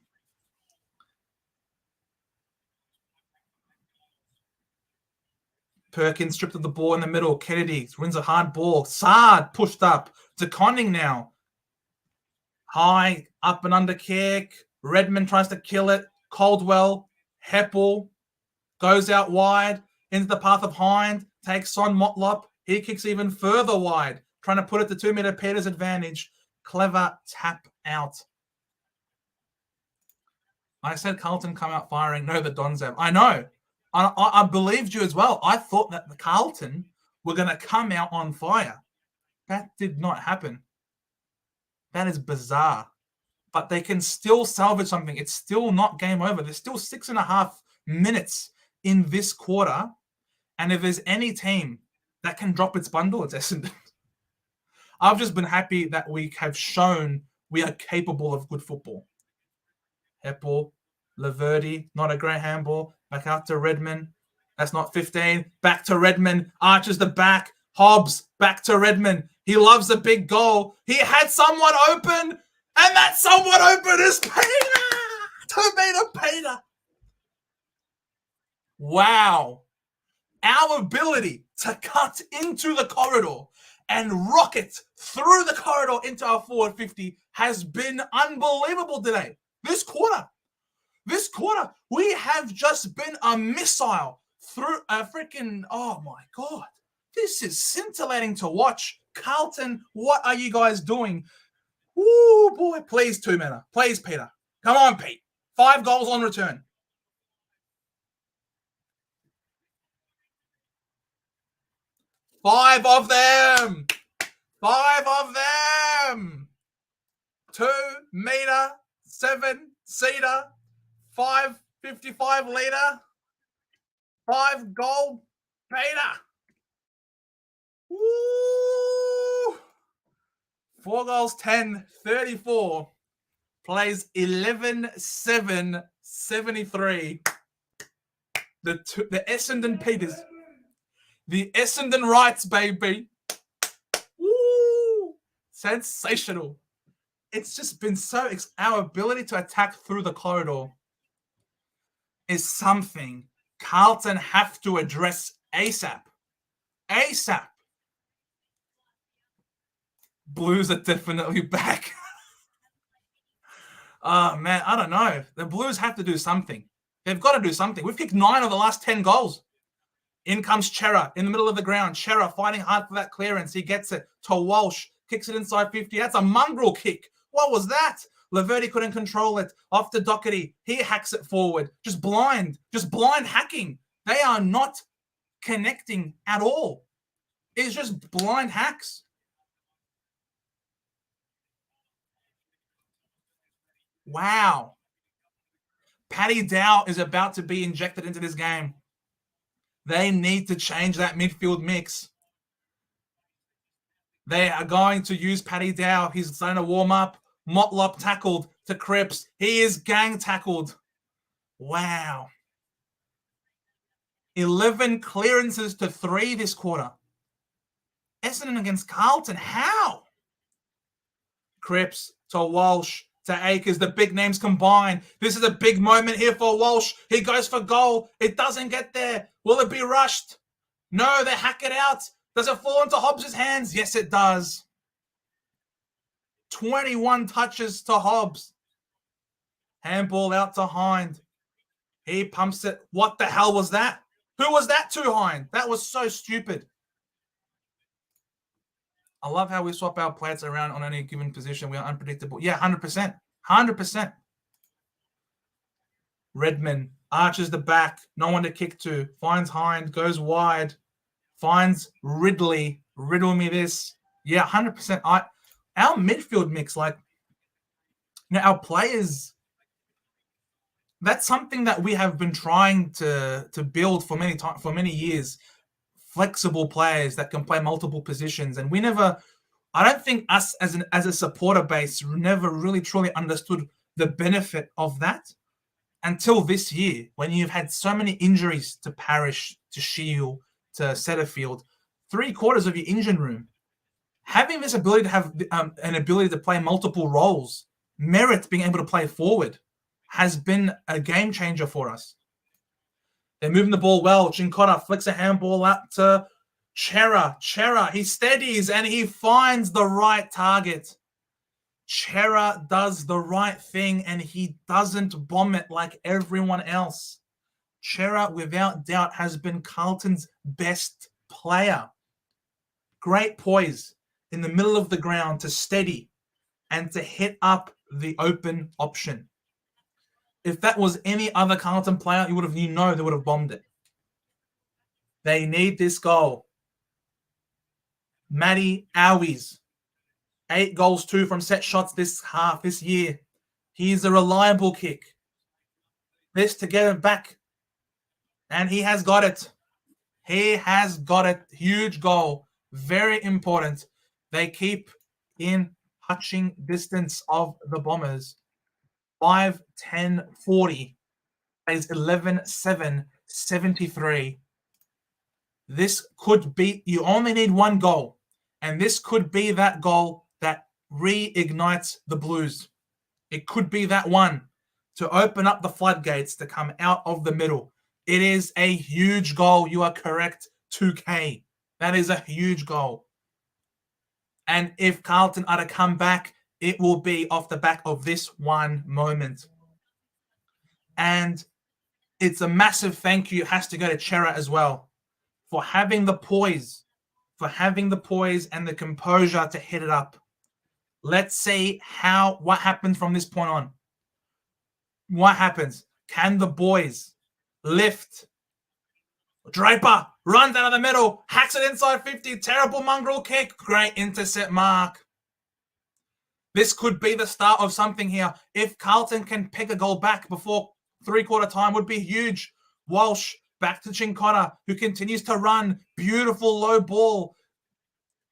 Speaker 1: Perkins stripped of the ball in the middle. Kennedy wins a hard ball. Saad pushed up. DeConning now. High, up and under kick. Redmond tries to kill it. Caldwell, Heppel, goes out wide into the path of Hind, takes on Motlop. He kicks even further wide, trying to put it to 2 meter Peter's advantage. Clever tap out. I said Carlton come out firing. No, the Dons have. I know. I believed you as well. I thought that the Carlton were going to come out on fire. That did not happen. That is bizarre. But they can still salvage something. It's still not game over. There's still 6.5 minutes in this quarter. And if there's any team that can drop its bundle, it's Essendon. I've just been happy that we have shown we are capable of good football. Heppel, Laverty, not a great handball. Back out to Redmond. That's not 15. Back to Redmond. Arches the back. Hobbs, back to Redmond. He loves a big goal. He had someone open, and that someone open is Peter. 2 meter Peter. Wow. Our ability to cut into the corridor and rocket through the corridor into our forward 50 has been unbelievable today. This quarter, we have just been a missile through a freaking, oh my God. This is scintillating to watch. Carlton, what are you guys doing? Ooh, boy, please, 2 meter. Please, Peter. Come on, Pete. 5 goals on return. Five of them. 2 meter, 7-seater, 555 litre, 5 goal, Peter. Woo! 4 goals, 10, 34. Plays 11-7, 73. The Essendon Peters. The Essendon Rights, baby. Woo! Sensational. It's just been so... Our ability to attack through the corridor is something Carlton have to address ASAP. ASAP. Blues are definitely back. Oh, man, I don't know. The Blues have to do something. They've got to do something. We've kicked 9 of the last 10 goals. In comes Chera in the middle of the ground. Chera fighting hard for that clearance. He gets it to Walsh. Kicks it inside 50. That's a mongrel kick. What was that? Laverty couldn't control it. Off to Doherty. He hacks it forward. Just blind hacking. They are not connecting at all. It's just blind hacks. Wow. Paddy Dow is about to be injected into this game. They need to change that midfield mix. They are going to use Paddy Dow. He's starting to warm up. Motlop tackled to Cripps. He is gang tackled. Wow. 11 clearances to 3 this quarter. Essendon against Carlton. How? Cripps to Walsh to Akers. The big names combined. This is a big moment here for Walsh. He goes for goal. It doesn't get there. Will it be rushed? No, they hack it out. Does it fall into Hobbs' hands? Yes, it does. 21 touches to Hobbs. Handball out to Hind. He pumps it. What the hell was that? Who was that to, Hind? That was so stupid. I love how we swap our players around on any given position. We are unpredictable. Yeah, 100%. 100%. Redmond arches the back. No one to kick to. Finds Hind. Goes wide. Finds Ridley. Riddle me this. Yeah, 100%. Our midfield mix, our players, that's something that we have been trying to build for many years. Flexible players that can play multiple positions. And I don't think us as a supporter base never really truly understood the benefit of that until this year, when you've had so many injuries to Parrish, to Shield, to Setterfield, 3/4 of your engine room. Having this ability to have an ability to play multiple roles, Merritt being able to play forward, has been a game changer for us. They're moving the ball well. Chincotta flicks a handball out to Chera. He steadies and he finds the right target. Chera does the right thing and he doesn't bomb it like everyone else. Chera, without doubt, has been Carlton's best player. Great poise in the middle of the ground to steady and to hit up the open option. If that was any other Carlton player, they would have bombed it. They need this goal. Matty Owies, 8 goals, 2 from set shots this year. He's a reliable kick. This to get him back. And he has got it. He has got it. Huge goal. Very important. They keep in touching distance of the Bombers. 5-10-40 is 11-7, 73. This could be, you only need one goal. And this could be that goal that reignites the Blues. It could be that one to open up the floodgates to come out of the middle. It is a huge goal. You are correct, 2K. That is a huge goal. And if Carlton are to come back, it will be off the back of this one moment. And it's a massive thank you. It has to go to Chera as well for having the poise, and the composure to hit it up. Let's see what happens from this point on. What happens? Can the boys lift? Draper runs out of the middle, hacks it inside 50, terrible mongrel kick, great intercept mark. This could be the start of something here. If Carlton can pick a goal back before three-quarter time, would be huge. Walsh back to Chincotta, who continues to run. Beautiful low ball.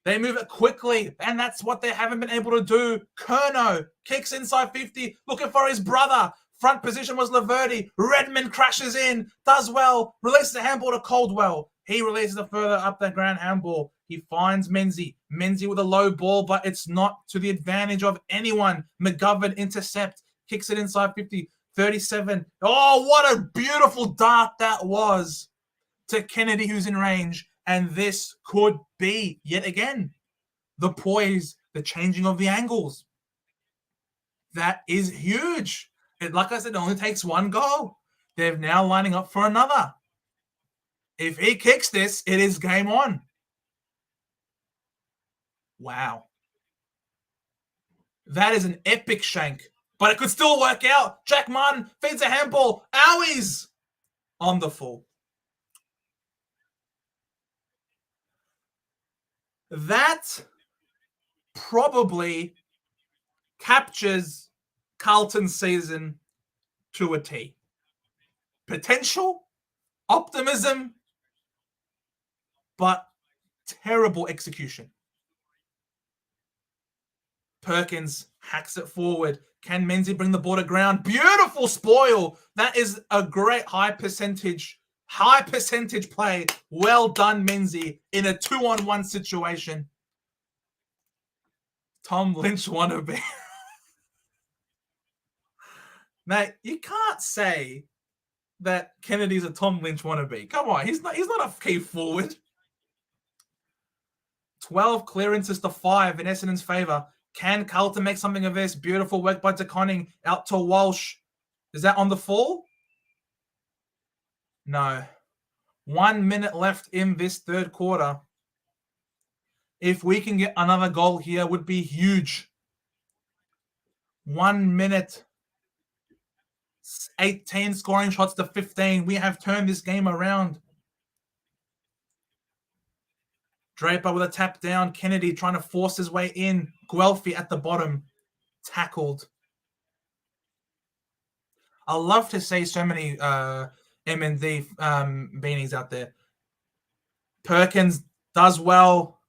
Speaker 1: They move it quickly, and that's what they haven't been able to do. Curnow kicks inside 50, looking for his brother. Front position was Laverty. Redmond crashes in, does well, releases a handball to Caldwell. He releases it further up the ground handball. He finds Menzies. Menzies with a low ball, but it's not to the advantage of anyone. McGovern intercept, kicks it inside 50, 37. Oh, what a beautiful dart that was to Kennedy, who's in range. And this could be, yet again, the poise, the changing of the angles. That is huge. Like I said, it only takes one goal. They're now lining up for another. If he kicks this, it is game on. Wow. That is an epic shank. But it could still work out. Jack Martin feeds a handball. Owies on the full. That probably captures Carlton's season to a T. Potential, optimism, but terrible execution. Perkins hacks it forward. Can Menzies bring the ball to ground? Beautiful spoil. That is a great high percentage play. Well done, Menzies, in a 2-on-1 situation. Tom Lynch wannabe. Mate, you can't say that Kennedy's a Tom Lynch wannabe. Come on, he's not a key forward. 12 clearances to 5 in Essendon's favour. Can Carlton make something of this? Beautiful work by DeConning out to Walsh. Is that on the full? No. 1 minute left in this third quarter. If we can get another goal here, would be huge. 1 minute. 18 scoring shots to 15. We have turned this game around. Draper with a tap down. Kennedy trying to force his way in. Guelphy at the bottom. Tackled. I love to see so many M&D beanies out there. Perkins does well.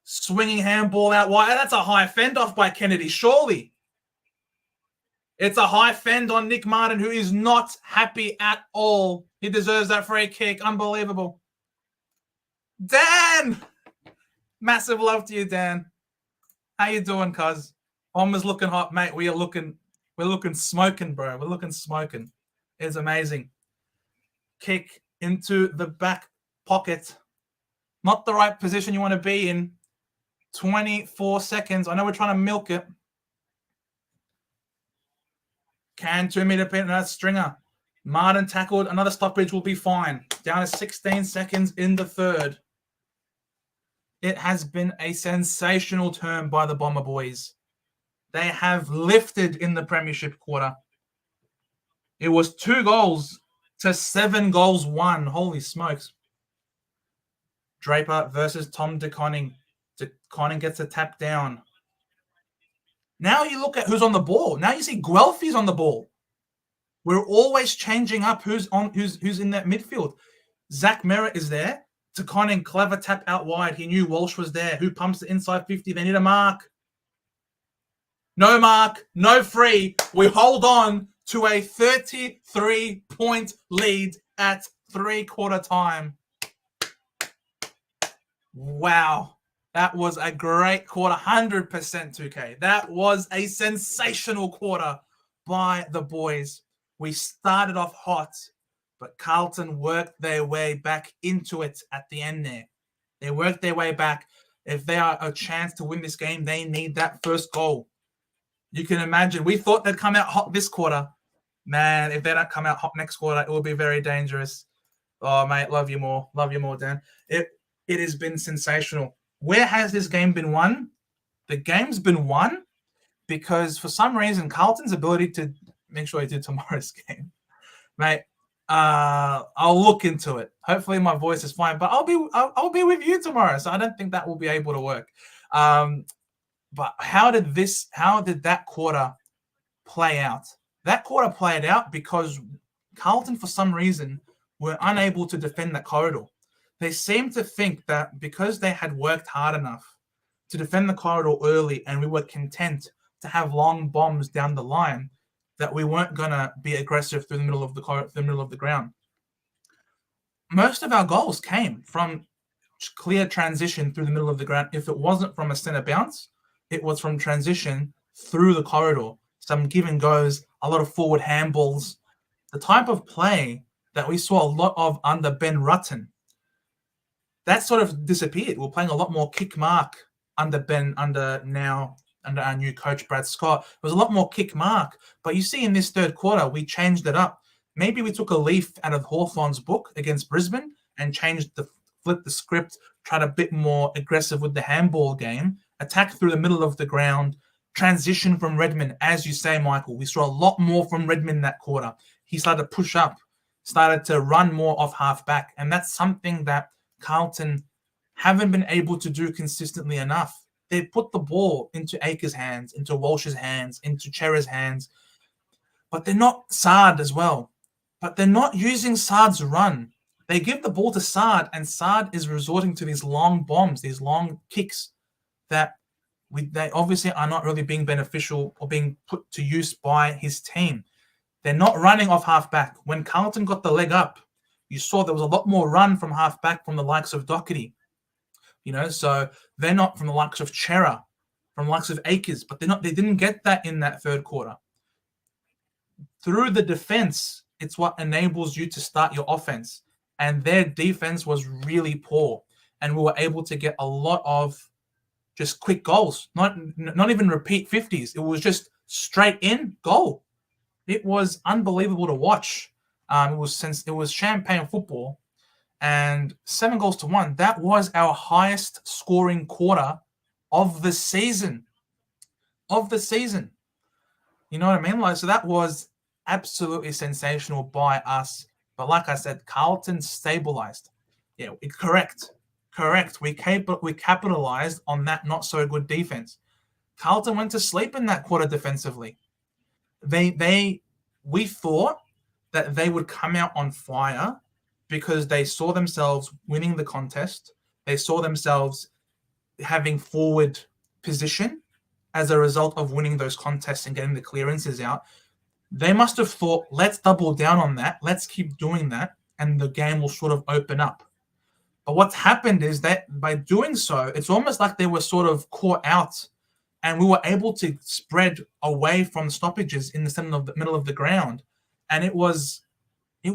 Speaker 1: Swinging handball out wide. That's a high fend off by Kennedy, surely. It's a high fend on Nick Martin, who is not happy at all. He deserves that free kick. Unbelievable. Dan! Massive love to you, Dan. How you doing, cuz? Bombers looking hot, mate. We're looking smoking, bro. We're looking smoking. It's amazing. Kick into the back pocket. Not the right position you want to be in. 24 seconds. I know we're trying to milk it. Can 2 meter pin, another stringer. Martin tackled, another stoppage will be fine. Down to 16 seconds in the third. It has been a sensational turn by the Bomber boys. They have lifted in the premiership quarter. It was 2 goals to 7 goals won. Holy smokes. Draper versus Tom De Koning. De Koning gets a tap down. Now you look at who's on the ball. Now you see Guelphy's on the ball. We're always changing up who's in that midfield. Zach Merritt is there. De Koning, clever tap out wide. He knew Walsh was there. Who pumps the inside 50? They need a mark. No mark, no free. We hold on to a 33-point lead at 3/4 time. Wow. That was a great quarter. 100% 2K. That was a sensational quarter by the boys. We started off hot, but Carlton worked their way back into it at the end there. They worked their way back. If they are a chance to win this game, they need that first goal. You can imagine. We thought they'd come out hot this quarter. Man, if they don't come out hot next quarter, it will be very dangerous. Oh, mate, love you more. Love you more, Dan. It has been sensational. Where has this game been won? The game's been won because for some reason, Carlton's ability to make sure I do tomorrow's game, mate. I'll look into it. Hopefully, my voice is fine, but I'll be with you tomorrow, so I don't think that will be able to work. But how did that quarter play out? That quarter played out because Carlton, for some reason, were unable to defend that corridor. They seemed to think that because they had worked hard enough to defend the corridor early and we were content to have long bombs down the line, that we weren't going to be aggressive through the middle of the ground. Most of our goals came from clear transition through the middle of the ground. If it wasn't from a center bounce, it was from transition through the corridor. Some give and goes, a lot of forward handballs. The type of play that we saw a lot of under Ben Rutten, that sort of disappeared. We're playing a lot more kick mark under our new coach, Brad Scott. There was a lot more kick mark. But you see in this third quarter, we changed it up. Maybe we took a leaf out of Hawthorn's book against Brisbane and flipped the script, tried a bit more aggressive with the handball game, attack through the middle of the ground, transition from Redmond. As you say, Michael, we saw a lot more from Redmond that quarter. He started to push up, started to run more off half back. And that's something that Carlton haven't been able to do consistently enough. They put the ball into Akers' hands, into Walsh's hands, into Chera's hands. But they're not Saad as well. But they're not using Saad's run. They give the ball to Saad, and Saad is resorting to these long bombs, these long kicks that they obviously are not really being beneficial or being put to use by his team. They're not running off half-back. When Carlton got the leg up, you saw there was a lot more run from half-back from the likes of Doherty. So they're not from the likes of Chera, from the likes of Akers, but they didn't get that in that third quarter. Through the defense, it's what enables you to start your offense. And their defense was really poor. And we were able to get a lot of just quick goals, not even repeat 50s. It was just straight in goal. It was unbelievable to watch. It was champagne football. And 7 goals to 1. That was our highest scoring quarter of the season. You know what I mean? So that was absolutely sensational by us. But like I said, Carlton stabilized. Yeah, correct. We capitalized on that not so good defense. Carlton went to sleep in that quarter defensively. We thought that they would come out on fire because they saw themselves winning the contest. They saw themselves having forward position as a result of winning those contests and getting the clearances out. They must have thought, let's double down on that. Let's keep doing that. And the game will sort of open up. But what's happened is that by doing so, it's almost like they were sort of caught out and we were able to spread away from stoppages in the middle of the ground. And it was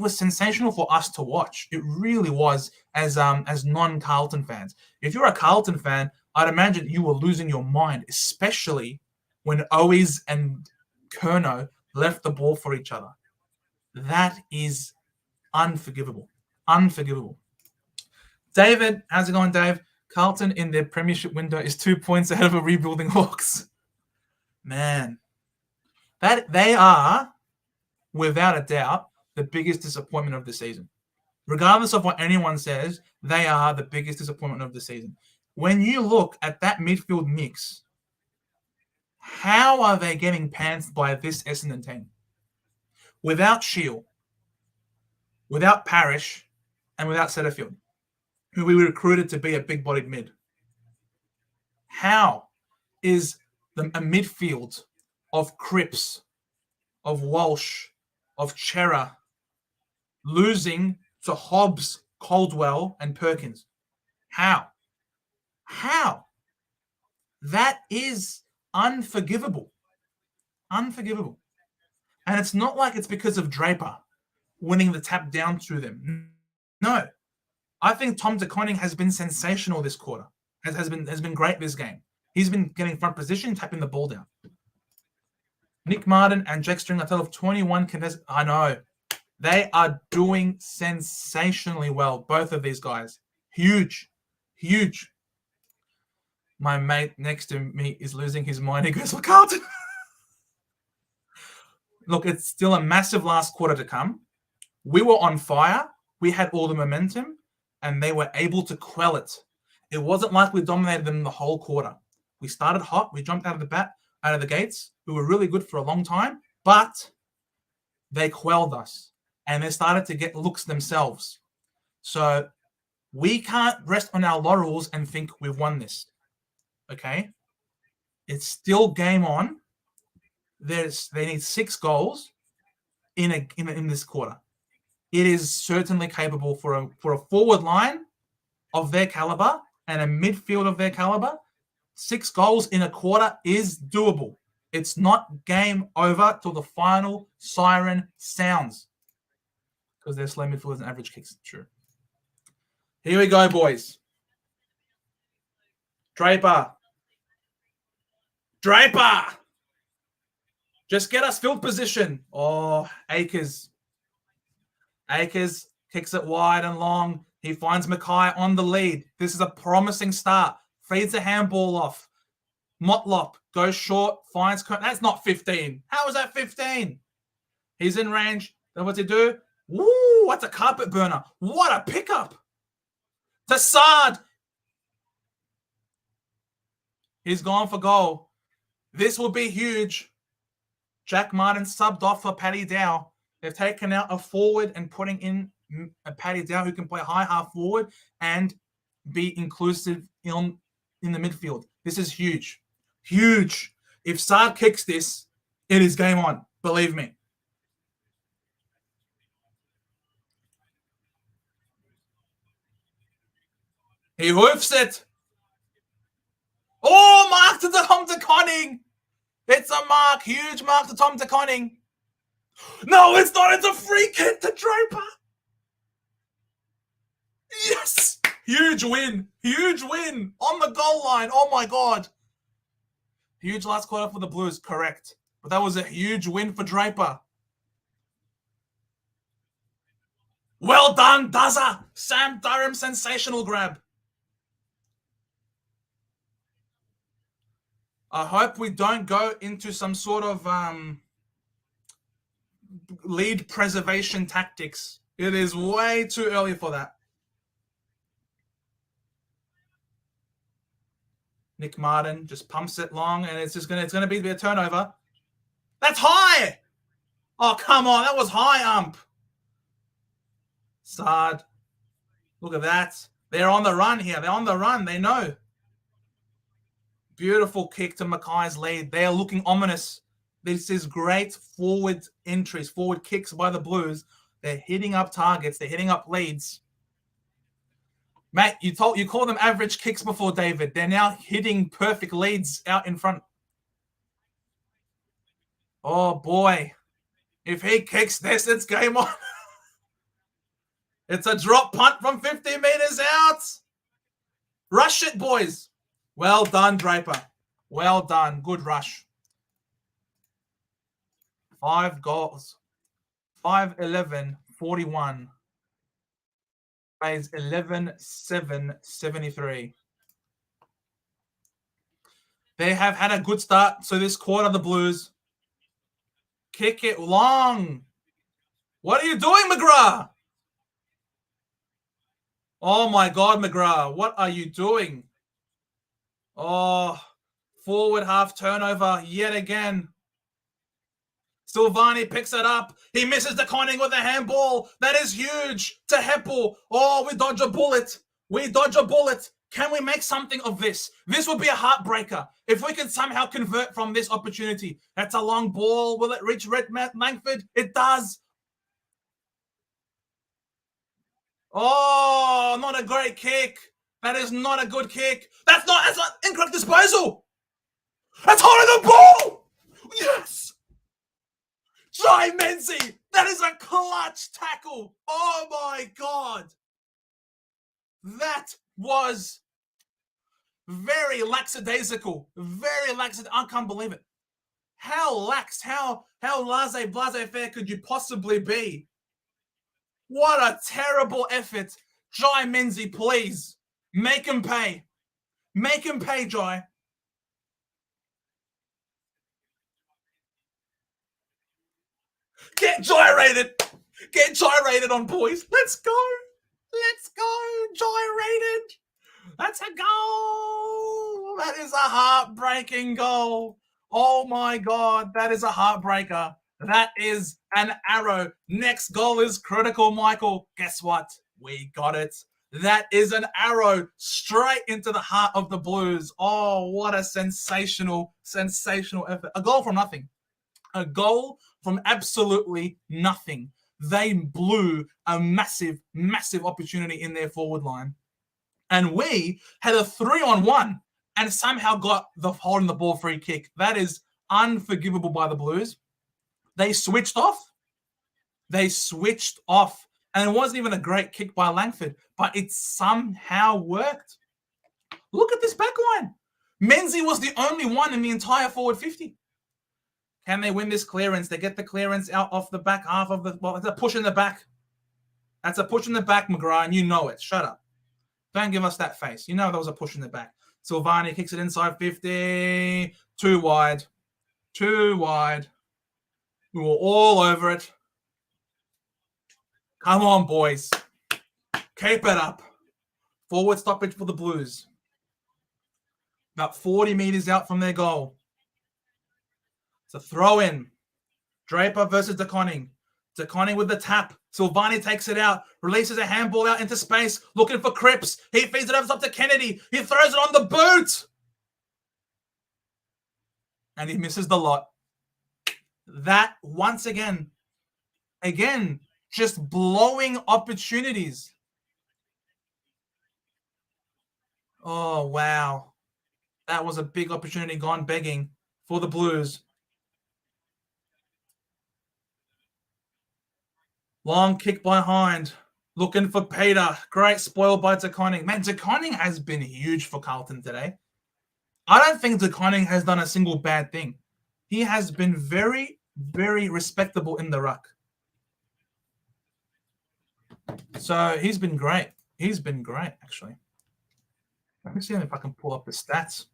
Speaker 1: sensational for us to watch. It really was as non-Carlton fans. If you're a Carlton fan, I'd imagine you were losing your mind, especially when Owies and Curnow left the ball for each other. That is unforgivable. Unforgivable. David, how's it going, Dave? Carlton in their premiership window is 2 points ahead of a rebuilding Hawks. Man, that they are, without a doubt, the biggest disappointment of the season. Regardless of what anyone says, they are the biggest disappointment of the season. When you look at that midfield mix, how are they getting pantsed by this Essendon team? Without Shield, without Parrish, and without Setterfield, who we recruited to be a big-bodied mid. How is a midfield of Cripps, of Walsh, of Chera losing to Hobbs, Caldwell, and Perkins? How? That is unforgivable. Unforgivable. And it's not like it's because of Draper winning the tap down to them. No. I think Tom De Koning has been sensational this quarter. Has been great this game. He's been getting front position, tapping the ball down. Nick Martin and Jack String, a total of 21 contests. I know. They are doing sensationally well, both of these guys. Huge. Huge. My mate next to me is losing his mind. He goes for Carlton. Look, it's still a massive last quarter to come. We were on fire. We had all the momentum, and they were able to quell it. It wasn't like we dominated them the whole quarter. We started hot. We jumped out of the gates. We were really good for a long time, but they quelled us, and they started to get looks themselves. So we can't rest on our laurels and think we've won this. Okay? It's still game on. They need 6 goals in this quarter. It is certainly capable for a forward line of their caliber and a midfield of their caliber. 6 goals in a quarter is doable. It's not game over till the final siren sounds. Because they're slow midfielders and average kicks. True. Here we go, boys. Draper. Just get us field position. Oh, Akers. Akers kicks it wide and long. He finds Mackay on the lead. This is a promising start. Feeds a handball off. Motlop goes short, finds... That's not 15. How is that 15? He's in range. Then what's he do? Woo, that's a carpet burner. What a pickup. Tassard. He's gone for goal. This will be huge. Jack Martin subbed off for Paddy Dow. They've taken out a forward and putting in a Paddy Dow who can play high half forward and be inclusive in the midfield. This is huge. Huge. If Saad kicks this, it is game on. Believe me. He hoofs it. Oh, mark to Tom De Koning. It's a mark. Huge mark to Tom De Koning. No, it's not. It's a free kick to Draper. Yes. Huge win. Huge win. On the goal line. Oh, my God. Huge last quarter for the Blues. Correct. But that was a huge win for Draper. Well done, Dazza. Sam Durham, sensational grab. I hope we don't go into some sort of lead preservation tactics. It is way too early for that. Nick Martin just pumps it long, and it's gonna be a turnover. That's high. Oh, come on, that was high, ump. Sard. Look at that. They're on the run here. They're on the run. They know. Beautiful kick to Mackay's lead. They are looking ominous. This is great forward entries, forward kicks by the Blues. They're hitting up targets. They're hitting up leads. Mate, you call them average kicks before, David. They're now hitting perfect leads out in front. Oh, boy. If he kicks this, it's game on. It's a drop punt from 50 meters out. Rush it, boys. Well done, Draper. Well done. Good rush. 5 goals. 5-11, 41. Plays 11-7, 73. They have had a good start. So this quarter, the Blues kick it long. What are you doing, McGrath? Oh, my God, McGrath. What are you doing? Oh, forward half turnover yet again. Silvani picks it up. He misses the conning with a handball. That is huge to Heppel. Oh, we dodge a bullet. We dodge a bullet. Can we make something of this? This would be a heartbreaker if we can somehow convert from this opportunity. That's a long ball. Will it reach Langford? It does. Oh, not a great kick. That is not a good kick. That's not incorrect disposal. That's holding the ball. Yes. Jai Menzie. That is a clutch tackle. Oh, my God. That was very lackadaisical. Very lackadaisical. I can't believe it. How lax, how laissez-faire could you possibly be? What a terrible effort. Jai Menzie, please. Make him pay. Make him pay, Jai. Get gyrated. Get gyrated on, boys. Let's go. Let's go. Gyrated. That's a goal. That is a heartbreaking goal. Oh, my God. That is a heartbreaker. That is an arrow. Next goal is critical, Michael. Guess what? We got it. That is an arrow straight into the heart of the Blues. Oh, what a sensational, sensational effort. A goal from nothing. A goal from absolutely nothing. They blew a massive, massive opportunity in their forward line. And we had a 3-on-1 and somehow got the holding the ball free kick. That is unforgivable by the Blues. They switched off. They switched off. And it wasn't even a great kick by Langford, but it somehow worked. Look at this backline. Menzie was the only one in the entire forward 50. Can they win this clearance? They get the clearance out off the back half of the... Well, it's a push in the back. That's a push in the back, McGrath, and you know it. Shut up. Don't give us that face. You know there was a push in the back. Silvani kicks it inside 50. Too wide. Too wide. We were all over it. Come on, boys. Keep it up. Forward stoppage for the Blues. About 40 meters out from their goal. It's a throw in. Draper versus DeConning. DeConning with the tap. Silvani takes it out. Releases a handball out into space. Looking for Cripps. He feeds it over up to Kennedy. He throws it on the boot. And he misses the lot. That, once again, just blowing opportunities. Oh, wow. That was a big opportunity gone begging for the Blues. Long kick behind. Looking for Peter. Great spoil by DeConning. Man, DeConning has been huge for Carlton today. I don't think DeConning has done a single bad thing. He has been very, very respectable in the ruck. So he's been great. He's been great, actually. Let me see if I can pull up the stats.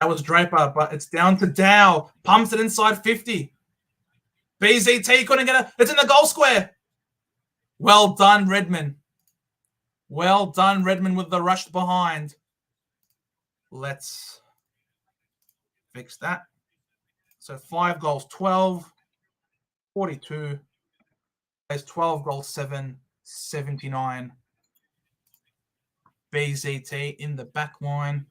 Speaker 1: That was Draper, but it's down to Dow. Pumps it inside 50. BZT couldn't get it. It's in the goal square. Well done, Redmond. Well done, Redmond, with the rush behind. Let's fix that. So 5 goals, 12, 42. There's 12 goals, 7, 79. BZT in the back line.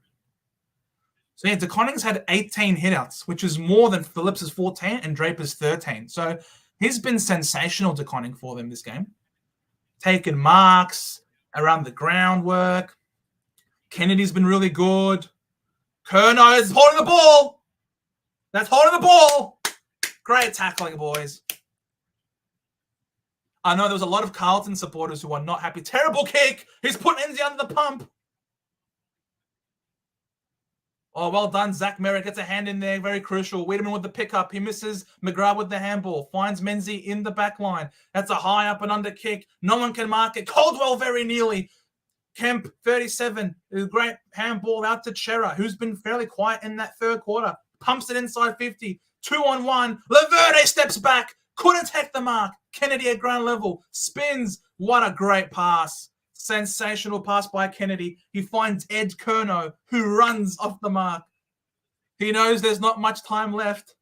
Speaker 1: So yeah, DeConning's had 18 hitouts, which is more than Phillips's 14 and Draper's 13. So he's been sensational, DeConning, for them this game. Taking marks around the groundwork. Kennedy's been really good. Curnow is holding the ball. That's holding the ball. Great tackling, boys. I know there was a lot of Carlton supporters who are not happy. Terrible kick. He's put Enzi under the pump. Oh, well done. Zach Merritt gets a hand in there. Very crucial. Wiedemann with the pickup. He misses. McGrath with the handball. Finds Menzies in the back line. That's a high up and under kick. No one can mark it. Caldwell very nearly. Kemp, 37. A great handball out to Chera, who's been fairly quiet in that third quarter. Pumps it inside 50. 2-on-1. Laverde steps back. Couldn't take the mark. Kennedy at ground level. Spins. What a great pass. Sensational pass by Kennedy. He finds Ed Curnow, who runs off the mark. He knows there's not much time left.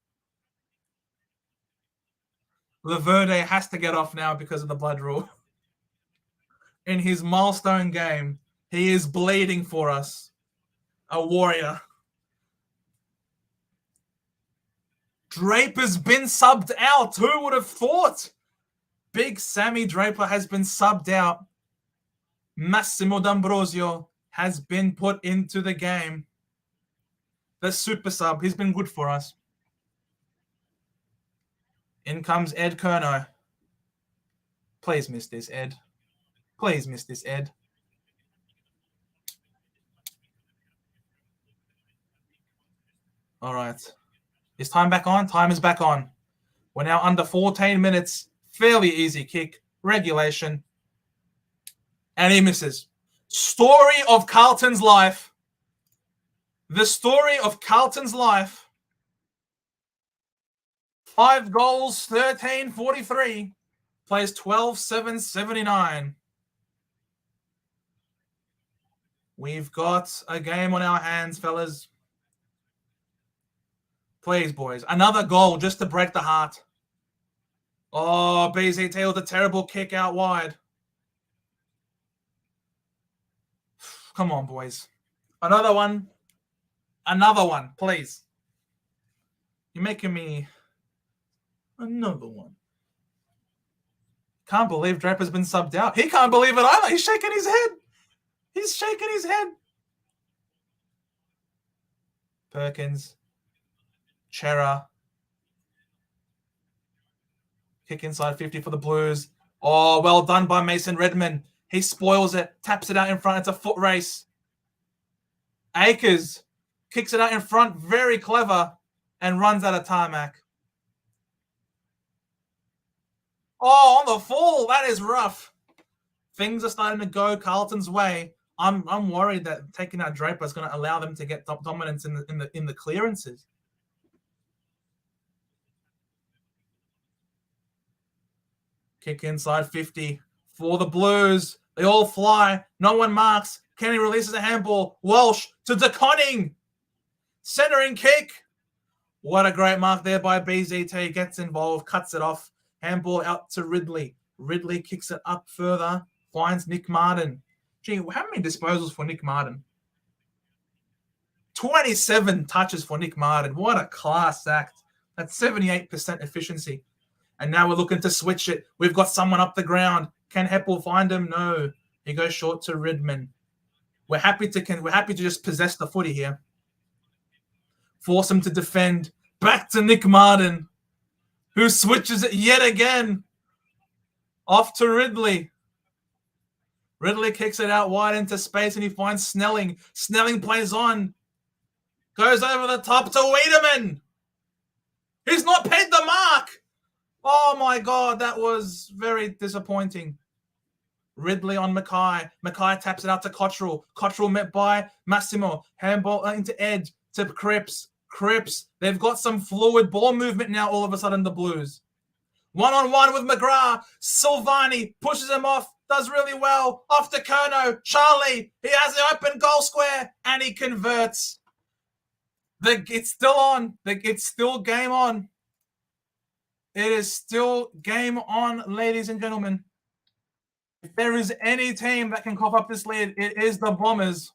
Speaker 1: Laverde has to get off now because of the blood rule. In his milestone game, he is bleeding for us. A warrior. Draper's been subbed out. Who would have thought? Big Sammy Draper has been subbed out. Massimo D'Ambrosio has been put into the game. The super sub. He's been good for us. In comes Ed Curnow. Please miss this, Ed. Please miss this, Ed. All right. Is time back on? Time is back on. We're now under 14 minutes. Fairly easy kick. Regulation. And he misses. Story of Carlton's life. The story of Carlton's life. 5 goals, 13-43. Plays 12-7-79. We've got a game on our hands, fellas. Please, boys. Another goal just to break the heart. Oh, BZT with a terrible kick out wide. Come on, boys. Another one. Another one, please. You're making me... Another one. Can't believe Draper's been subbed out. He can't believe it either. He's shaking his head. He's shaking his head. Perkins. Chera. Kick inside 50 for the Blues. Oh, well done by Mason Redmond. He spoils it. Taps it out in front. It's a foot race. Akers kicks it out in front. Very clever. And runs out of tarmac. Oh, on the fall. That is rough. Things are starting to go Carlton's way. I'm worried that taking out Draper is going to allow them to get dominance in the clearances. Kick inside 50 for the Blues. They all fly. No one marks. Kenny releases a handball. Walsh to DeConning. Centering kick. What a great mark there by BZT. Gets involved. Cuts it off. Handball out to Ridley. Ridley kicks it up further. Finds Nick Martin. Gee, how many disposals for Nick Martin? 27 touches for Nick Martin. What a class act. That's 78% efficiency. And now we're looking to switch it. We've got someone up the ground. Can Heppel find him? No. He goes short to Redmond. We're happy to just possess the footy here. Force him to defend. Back to Nick Martin, who switches it yet again. Off to Ridley. Ridley kicks it out wide into space and he finds Snelling. Snelling plays on. Goes over the top to Wiedemann. He's not paid the mark. Oh my God, that was very disappointing. Ridley on Mackay. Mackay taps it out to Cottrell. Cottrell met by Massimo. Handball into Ed to Cripps. Cripps. They've got some fluid ball movement now all of a sudden, the Blues. 1-on-1 with McGrath. Silvani pushes him off. Does really well. Off to Curnow. Charlie. He has the open goal square and he converts. It's still on. It's still game on. It is still game on, ladies and gentlemen. If there is any team that can cough up this lead, it is the Bombers.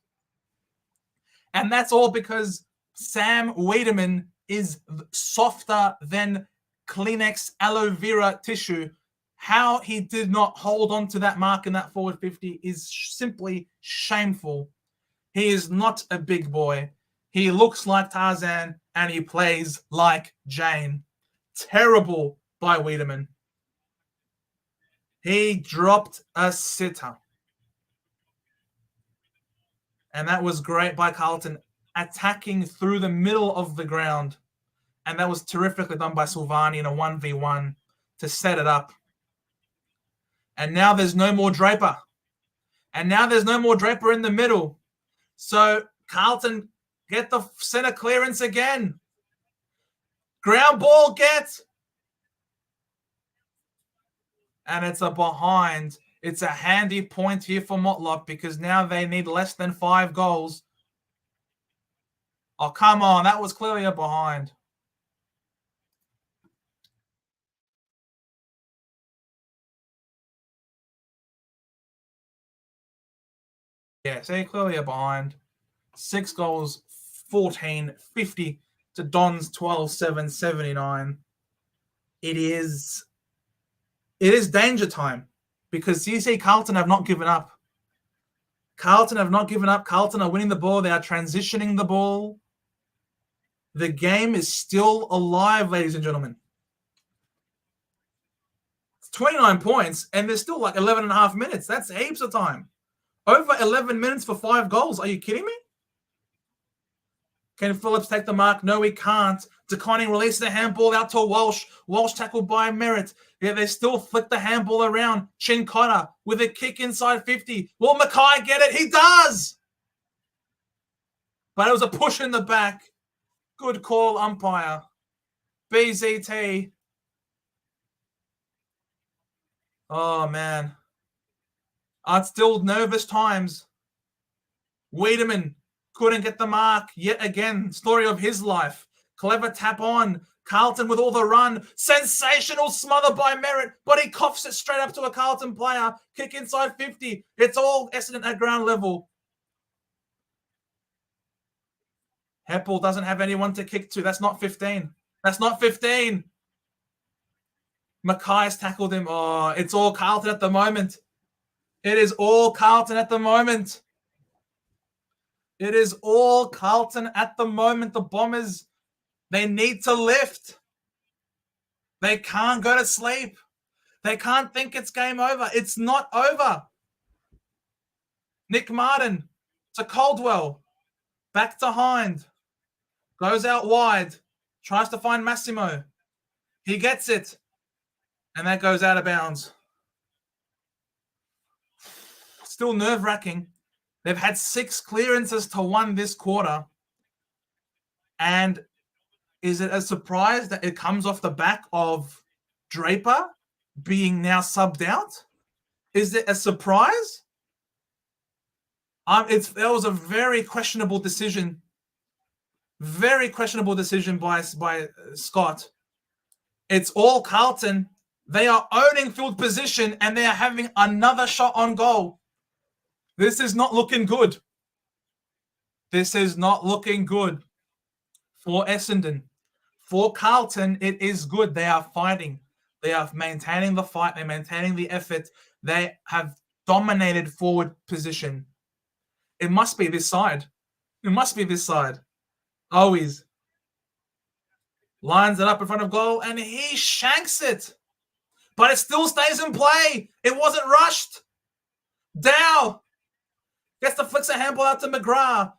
Speaker 1: And that's all because Sam Wiedemann is softer than Kleenex aloe vera tissue. How he did not hold on to that mark in that forward 50 is simply shameful. He is not a big boy. He looks like Tarzan and he plays like Jane. Terrible by Wiedemann. He dropped a sitter. And that was great by Carlton. attacking through the middle of the ground. And that was terrifically done by Silvani in a 1v1 to set it up. And now there's no more Draper. And now there's no more Draper in the middle. So Carlton get the center clearance again. Ground ball gets. And it's a behind. It's a handy point here for Motlop because now they need less than 5 goals. Oh, come on. That was clearly a behind. Yeah, see, clearly a behind. 6 goals, 14-50 to Don's 12-7-79. It is danger time because you see Carlton have not given up. Carlton have not given up. Carlton are winning the ball. They are transitioning the ball. The game is still alive, ladies and gentlemen. It's 29 points, and there's still like 11 and a half minutes. That's heaps of time. Over 11 minutes for 5 goals. Are you kidding me? Can Phillips take the mark? No, he can't. DeConning releases the handball out to Walsh. Walsh tackled by Merritt. Yeah, they still flick the handball around. Chincotta with a kick inside 50. Will Mackay get it? He does! But it was a push in the back. Good call, umpire. BZT. Oh, man. It's still nervous times. Wiedemann couldn't get the mark yet again. Story of his life. Clever tap on. Carlton with all the run. Sensational smother by Merritt, but he coughs it straight up to a Carlton player. Kick inside 50. It's all Essendon at ground level. Heppel doesn't have anyone to kick to. That's not 15. That's not 15. Mackay's tackled him. Oh, it's all Carlton at the moment. It is all Carlton at the moment. It is all Carlton at the moment. The Bombers, they need to lift. They can't go to sleep. They can't think it's game over. It's not over. Nick Martin to Caldwell. Back to Hind. Goes out wide. Tries to find Massimo. He gets it. And that goes out of bounds. Still nerve-wracking. They've had 6 clearances to 1 this quarter. And is it a surprise that it comes off the back of Draper being now subbed out? Is it a surprise? That was a very questionable decision. Very questionable decision by Scott. It's all Carlton. They are owning field position and they are having another shot on goal. This is not looking good. This is not looking good for Essendon. For Carlton, it is good. They are fighting. They are maintaining the fight. They're maintaining the effort. They have dominated forward position. It must be this side. It must be this side. Always. Lines it up in front of goal, and he shanks it. But it still stays in play. It wasn't rushed. Dow gets the flicks a handball out to McGrath.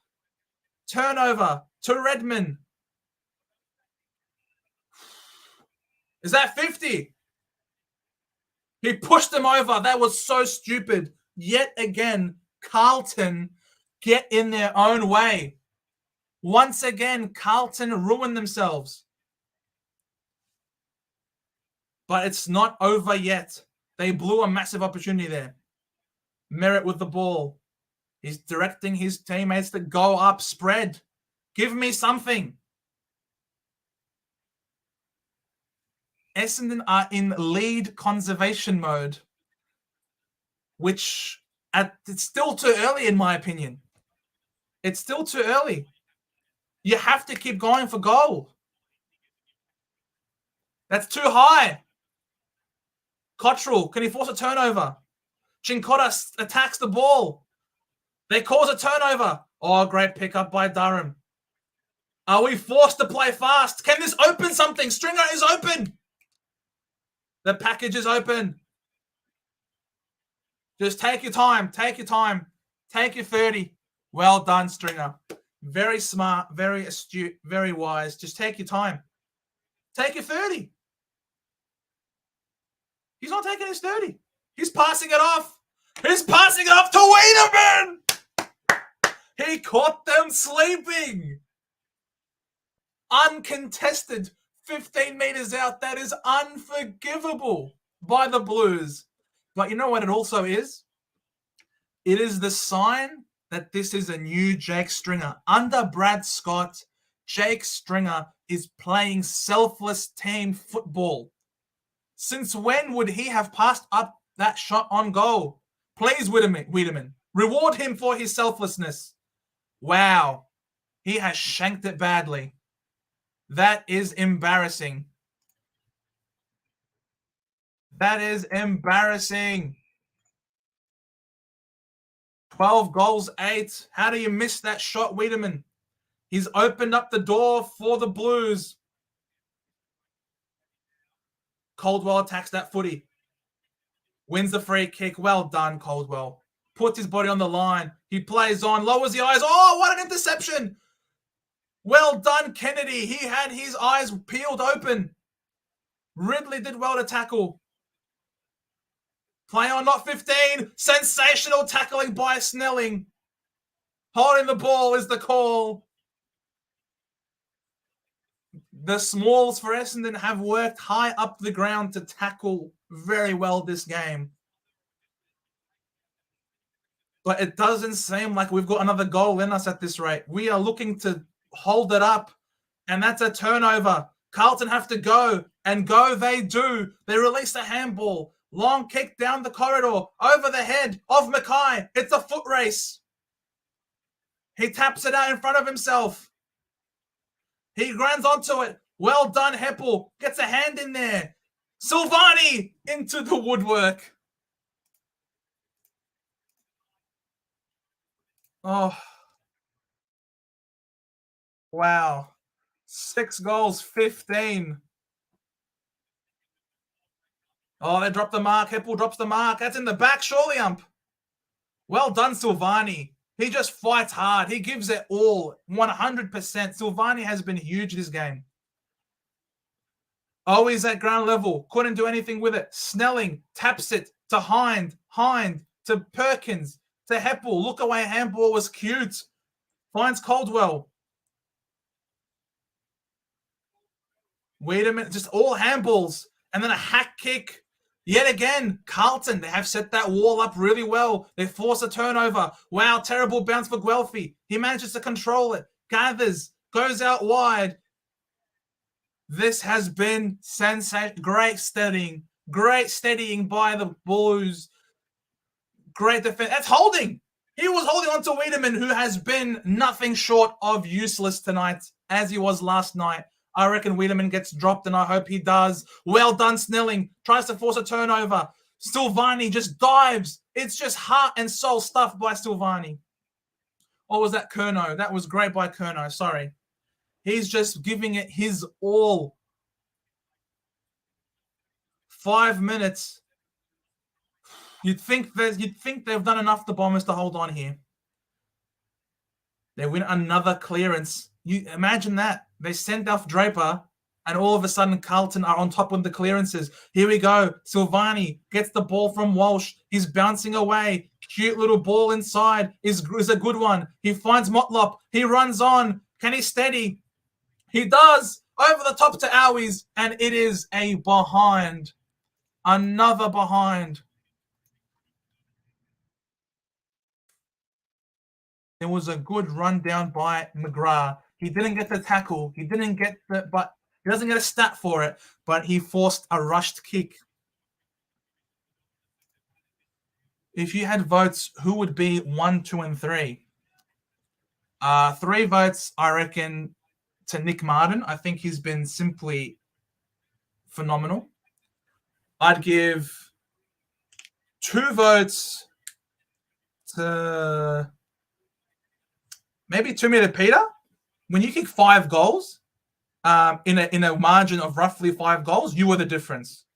Speaker 1: Turnover to Redmond. Is that 50? He pushed him over. That was so stupid. Yet again, Carlton get in their own way. Once again, Carlton ruined themselves. But it's not over yet. They blew a massive opportunity there. Merritt with the ball. He's directing his teammates to go up, spread. Give me something. Essendon are in lead conservation mode, which it's still too early in my opinion. It's still too early. You have to keep going for goal. That's too high. Cottrell, can he force a turnover? Chincotta attacks the ball. They cause a turnover. Oh, great pickup by Durham. Are we forced to play fast? Can this open something? Stringer is open. The package is open. Just take your time. Take your time. Take your 30. Well done, Stringer. Very smart, very astute, very wise. Just take your time. Take your 30. He's not taking his 30. He's passing it off. He's passing it off to Wiedemann. He caught them sleeping. Uncontested. 15 meters out. That is unforgivable by the Blues. But you know what it also is? It is the sign that this is a new Jake Stringer. Under Brad Scott, Jake Stringer is playing selfless team football. Since when would he have passed up that shot on goal? Please, Wiedemann, reward him for his selflessness. Wow. He has shanked it badly. That is embarrassing. That is embarrassing. 12 goals, 8. How do you miss that shot, Wiedemann? He's opened up the door for the Blues. Caldwell attacks that footy. Wins the free kick. Well done, Caldwell. Puts his body on the line. He plays on, lowers the eyes. Oh, what an interception. Well done, Kennedy. He had his eyes peeled open. Ridley did well to tackle. Play on, not 15. Sensational tackling by Snelling. Holding the ball is the call. The smalls for Essendon have worked high up the ground to tackle very well this game. But it doesn't seem like we've got another goal in us at this rate. We are looking to hold it up, and that's a turnover. Carlton have to go, and go they do. They release the handball. Long kick down the corridor, over the head of Mackay. It's a foot race. He taps it out in front of himself. He runs onto it. Well done, Heppel. Gets a hand in there. Silvani into the woodwork. Oh. Wow. 6 goals, 15. Oh, they dropped the mark. Heppel drops the mark. That's in the back, surely, ump. Well done, Silvani. He just fights hard. He gives it all, 100%. Silvani has been huge this game. Always at ground level. Couldn't do anything with it. Snelling taps it to Hind. Hind to Perkins. To Heppel. Look away handball was cute. Finds Caldwell. Wait a minute. Just all handballs. And then a hack kick. Yet again, Carlton, they have set that wall up really well. They force a turnover. Wow, terrible bounce for Guelphy. He manages to control it. Gathers. Goes out wide. This has been sensational. Great steadying. Great steadying by the Blues. Great defense. That's holding. He was holding on to Wiedemann, who has been nothing short of useless tonight, as he was last night. I reckon Wiedemann gets dropped, and I hope he does. Well done, Snelling. Tries to force a turnover. Silvani just dives. It's just heart and soul stuff by Silvani. Or was that Curnow? That was great by Curnow. Sorry. He's just giving it his all. 5 minutes. You'd think they've done enough, the Bombers, to hold on here. They win another clearance. You imagine that. They send off Draper, and all of a sudden Carlton are on top with the clearances. Here we go. Silvani gets the ball from Walsh. He's bouncing away. Cute little ball inside is a good one. He finds Motlop. He runs on. Can he steady? He does. Over the top to Owies, and it is a behind. Another behind. There was a good run down by McGrath. He didn't get the tackle. He doesn't get a stat for it, but he forced a rushed kick. If you had votes, who would be 1, 2, and 3? 3 votes, I reckon, to Nick Martin. I think he's been simply phenomenal. I'd give 2 votes to maybe Toomey to Peter. When you kick 5 goals in a margin of roughly 5 goals, you were the difference.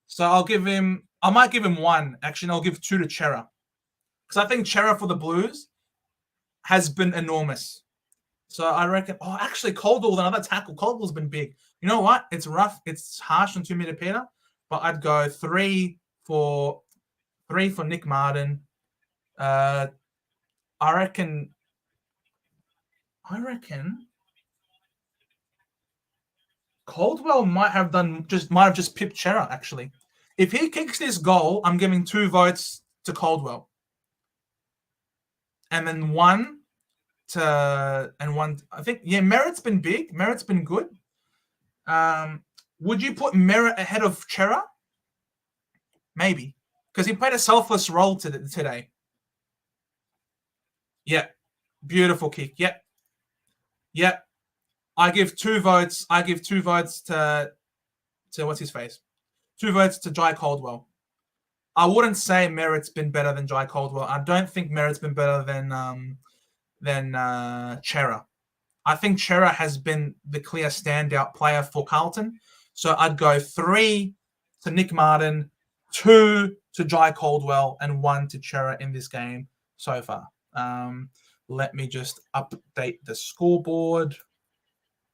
Speaker 1: So I might give him 1. Actually, I'll give 2 to Chera. Because I think Chera for the Blues has been enormous. So I reckon. Oh, actually, Caldwell with another tackle. Caldwell's been big. You know what? It's rough. It's harsh on 2 meter Peter, but I'd go three for Nick Martin. I reckon. Caldwell might have just pipped Chera, actually. If he kicks this goal, I'm giving 2 votes to Caldwell. And then one, I think, Merritt's been big. Merritt's been good. Would you put Merritt ahead of Chera? Maybe. Because he played a selfless role today. Yeah. Beautiful kick. Yep. Yep. I give 2 votes. I give 2 votes to what's his face? 2 votes to Jai Caldwell. I wouldn't say Merritt's been better than Jai Caldwell. I don't think Merritt's been better than Chera. I think Chera has been the clear standout player for Carlton. So I'd go 3 to Nick Martin, 2 to Jai Caldwell, and 1 to Chera in this game so far. Let me just update the scoreboard.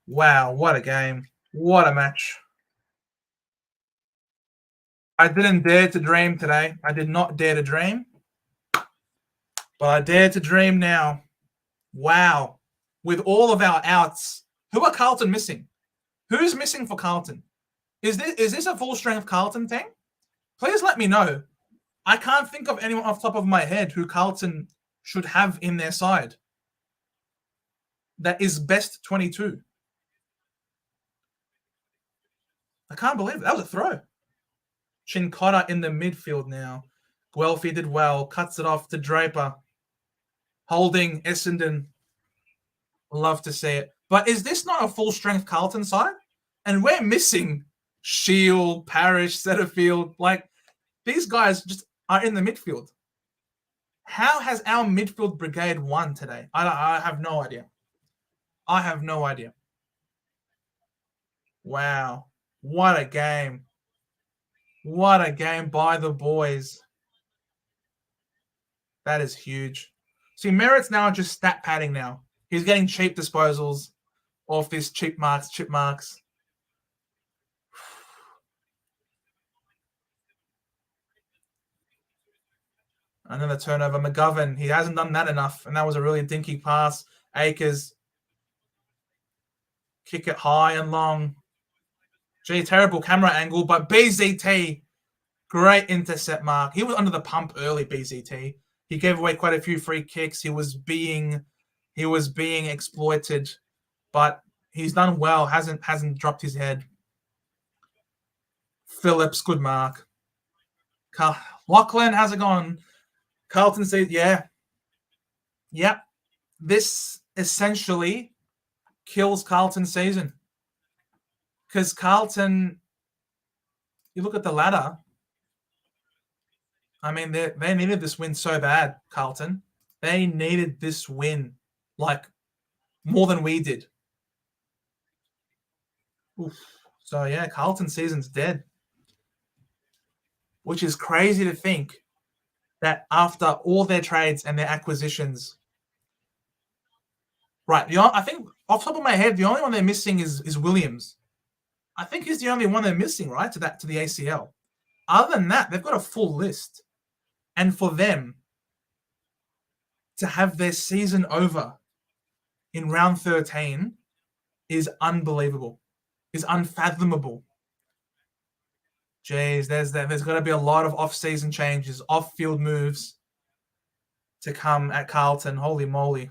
Speaker 1: Wow, what a game. What a match. I didn't dare to dream today. I did not dare to dream. But I dare to dream now. Wow. With all of our outs, who are Carlton missing? Who's missing for Carlton? Is this a full-strength Carlton team? Please let me know. I can't think of anyone off the top of my head who Carlton should have in their side that is best 22. I can't believe it. That was a throw. Chincotta in the midfield now. Guelphy did well. Cuts it off to Draper. Holding Essendon. Love to see it. But is this not a full-strength Carlton side? And we're missing Shield, Parrish, Setterfield. Like, these guys just are in the midfield. How has our midfield brigade won today? I have no idea. I have no idea. Wow. What a game. What a game by the boys. That is huge. See, Merritt's now just stat padding now. He's getting cheap disposals off this chip marks. Another turnover. McGovern, he hasn't done that enough, and that was a really dinky pass. Akers, kick it high and long. Gee, terrible camera angle, but BZT, great intercept mark. He was under the pump early, BZT. He gave away quite a few free kicks. He was being exploited, but he's done well. Hasn't dropped his head. Phillips, good mark. Lachlan, how's it going? Carlton says, yeah. Yep. This essentially kills Carlton's season. Because Carlton, you look at the ladder, I mean, they needed this win so bad, Carlton. They needed this win, like, more than we did. Oof. So, yeah, Carlton season's dead. Which is crazy to think that after all their trades and their acquisitions, right, I think off the top of my head, the only one they're missing is Williams. I think he's the only one they're missing, right, to the ACL. Other than that, they've got a full list. And for them to have their season over in round 13 is unbelievable, is unfathomable. Jeez, there's got to be a lot of off-season changes, off-field moves to come at Carlton. Holy moly.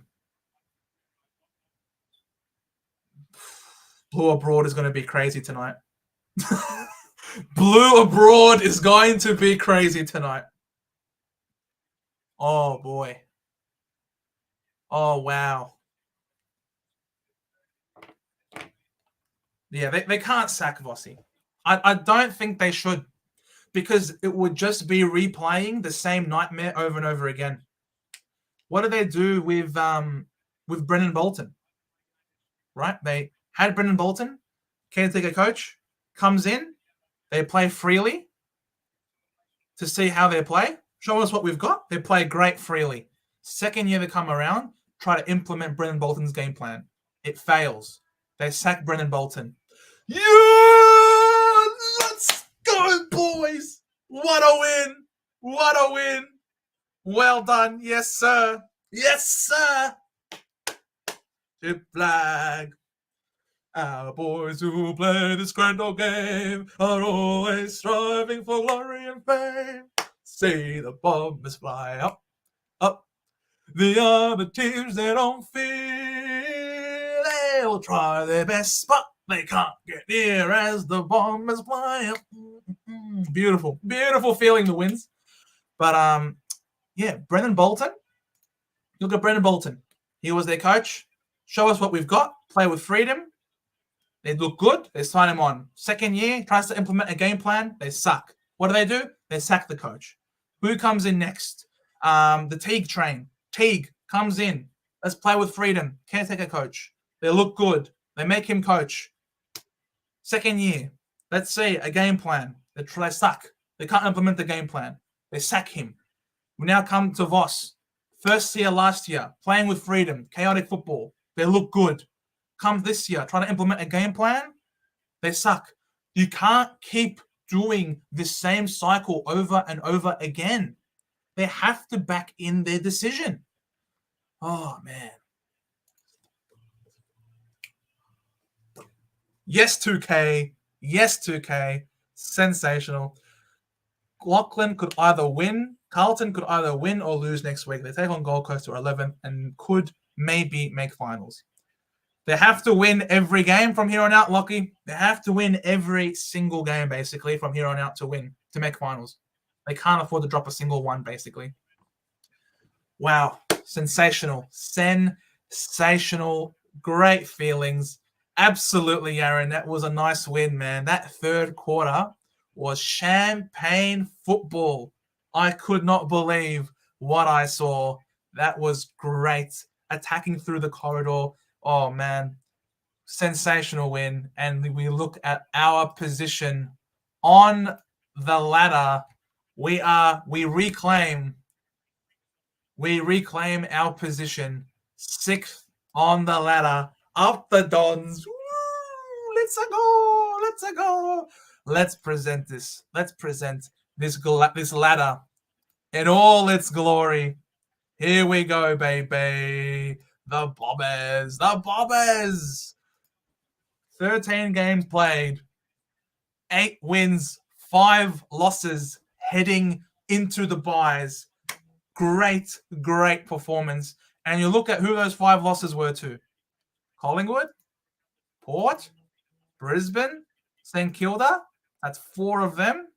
Speaker 1: Blue Abroad is going to be crazy tonight. Blue Abroad is going to be crazy tonight. Oh, boy. Oh, wow. Yeah, they can't sack Vossi. I don't think they should, because it would just be replaying the same nightmare over and over again. What do they do with Brendan Bolton? Right? They had Brendan Bolton, caretaker coach, comes in, they play freely to see how they play. Show us what we've got. They play great freely. Second year they come around, try to implement Brendan Bolton's game plan. It fails. They sack Brendan Bolton. Yeah! Let's go, boys! What a win! What a win! Well done. Yes, sir. Yes, sir. Chip flag. Our boys who play this grand old game are always striving for glory and fame. See the Bombers fly up, up. The other teams, they don't fear. They'll try their best, but they can't get near as the Bombers fly up. Beautiful. Beautiful feeling, the wins. But, yeah, Brendan Bolton. Look at Brendan Bolton. He was their coach. Show us what we've got. Play with freedom. They look good. They sign him on. Second year, tries to implement a game plan. They suck. What do? They sack the coach. Who comes in next? The Teague train. Teague comes in. Let's play with freedom. Caretaker coach. They look good. They make him coach. Second year. Let's see. A game plan. They suck. They can't implement the game plan. They sack him. We now come to Voss. First year last year. Playing with freedom. Chaotic football. They look good. Come this year, try to implement a game plan, they suck. You can't keep doing the same cycle over and over again. They have to back in their decision. Oh, man. Yes, 2K. Yes, 2K. Sensational. Lachlan could either win. Carlton could either win or lose next week. They take on Gold Coast to 11th and could maybe make finals. They have to win every game from here on out, Lockie. They have to win every single game, basically, from here on out to make finals. They can't afford to drop a single one, basically. Wow. Sensational. Sensational. Great feelings. Absolutely, Aaron. That was a nice win, man. That third quarter was champagne football. I could not believe what I saw. That was great. Attacking through the corridor. Oh, man, sensational win. And we look at our position on the ladder. We reclaim our position. 6th on the ladder. Up the Dons. Woo, let's go. Let's present this. Let's present this ladder in all its glory. Here we go, baby. The Bombers. 13 games played. 8 wins, 5 losses heading into the byes. Great performance. And you look at who those 5 losses were to. Collingwood, Port, Brisbane, St Kilda. That's 4 of them.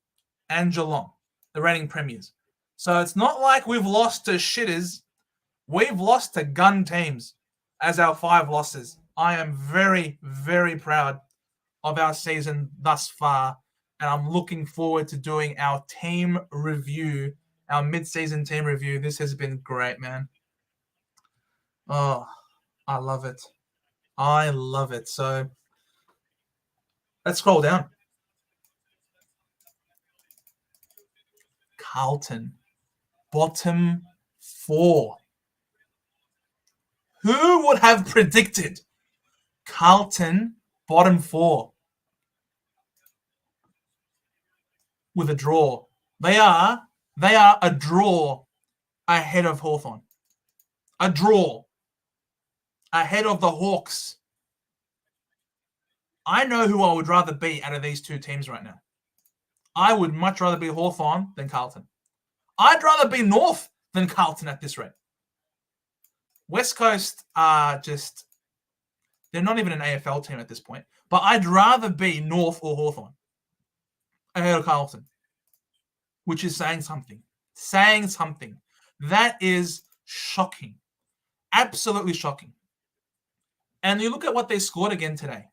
Speaker 1: And Geelong, the reigning premiers. So it's not like we've lost to shitters. We've lost to gun teams as our 5 losses. I am very, very proud of our season thus far, and I'm looking forward to doing our team review, our mid-season team review. This has been great, man. Oh, I love it. So let's scroll down. Carlton, bottom 4. Who would have predicted Carlton bottom 4 with a draw? They are a draw ahead of Hawthorn. A draw ahead of the Hawks. I know who I would rather be out of these 2 teams right now. I would much rather be Hawthorn than Carlton. I'd rather be North than Carlton at this rate. West Coast are just, they're not even an AFL team at this point. But I'd rather be North or Hawthorn ahead of Carlton, which is saying something. That is shocking. Absolutely shocking. And you look at what they scored again today.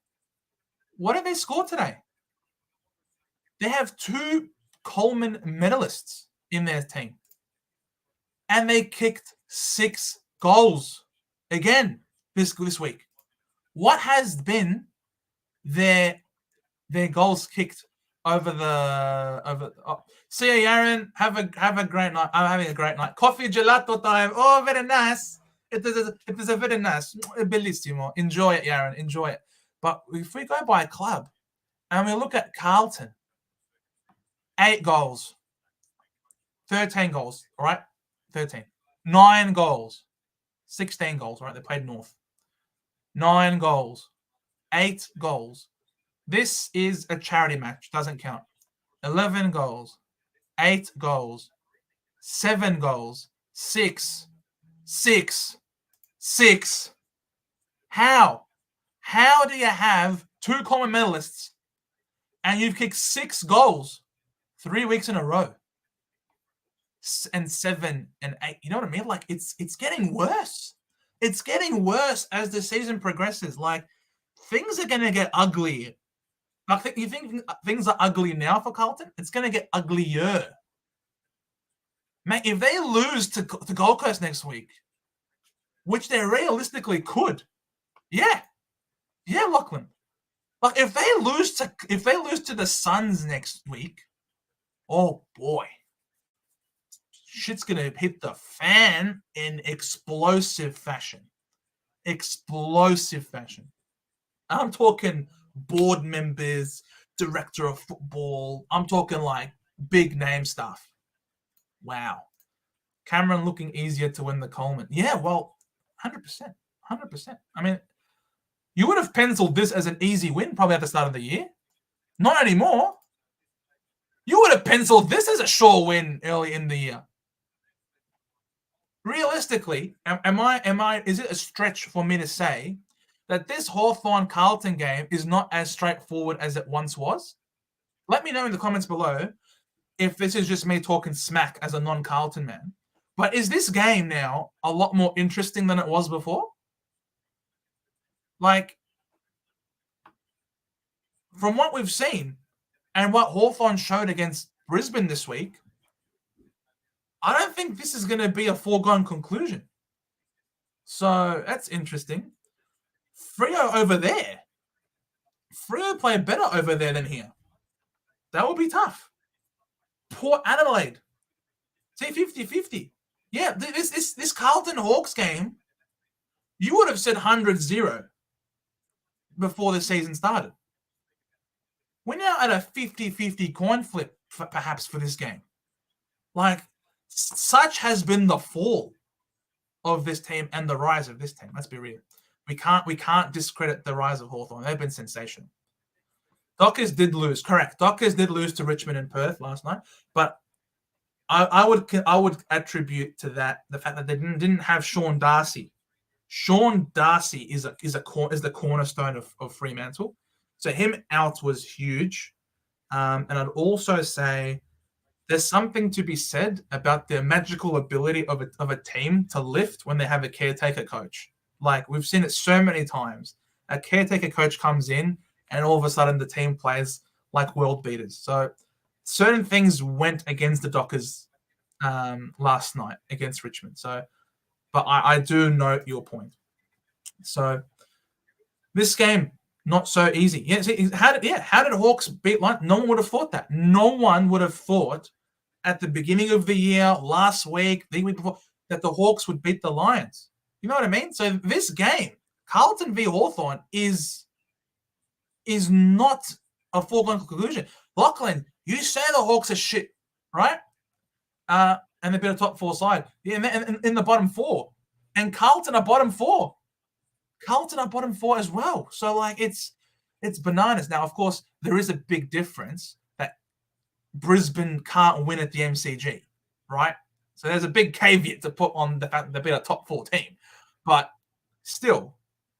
Speaker 1: What did they score today? They have 2 Coleman medalists in their team. And they kicked 6 goals again this week. What has been their goals kicked over the see you, Aaron. Have a great night. I'm having a great night. Coffee gelato time. Oh, very nice. It is a very nice, bellissimo. Enjoy it, Yaron. Enjoy it. But if we go by club and we look at Carlton, 8 goals, 13 goals, all right? 13. 9 goals, 16 goals, all right? They played North. 9 goals, 8 goals. This is a charity match. Doesn't count. 11 goals, 8 goals, 7 goals, 6. How? How do you have 2 common medalists and you've kicked 6 goals 3 weeks in a row? And 7 and 8. You know what I mean? Like, it's getting worse. It's getting worse as the season progresses. Like, things are going to get ugly. Like, you think things are ugly now for Carlton? It's going to get uglier. Mate, if they lose to Gold Coast next week, which they realistically could, yeah, Lachlan. Like, if they lose to the Suns next week, oh boy, shit's gonna hit the fan in explosive fashion. I'm talking board members, director of football. I'm talking like big name stuff. Wow. Cameron looking easier to win the Coleman. Yeah, well, 100%. I mean, you would have penciled this as an easy win probably at the start of the year. Not anymore. You would have penciled this as a sure win early in the year. Realistically, is it a stretch for me to say that this Hawthorn-Carlton game is not as straightforward as it once was? Let me know in the comments below if this is just me talking smack as a non-Carlton man. But is this game now a lot more interesting than it was before? Like, from what we've seen and what Hawthorn showed against Brisbane this week, I don't think this is going to be a foregone conclusion. So that's interesting. Freo over there. Freo play better over there than here. That would be tough. Port Adelaide. See, 50-50. Yeah, this Carlton Hawks game, you would have said 100-0 before the season started. We're now at a 50-50 coin flip, perhaps, for this game. Like, such has been the fall of this team and the rise of this team. Let's be real. We can't discredit the rise of Hawthorn. They've been sensational. Dockers did lose, correct. Dockers did lose to Richmond and Perth last night, but I would attribute to that the fact that they didn't have Sean Darcy. Sean Darcy is the cornerstone of Fremantle, so him out was huge. And I'd also say there's something to be said about the magical ability of a team to lift when they have a caretaker coach. Like, we've seen it so many times. A caretaker coach comes in, and all of a sudden the team plays like world beaters. So certain things went against the Dockers last night against Richmond. So, but I do note your point. So this game, not so easy. Yeah, see, how did Hawks beat Lions? No one would have thought that. No one would have thought at the beginning of the year, last week, the week before, that the Hawks would beat the Lions. You know what I mean? So this game, Carlton v Hawthorn, is not a foregone conclusion. Lachlan, you say the Hawks are shit, right? And they've been a top 4 side. Yeah, in the bottom 4. And Carlton are bottom 4. Carlton are bottom 4 as well. So, like, it's bananas. Now, of course, there is a big difference that Brisbane can't win at the MCG, right? So there's a big caveat to put on the fact that they've been a top 4 team. But still,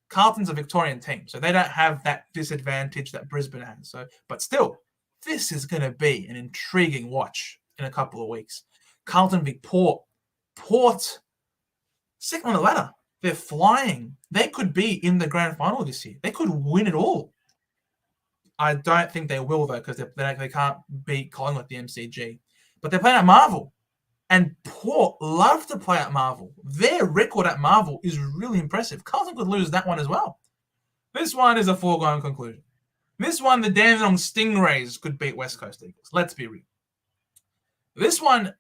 Speaker 1: Carlton's a Victorian team, so they don't have that disadvantage that Brisbane has. So, but still, this is going to be an intriguing watch in a couple of weeks. Carlton v Port. Port, second on the ladder. They're flying. They could be in the grand final this year. They could win it all. I don't think they will, though, because they can't beat Collingwood at the MCG. But they're playing at Marvel. And Port love to play at Marvel. Their record at Marvel is really impressive. Carlton could lose that one as well. This one is a foregone conclusion. This one, the Dandenong Stingrays could beat West Coast Eagles. Let's be real. This one,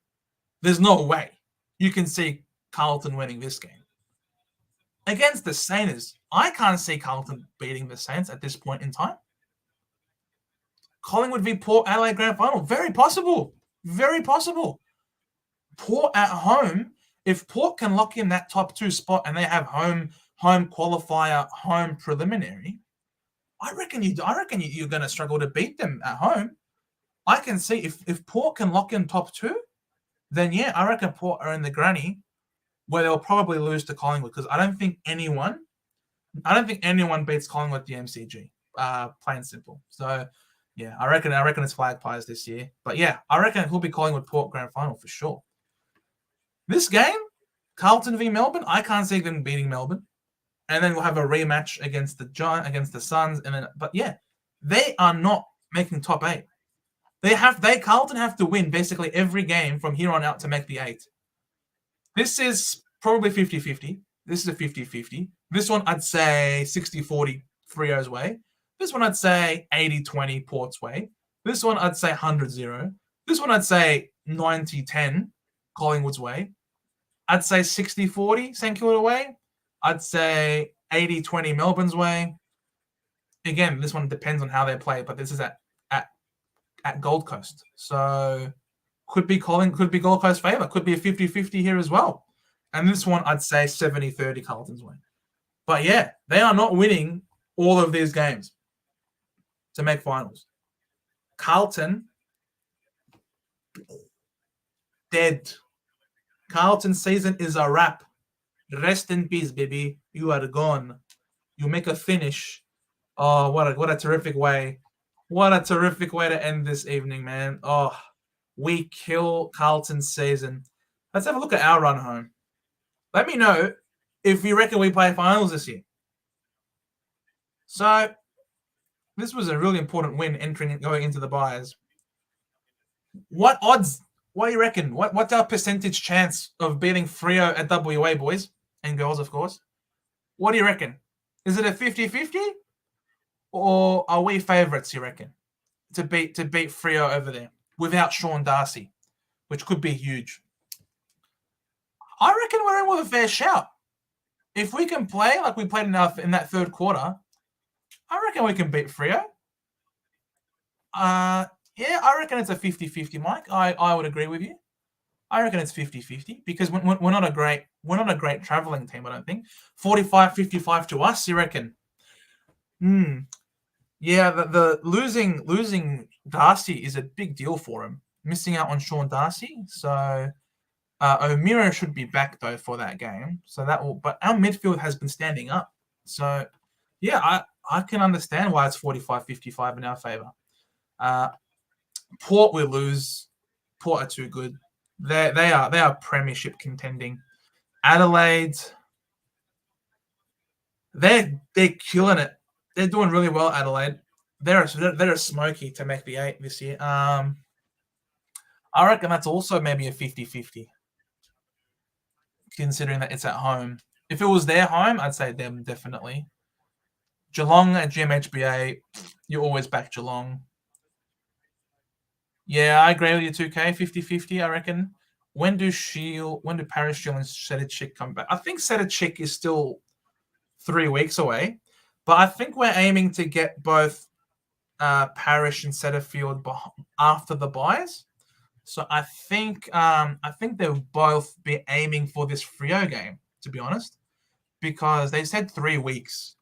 Speaker 1: there's no way you can see Carlton winning this game. Against the Saints, I can't see Carlton beating the Saints at this point in time. Collingwood v Port Adelaide Grand Final. Very possible. Very possible. Port at home. If Port can lock in that top 2 spot and they have home qualifier, home preliminary, I reckon you're going to struggle to beat them at home. I can see if Port can lock in top 2, then yeah, I reckon Port are in the granny where they'll probably lose to Collingwood because I don't think anyone beats Collingwood at the MCG. Plain and simple. So yeah, I reckon it's flag pies this year. But yeah, I reckon it will be Collingwood Port Grand Final for sure. This game, Carlton v Melbourne, I can't see them beating Melbourne. And then we'll have a rematch against the Suns. But yeah, they are not making top 8. Carlton have to win basically every game from here on out to make the 8. This is probably 50-50. This is a 50-50. This one I'd say 60-40 Freo's way. This one I'd say 80-20 Port's way. This one I'd say 100-0. This one I'd say 90-10 Collingwood's way. I'd say 60-40 St Kilda way. I'd say 80-20 Melbourne's way. Again, this one depends on how they play, but this is at Gold Coast. So could be Gold Coast favour. Could be a 50-50 here as well. And this one, I'd say 70-30 Carlton's way. But yeah, they are not winning all of these games to make finals. Carlton, dead. Carlton season is a wrap. Rest in peace, baby. You are gone. You make a finish. Oh, what a terrific way. What a terrific way to end this evening, man. Oh, we kill Carlton's season. Let's have a look at our run home. Let me know if you reckon we play finals this year. So, this was a really important win going into the buys. What odds? What do you reckon? What's our percentage chance of beating Freo at WA, boys and girls, of course? What do you reckon? Is it a 50-50? Or are we favourites, you reckon, to beat Freo over there without Sean Darcy, which could be huge? I reckon we're in with a fair shout. If we can play like we played in that third quarter, I reckon we can beat Freo. Yeah, I reckon it's a 50-50, Mike. I would agree with you. I reckon it's 50-50 because we're not a great travelling team, I don't think. 45-55 to us, you reckon? Yeah, the losing Darcy is a big deal for him. Missing out on Sean Darcy, so O'Meara should be back though for that game. So that will, but our midfield has been standing up. So yeah, I can understand why it's 45-55 in our favour. Port will lose. Port are too good. They are premiership contending. Adelaide, they're killing it. They're doing really well, Adelaide. They're a smoky to make the 8 this year. I reckon that's also maybe a 50-50, considering that it's at home. If it was their home, I'd say them definitely. Geelong at GMHBA, you always back Geelong. Yeah, I agree with you, 2K, 50-50, I reckon. When do Paris Shield and Sedicic come back? I think Sedicic is still 3 weeks away. But I think we're aiming to get both Parish and Setterfield after the buys. So I think they'll both be aiming for this Freo game, to be honest, because they said 3 weeks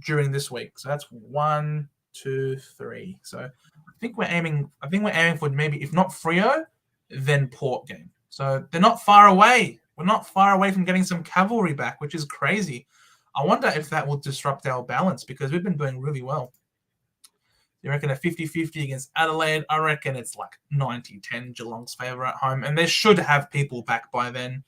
Speaker 1: during this week. So that's 1, 2, 3. So I think we're aiming for maybe, if not Freo, then Port game. So they're not far away. We're not far away from getting some cavalry back, which is crazy. I wonder if that will disrupt our balance because we've been doing really well. You reckon a 50-50 against Adelaide? I reckon it's like 90-10 Geelong's favour at home. And they should have people back by then.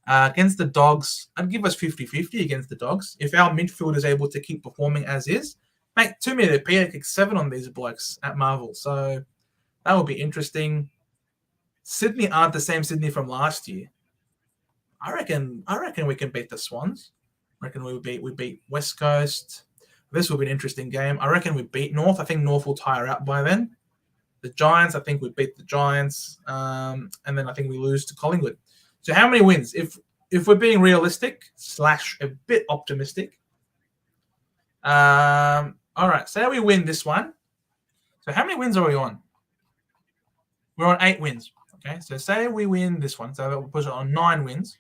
Speaker 1: Against the Dogs, I'd give us 50-50 against the Dogs. If our midfield is able to keep performing as is, mate, 2 metre Peter kicked 7 on these blokes at Marvel. So that will be interesting. Sydney aren't the same Sydney from last year. I reckon we can beat the Swans. I reckon we beat West Coast. This will be an interesting game. I reckon we beat North. I think North will tire out by then. The Giants, I think we beat the Giants. And then I think we lose to Collingwood. So how many wins? If if we're being realistic / a bit optimistic, all right, say we win this one. So how many wins are we on? We're on 8 wins. Okay, so say we win this one. So we'll push it on 9 wins.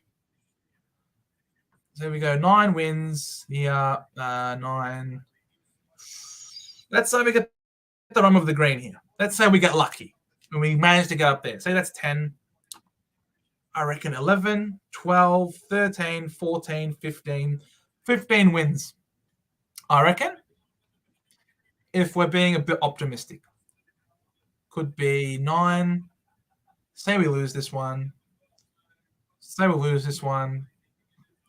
Speaker 1: So we go 9 wins here, 9. Let's say we get the run of the green here. Let's say we get lucky and we manage to get up there. Say that's 10. I reckon 11, 12, 13, 14, 15. 15 wins. I reckon. If we're being a bit optimistic. Could be 9. Say we lose this one. Say we lose this one.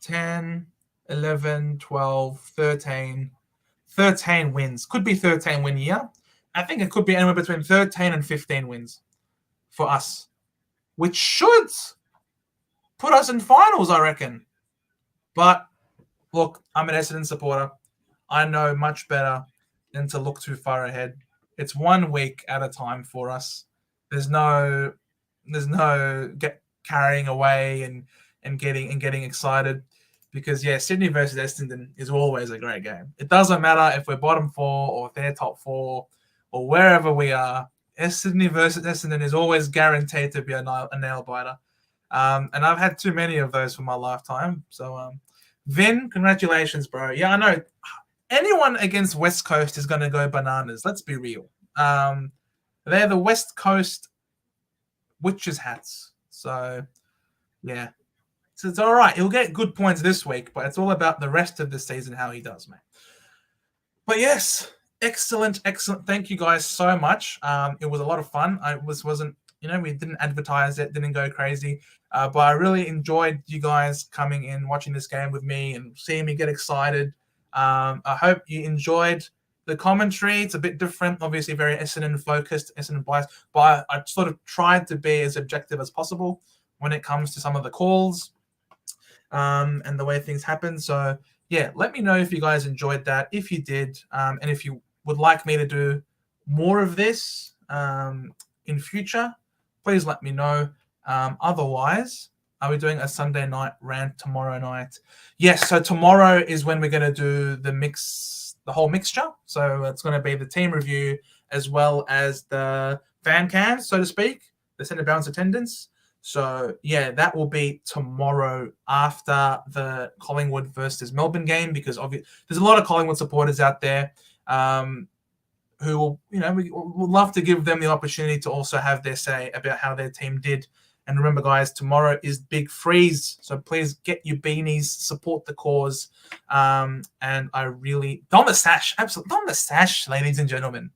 Speaker 1: 10, 11, 12, 13. 13 wins. Could be 13 win year. I think it could be anywhere between 13 and 15 wins for us, which should put us in finals, I reckon. But look, I'm an Essendon supporter. I know much better than to look too far ahead. It's 1 week at a time for us. There's no get carrying away and getting excited. Because, Sydney versus Essendon is always a great game. It doesn't matter if we're bottom 4 or if they're top 4 or wherever we are. Sydney versus Essendon is always guaranteed to be a nail biter. And I've had too many of those for my lifetime. So, Vin, congratulations, bro. Yeah, I know. Anyone against West Coast is going to go bananas. Let's be real. They're the West Coast witches' hats. So, yeah. So it's all right. He'll get good points this week, but it's all about the rest of the season, how he does, mate. But yes, excellent. Thank you guys so much. It was a lot of fun. Wasn't we didn't advertise it, didn't go crazy, but I really enjoyed you guys coming in, watching this game with me, and seeing me get excited. I hope you enjoyed the commentary. It's a bit different, obviously very Essendon focused, Essendon biased, but I sort of tried to be as objective as possible when it comes to some of the calls. And the way things happen. So, let me know if you guys enjoyed that. If you did, and if you would like me to do more of this in future, please let me know. Otherwise, are we doing a Sunday night rant tomorrow night? Yes, so tomorrow is when we're going to do the whole mixture. So it's going to be the team review as well as the fan cams, so to speak, the centre bounce attendance. So, that will be tomorrow after the Collingwood versus Melbourne game, because there's a lot of Collingwood supporters out there who will, we would love to give them the opportunity to also have their say about how their team did. And remember, guys, tomorrow is Big Freeze. So please get your beanies, support the cause. And I really... Don the Sash, absolutely. Don the Sash, ladies and gentlemen.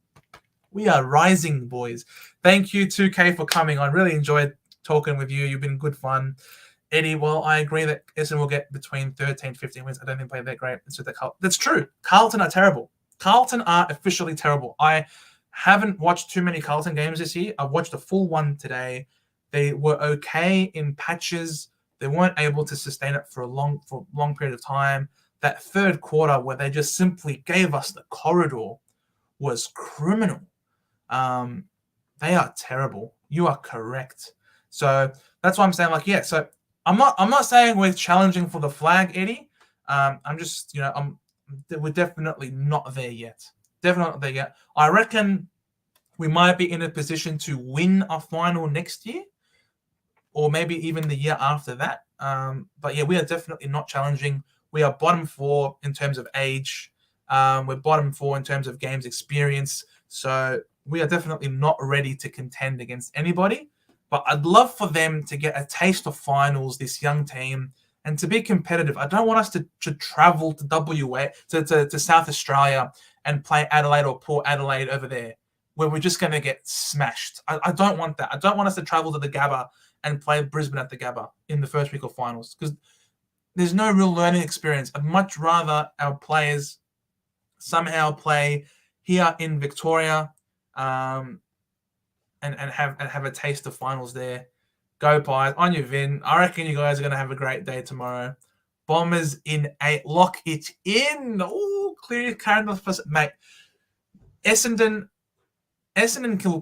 Speaker 1: We are rising, boys. Thank you, 2K, for coming on. Really enjoyed talking with you. You've been good fun. Eddie, well, I agree that Essendon will get between 13 and 15 wins. I don't think they play that great. That's true. Carlton are terrible. Carlton are officially terrible. I haven't watched too many Carlton games this year. I watched a full one today. They were okay in patches. They weren't able to sustain it for a long period of time. That third quarter where they just simply gave us the corridor was criminal. They are terrible. You are correct. So that's why I'm saying, so I'm not saying we're challenging for the flag, Eddie. I'm just, we're definitely not there yet. Definitely not there yet. I reckon we might be in a position to win a final next year, or maybe even the year after that. But we are definitely not challenging. We are bottom 4 in terms of age. We're bottom 4 in terms of games experience. So we are definitely not ready to contend against anybody. But I'd love for them to get a taste of finals, this young team, and to be competitive. I don't want us to travel to WA, to South Australia and play Adelaide or Port Adelaide over there, where we're just going to get smashed. I don't want that. I don't want us to travel to the Gabba and play Brisbane at the Gabba in the first week of finals, because there's no real learning experience. I'd much rather our players somehow play here in Victoria, and have a taste of finals there. Go Pies. On your Vin. I reckon you guys are going to have a great day tomorrow. Bombers in 8. Lock it in. Oh, clear calendar for mate. Essendon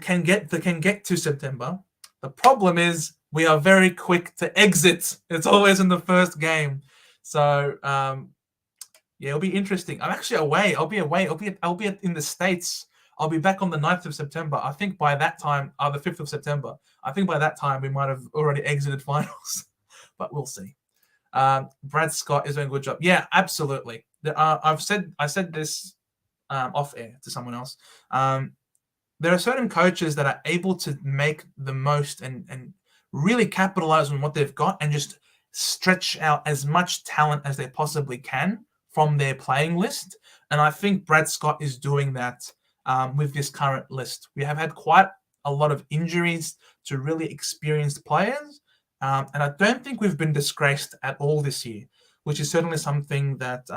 Speaker 1: can get to September. The problem is we are very quick to exit. It's always in the first game. So, yeah, it'll be interesting. I'm actually away. I'll be away. I'll be in the States. I'll be back on the 9th of September. I think by that time, the 5th of September, I think by that time we might have already exited finals, but we'll see. Brad Scott is doing a good job. Yeah, absolutely. I said this off air to someone else. There are certain coaches that are able to make the most and really capitalize on what they've got and just stretch out as much talent as they possibly can from their playing list. And I think Brad Scott is doing that with this current list. We have had quite a lot of injuries to really experienced players. And I don't think we've been disgraced at all this year, which is certainly something that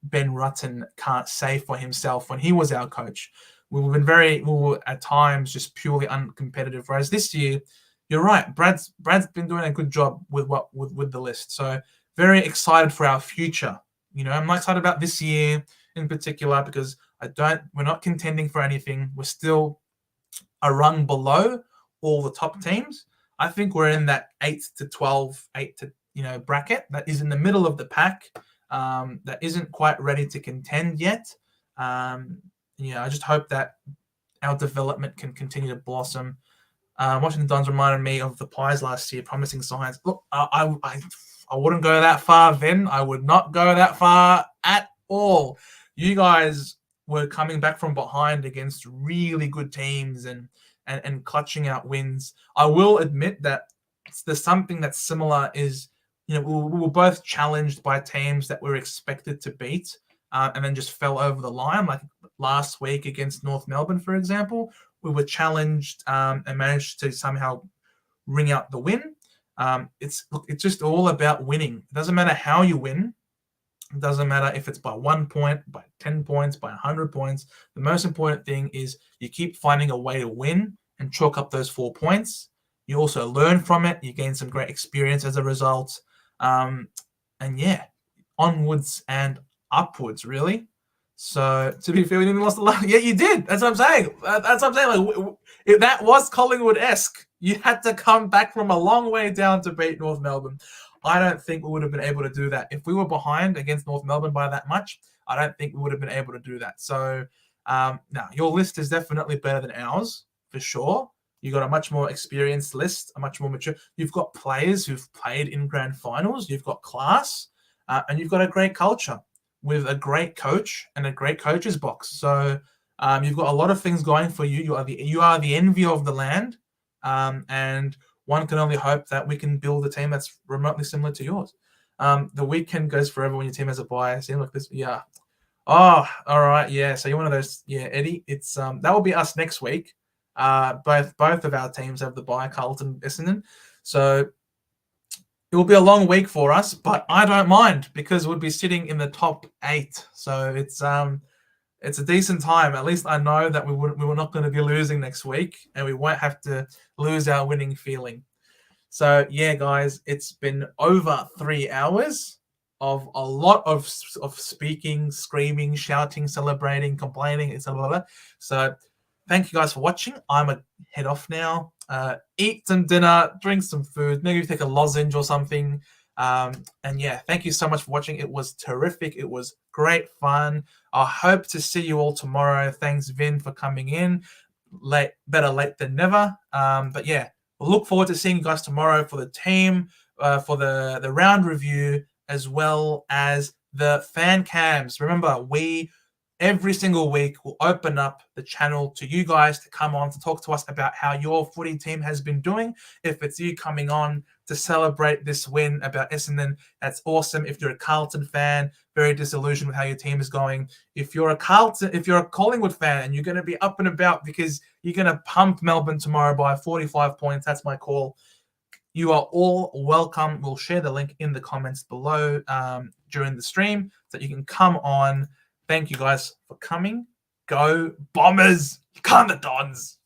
Speaker 1: Ben Rutten can't say for himself when he was our coach. We were at times just purely uncompetitive. Whereas this year, you're right, Brad's been doing a good job with the list. So very excited for our future. I'm not excited about this year in particular because we're not contending for anything. We're still a rung below all the top teams. I think we're in that 8 to 12, bracket that is in the middle of the pack. That isn't quite ready to contend yet. I just hope that our development can continue to blossom. Washington Dons reminded me of the Pies last year, promising signs. Look, I wouldn't go that far then. I would not go that far at all. You guys were coming back from behind against really good teams and clutching out wins. I will admit that there's something that's similar is, we were both challenged by teams that we were expected to beat and then just fell over the line. Like last week against North Melbourne, for example, we were challenged and managed to somehow ring out the win. It's just all about winning. It doesn't matter how you win. It doesn't matter if it's by 1 point, by 10 points, by 100 points. The most important thing is you keep finding a way to win and chalk up those 4 points. You also learn from it. You gain some great experience as a result. Onwards and upwards, really. So, to be fair, we didn't lost a lot. Yeah, you did. That's what I'm saying. Like, if that was Collingwood-esque. You had to come back from a long way down to beat North Melbourne. I don't think we would have been able to do that. If we were behind against North Melbourne by that much, I don't think we would have been able to do that. So, your list is definitely better than ours, for sure. You've got a much more experienced list, a much more mature. You've got players who've played in grand finals. You've got class, and you've got a great culture with a great coach and a great coach's box. So you've got a lot of things going for you. You are the envy of the land, and one can only hope that we can build a team that's remotely similar to yours. The weekend goes forever when your team has a bye. Seems like this, yeah. Oh, all right, yeah. So you're one of those, yeah, Eddie. It's that will be us next week. Both of our teams have the bye, Carlton, Essendon. So it will be a long week for us, but I don't mind because we'll be sitting in the top 8. So it's a decent time. At least I know that we were not going to be losing next week, and we won't have to lose our winning feeling. So yeah, guys, it's been over 3 hours of a lot of speaking, screaming, shouting, celebrating, complaining, etc. So thank you guys for watching. I'm a head off now. Eat some dinner, drink some food, maybe take a lozenge or something. And yeah, thank you so much for watching. It was terrific. It was great fun. I hope to see you all tomorrow. Thanks, Vin, for coming in. Better late than never. But yeah, we'll look forward to seeing you guys tomorrow for the team, for the round review, as well as the fan cams. Remember, every single week we'll open up the channel to you guys to come on to talk to us about how your footy team has been doing. If it's you coming on to celebrate this win about Essendon, that's awesome. If you're a Carlton fan, very disillusioned with how your team is going. If you're a Collingwood fan and you're going to be up and about because you're going to pump Melbourne tomorrow by 45 points, that's my call. You are all welcome. We'll share the link in the comments below during the stream so that you can come on. Thank you guys for coming. Go Bombers! You can't the Dons!